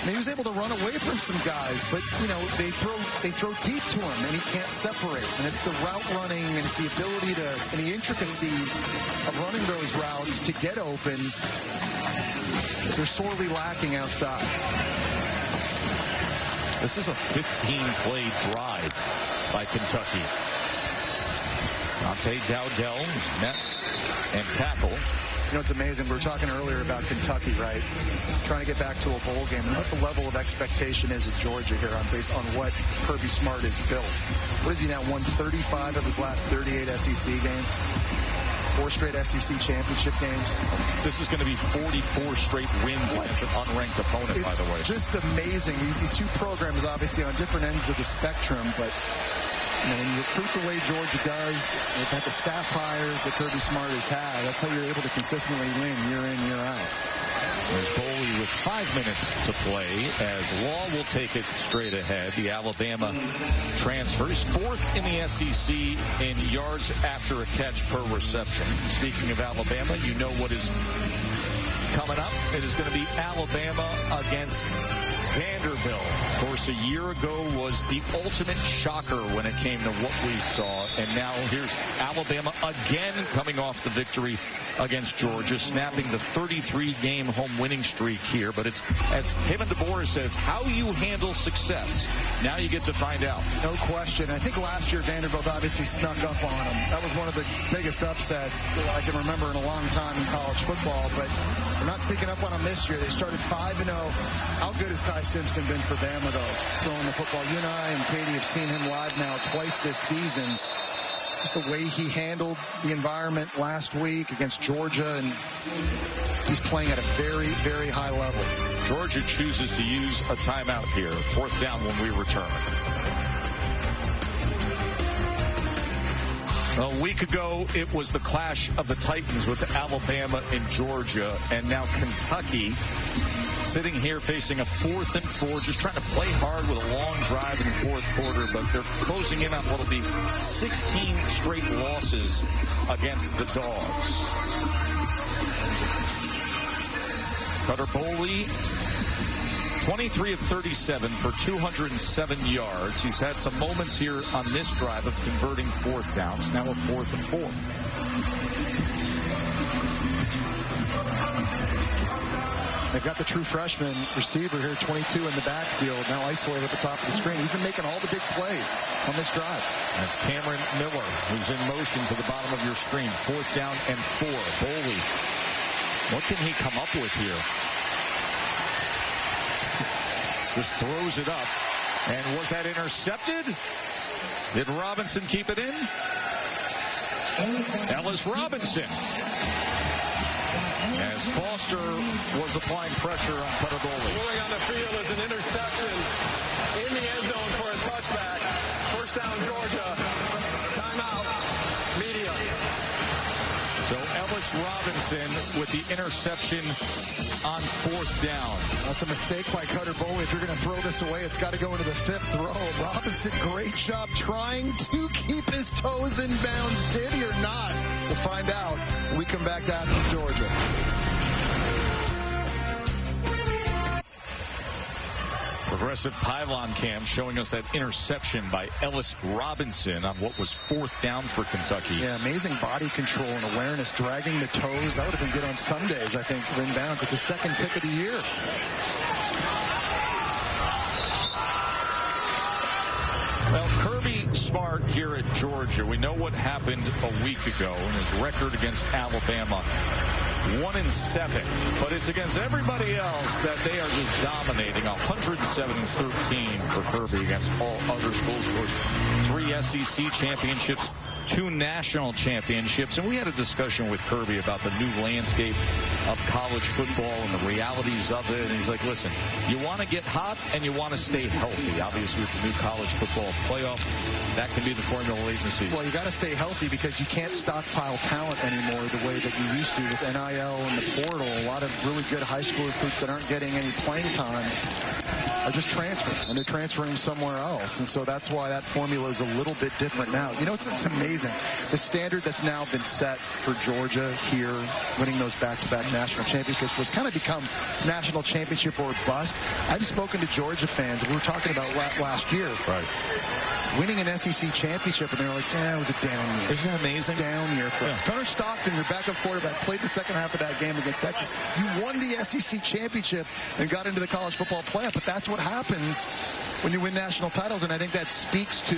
And he was able to run away from some guys, but, you know, they throw deep to him, and he can't separate. And it's the route running, and it's the ability to, and the intricacies of running those routes to get open. They're sorely lacking outside. This is a 15-play drive by Kentucky. Dante Dowdell's net and tackle. You know, it's amazing. We were talking earlier about Kentucky, right? Trying to get back to a bowl game. And what the level of expectation is at Georgia here based on what Kirby Smart has built. What is he now? Won 35 of his last 38 SEC games. 4 straight SEC championship games. This is going to be 44 straight wins against an unranked opponent, by the way. It's just amazing. These two programs, obviously, on different ends of the spectrum, but you know, when you recruit the way Georgia does, they've had the staff hires that Kirby Smart has had, that's how you're able to consistently win year in, year out. There's Boley with 5 minutes to play as Law will take it straight ahead. The Alabama transfers 4th in the SEC in yards after a catch per reception. Speaking of Alabama, you know what is coming up. It is going to be Alabama against Vanderbilt. Of course, a year ago was the ultimate shocker when it came to what we saw. And now here's Alabama again coming off the victory against Georgia, snapping the 33-game home winning streak here. But it's, as Kevin DeBoer says, how you handle success. Now you get to find out. No question. I think last year Vanderbilt obviously snuck up on them. That was one of the biggest upsets I can remember in a long time in college football. But they're not sneaking up on them this year. They started 5-0. How good has Ty Simpson been for Bama, though, throwing the football? You and I and Katie have seen him live now twice this season. Just the way he handled the environment last week against Georgia, and he's playing at a very, very high level. Georgia chooses to use a timeout here. 4th down when we return. A week ago, it was the clash of the Titans with Alabama and Georgia, and now Kentucky sitting here facing a 4th and 4, just trying to play hard with a long drive in the 4th quarter, but they're closing in on what will be 16 straight losses against the Dogs. Cutter Boley, 23 of 37 for 207 yards. He's had some moments here on this drive of converting 4th downs. Now a 4th and 4. They've got the true freshman receiver here, 22 in the backfield, now isolated at the top of the screen. He's been making all the big plays on this drive. That's Cameron Miller, who's in motion to the bottom of your screen. 4th down and 4. Boley, what can he come up with here? Just throws it up. And was that intercepted? Did Robinson keep it in? Ellis Robinson. As Foster was applying pressure on Cutter Boley. Rolling on the field is an interception in the end zone for a touchback. 1st down, Georgia. Timeout. Media. So Ellis Robinson with the interception on 4th down. That's a mistake by Cutter Boley. If you're going to throw this away, it's got to go into the 5th throw. Robinson, great job trying to keep his toes in bounds. Did he or not? We'll find out when we come back to Athens, Georgia. Progressive pylon cam showing us that interception by Ellis Robinson on what was 4th down for Kentucky. Yeah, amazing body control and awareness, dragging the toes. That would have been good on Sundays, I think, for inbound. It's the 2nd pick of the year. Well, Kirby Smart here at Georgia, we know what happened a week ago in his record against Alabama. 1-7, but it's against everybody else that they are just dominating. 107-13 for Kirby against all other schools. Of course, 3 SEC championships, 2 national championships, and we had a discussion with Kirby about the new landscape of college football and the realities of it. And he's like, listen, you want to get hot and you want to stay healthy. Obviously, with the new college football playoff, that can be the formula late in the season. Well, you got to stay healthy because you can't stockpile talent anymore the way that you used to with NIL and the portal. A lot of really good high school recruits that aren't getting any playing time are just transferring, and they're transferring somewhere else. And so that's why that formula is a little bit different now. You know, it's amazing. amazing. The standard that's now been set for Georgia here, winning those back-to-back national championships, was kind of become national championship or bust. I've spoken to Georgia fans. We were talking about last year. Right. Winning an SEC championship, and they were like, it was a down year. Isn't that amazing? Down year for us. Gunnar Stockton, your backup quarterback, played the second half of that game against Texas. You won the SEC championship and got into the college football playoff, but that's what happens when you win national titles, and I think that speaks to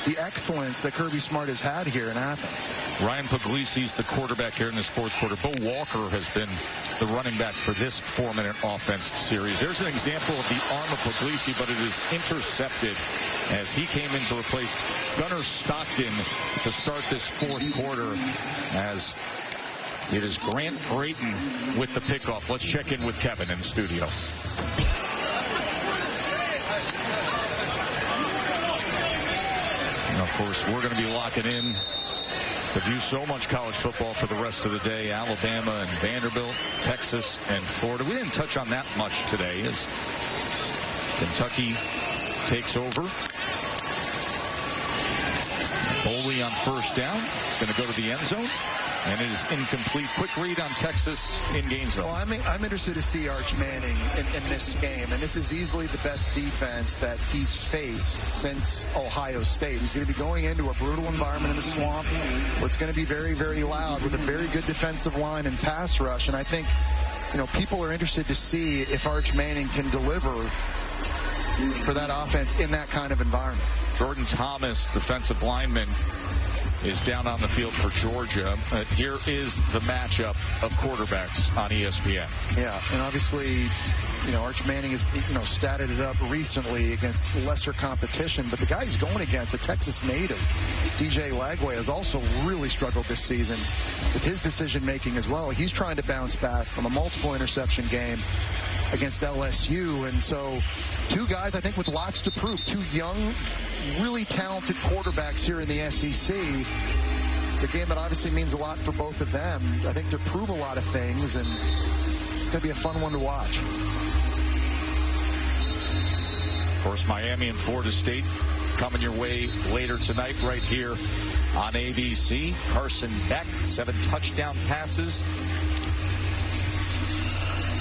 the excellence that Kirby Smart has had here in Athens. Ryan Puglisi's the quarterback here in this fourth quarter. Bo Walker has been the running back for this 4-minute offense series. There's an example of the arm of Puglisi, but it is intercepted as he came in to replace Gunnar Stockton to start this fourth quarter, as it is Grant Brayton with the pickoff. Let's check in with Kevin in the studio. And of course, we're going to be locking in to view so much college football for the rest of the day. Alabama and Vanderbilt, Texas and Florida. We didn't touch on that much today as Kentucky takes over. Boley on first down. It's going to go to the end zone. And it is incomplete. Quick read on Texas in Gainesville. Well, I'm interested to see Arch Manning in this game. And this is easily the best defense that he's faced since Ohio State. He's going to be going into a brutal environment in the swamp where it's going to be very, very loud with a very good defensive line and pass rush. And I think, people are interested to see if Arch Manning can deliver for that offense in that kind of environment. Jordan Thomas, defensive lineman, is down on the field for Georgia. Here is the matchup of quarterbacks on ESPN. Yeah, and obviously, Arch Manning has, statted it up recently against lesser competition, but the guy he's going against, a Texas native, DJ Lagway, has also really struggled this season with his decision-making as well. He's trying to bounce back from a multiple interception game against LSU, and so two guys, I think, with lots to prove. Two young, really talented quarterbacks here in the SEC. The game that obviously means a lot for both of them, I think, to prove a lot of things, and it's going to be a fun one to watch. Of course, Miami and Florida State coming your way later tonight right here on ABC. Carson Beck, 7 touchdown passes,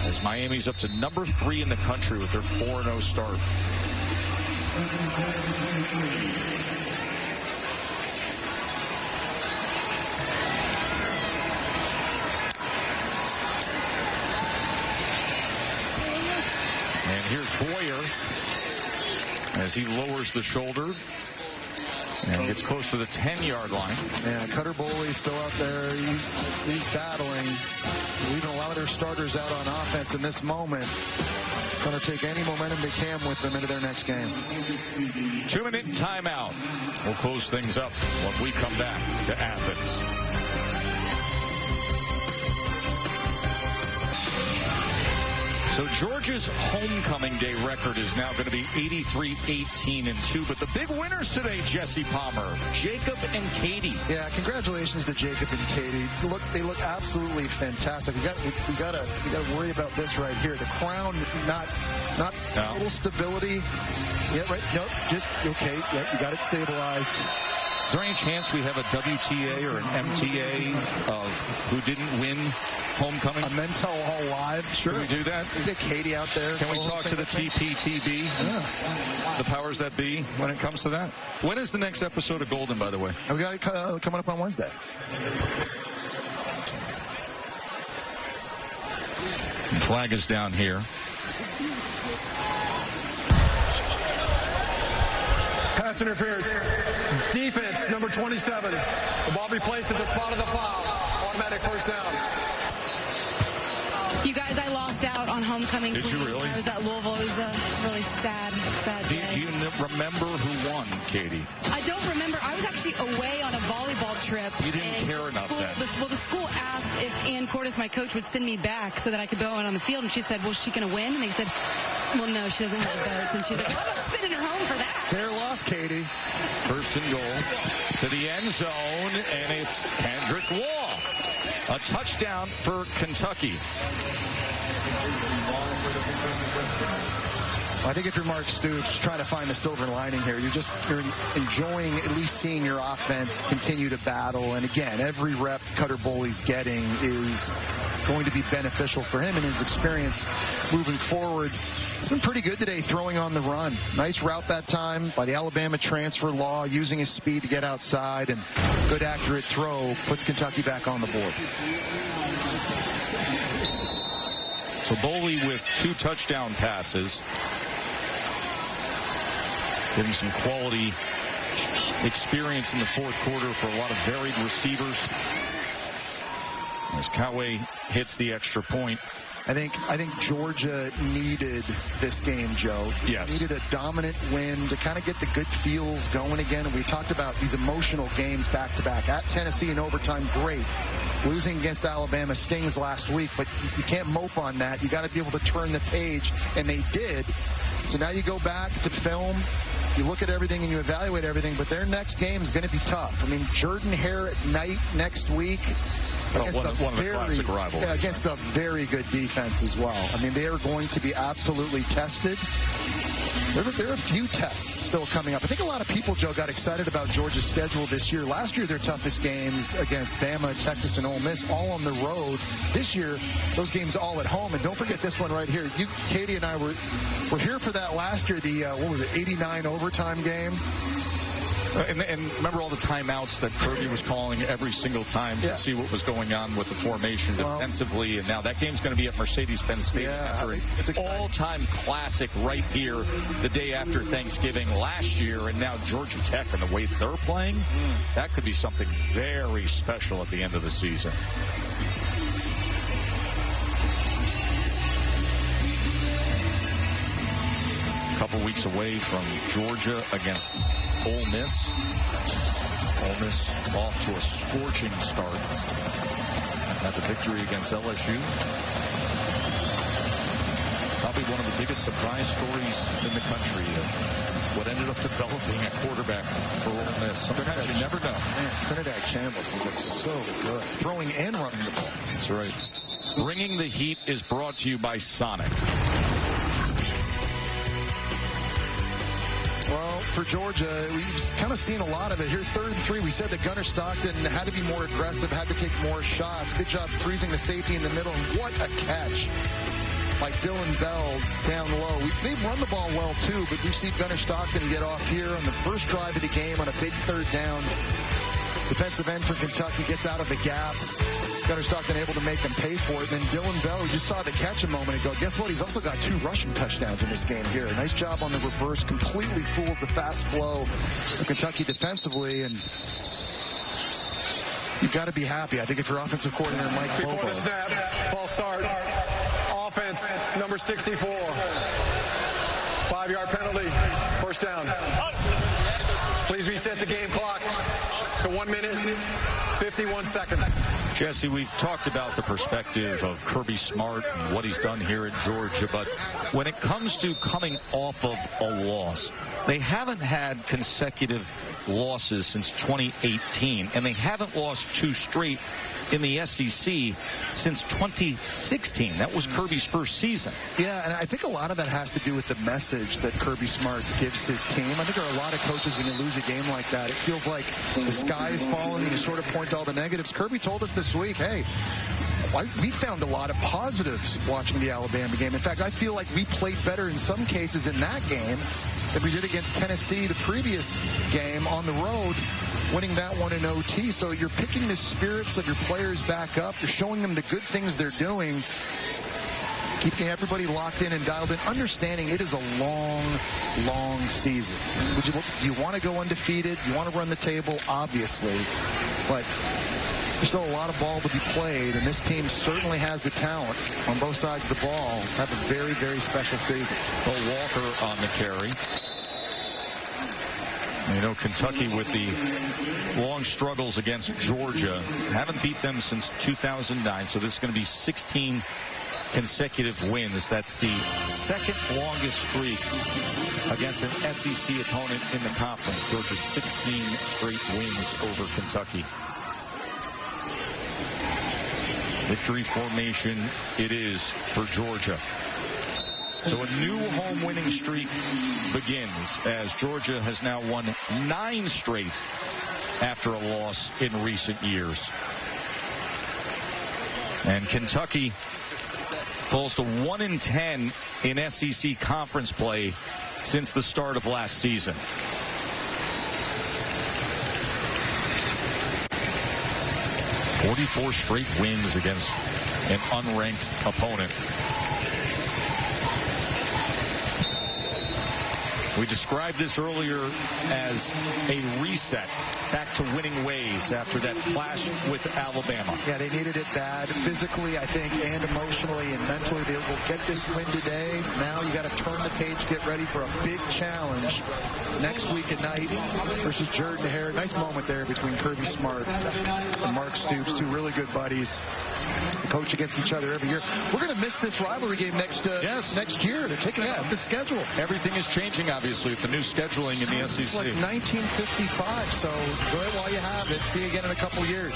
as Miami's up to number 3 in the country with their 4-0 start. And here's Boyer as he lowers the shoulder and gets close to the 10-yard line. Yeah, Cutter Boley still out there. He's battling, leaving a lot of their starters out on offense in this moment. Going to take any momentum they can with them into their next game. 2-minute timeout. We'll close things up when we come back to Athens. So Georgia's homecoming day record is now going to be 83-18-2. But the big winners today, Jesse Palmer, Jacob and Katie. Yeah, congratulations to Jacob and Katie. They look absolutely fantastic. We got to worry about this right here. The crown, not total stability. Yeah, right. Nope. Just okay. Yeah, you got it stabilized. Is there any chance we have a WTA or an MTA of who didn't win homecoming? A men tell all live. Sure. Can we do that? We get Katie out there. Can we talk to the TPTB? Yeah. The powers that be when it comes to that? When is the next episode of Golden, by the way? We got it coming up on Wednesday. The flag is down here. Pass interference. Defense, number 27. The ball be placed at the spot of the foul. Automatic first down. You guys, I lost out on homecoming. Did you really? I was at Louisville. It was a really sad day. Do you remember who won, Katie? I don't remember. I was actually away on a volleyball trip. You didn't care enough then. The school asked if Ann Cordes, my coach, would send me back so that I could go out on the field. And she said, well, is she going to win? And they said, well, no, she doesn't have votes. And she's like, well, I'm not sending her home for that. Fair loss, Katie. First and goal to the end zone, and it's Kendrick Law. A touchdown for Kentucky. I think if you're Mark Stoops, trying to find the silver lining here, you're enjoying at least seeing your offense continue to battle. And again, every rep Cutter Boley's getting is going to be beneficial for him and his experience moving forward. It's been pretty good today throwing on the run. Nice route that time by the Alabama transfer Law, using his speed to get outside, and good accurate throw puts Kentucky back on the board. So Boley with 2 touchdown passes. Getting some quality experience in the fourth quarter for a lot of varied receivers. As Coway hits the extra point. I think Georgia needed this game, Joe. Yes. Needed a dominant win to kind of get the good feels going again. And we talked about these emotional games back-to-back. At Tennessee in overtime, great. Losing against Alabama stings last week, but you can't mope on that. You got to be able to turn the page, and they did. So now you go back to film, you look at everything and you evaluate everything, but their next game is going to be tough. I mean, Jordan-Hare at night next week against one of the classic rivals. Yeah, against a very good defense as well. I mean, they are going to be absolutely tested. There are a few tests still coming up. I think a lot of people, Joe, got excited about Georgia's schedule this year. Last year, their toughest games against Bama, Texas, and Ole Miss, all on the road. This year, those games all at home. And don't forget this one right here. Katie and I were here for that last year, the, 89 overtime game. And remember all the timeouts that Kirby was calling every single time to see what was going on with the formation defensively. And now that game's going to be at Mercedes-Benz Stadium after an all-time classic right here the day after Thanksgiving last year. And now Georgia Tech and the way they're playing, that could be something very special at the end of the season. A couple weeks away from Georgia against Ole Miss. Ole Miss off to a scorching start. Had the victory against LSU. Probably one of the biggest surprise stories in the country of what ended up developing at quarterback for Ole Miss. Sometimes you never know. Man, Trinidad Shambles has looked so good. Throwing and running the ball. That's right. Bringing the Heat is brought to you by Sonic. Well, for Georgia, we've kind of seen a lot of it here. 3rd and 3, we said that Gunnar Stockton had to be more aggressive, had to take more shots. Good job freezing the safety in the middle. And what a catch by Dylan Bell down low. They've run the ball well, too, but we've seen Gunnar Stockton get off here on the first drive of the game on a big 3rd down. Defensive end for Kentucky gets out of the gap. Gunnar Stockton able to make them pay for it. Then Dylan Bell, who just saw the catch a moment ago, guess what? He's also got 2 rushing touchdowns in this game here. Nice job on the reverse. Completely fools the fast flow of Kentucky defensively. And you've got to be happy, I think, if you're offensive coordinator Mike Bobo. Before the snap, false start. Offense, number 64. 5-yard penalty. First down. Please reset the game clock to 1 minute, 51 seconds. Jesse, we've talked about the perspective of Kirby Smart and what he's done here at Georgia, but when it comes to coming off of a loss, they haven't had consecutive losses since 2018, and they haven't lost 2 straight in the SEC since 2016. That was Kirby's first season. Yeah, and I think a lot of that has to do with the message that Kirby Smart gives his team. I think there are a lot of coaches, when you lose a game like that, it feels like the sky is falling and you sort of point to all the negatives. Kirby told us this week, hey, we found a lot of positives watching the Alabama game. In fact, I feel like we played better in some cases in that game than we did against Tennessee the previous game on the road, winning that one in OT. So you're picking the spirits of your players back up. You're showing them the good things they're doing, keeping everybody locked in and dialed in, understanding it is a long, long season. Do you want to go undefeated? Do you want to run the table? Obviously. But there's still a lot of ball to be played, and this team certainly has the talent on both sides of the ball. Have a very, very special season. Well, Walker on the carry. You know, Kentucky with the long struggles against Georgia. Haven't beat them since 2009, so this is going to be 16 consecutive wins. That's the 2nd longest streak against an SEC opponent in the conference. Georgia's 16 straight wins over Kentucky. Victory formation it is for Georgia. So a new home winning streak begins as Georgia has now won 9 straight after a loss in recent years. And Kentucky falls to 1-10 in SEC conference play since the start of last season. "44 straight wins against an unranked opponent." We described this earlier as a reset back to winning ways after that clash with Alabama. Yeah, they needed it bad physically, I think, and emotionally and mentally. They will get this win today. Now you got to turn the page, get ready for a big challenge next week at night versus Jordan Hare. Nice moment there between Kirby Smart and Mark Stoops, 2 really good buddies. They coach against each other every year. We're going to miss this rivalry game next year. They're taking it off the schedule. Everything is changing, obviously. It's a new scheduling in the SEC. It's like 1955, so go ahead while you have it. See you again in a couple years.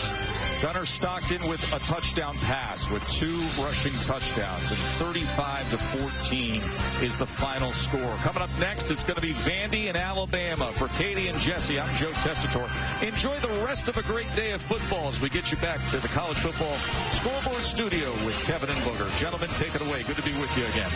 Gunnar Stockton with a touchdown pass with 2 rushing touchdowns, and 35-14 is the final score. Coming up next, it's going to be Vandy and Alabama. For Katie and Jesse, I'm Joe Tessitore. Enjoy the rest of a great day of football as we get you back to the College Football Scoreboard Studio with Kevin and Booger. Gentlemen, take it away. Good to be with you again.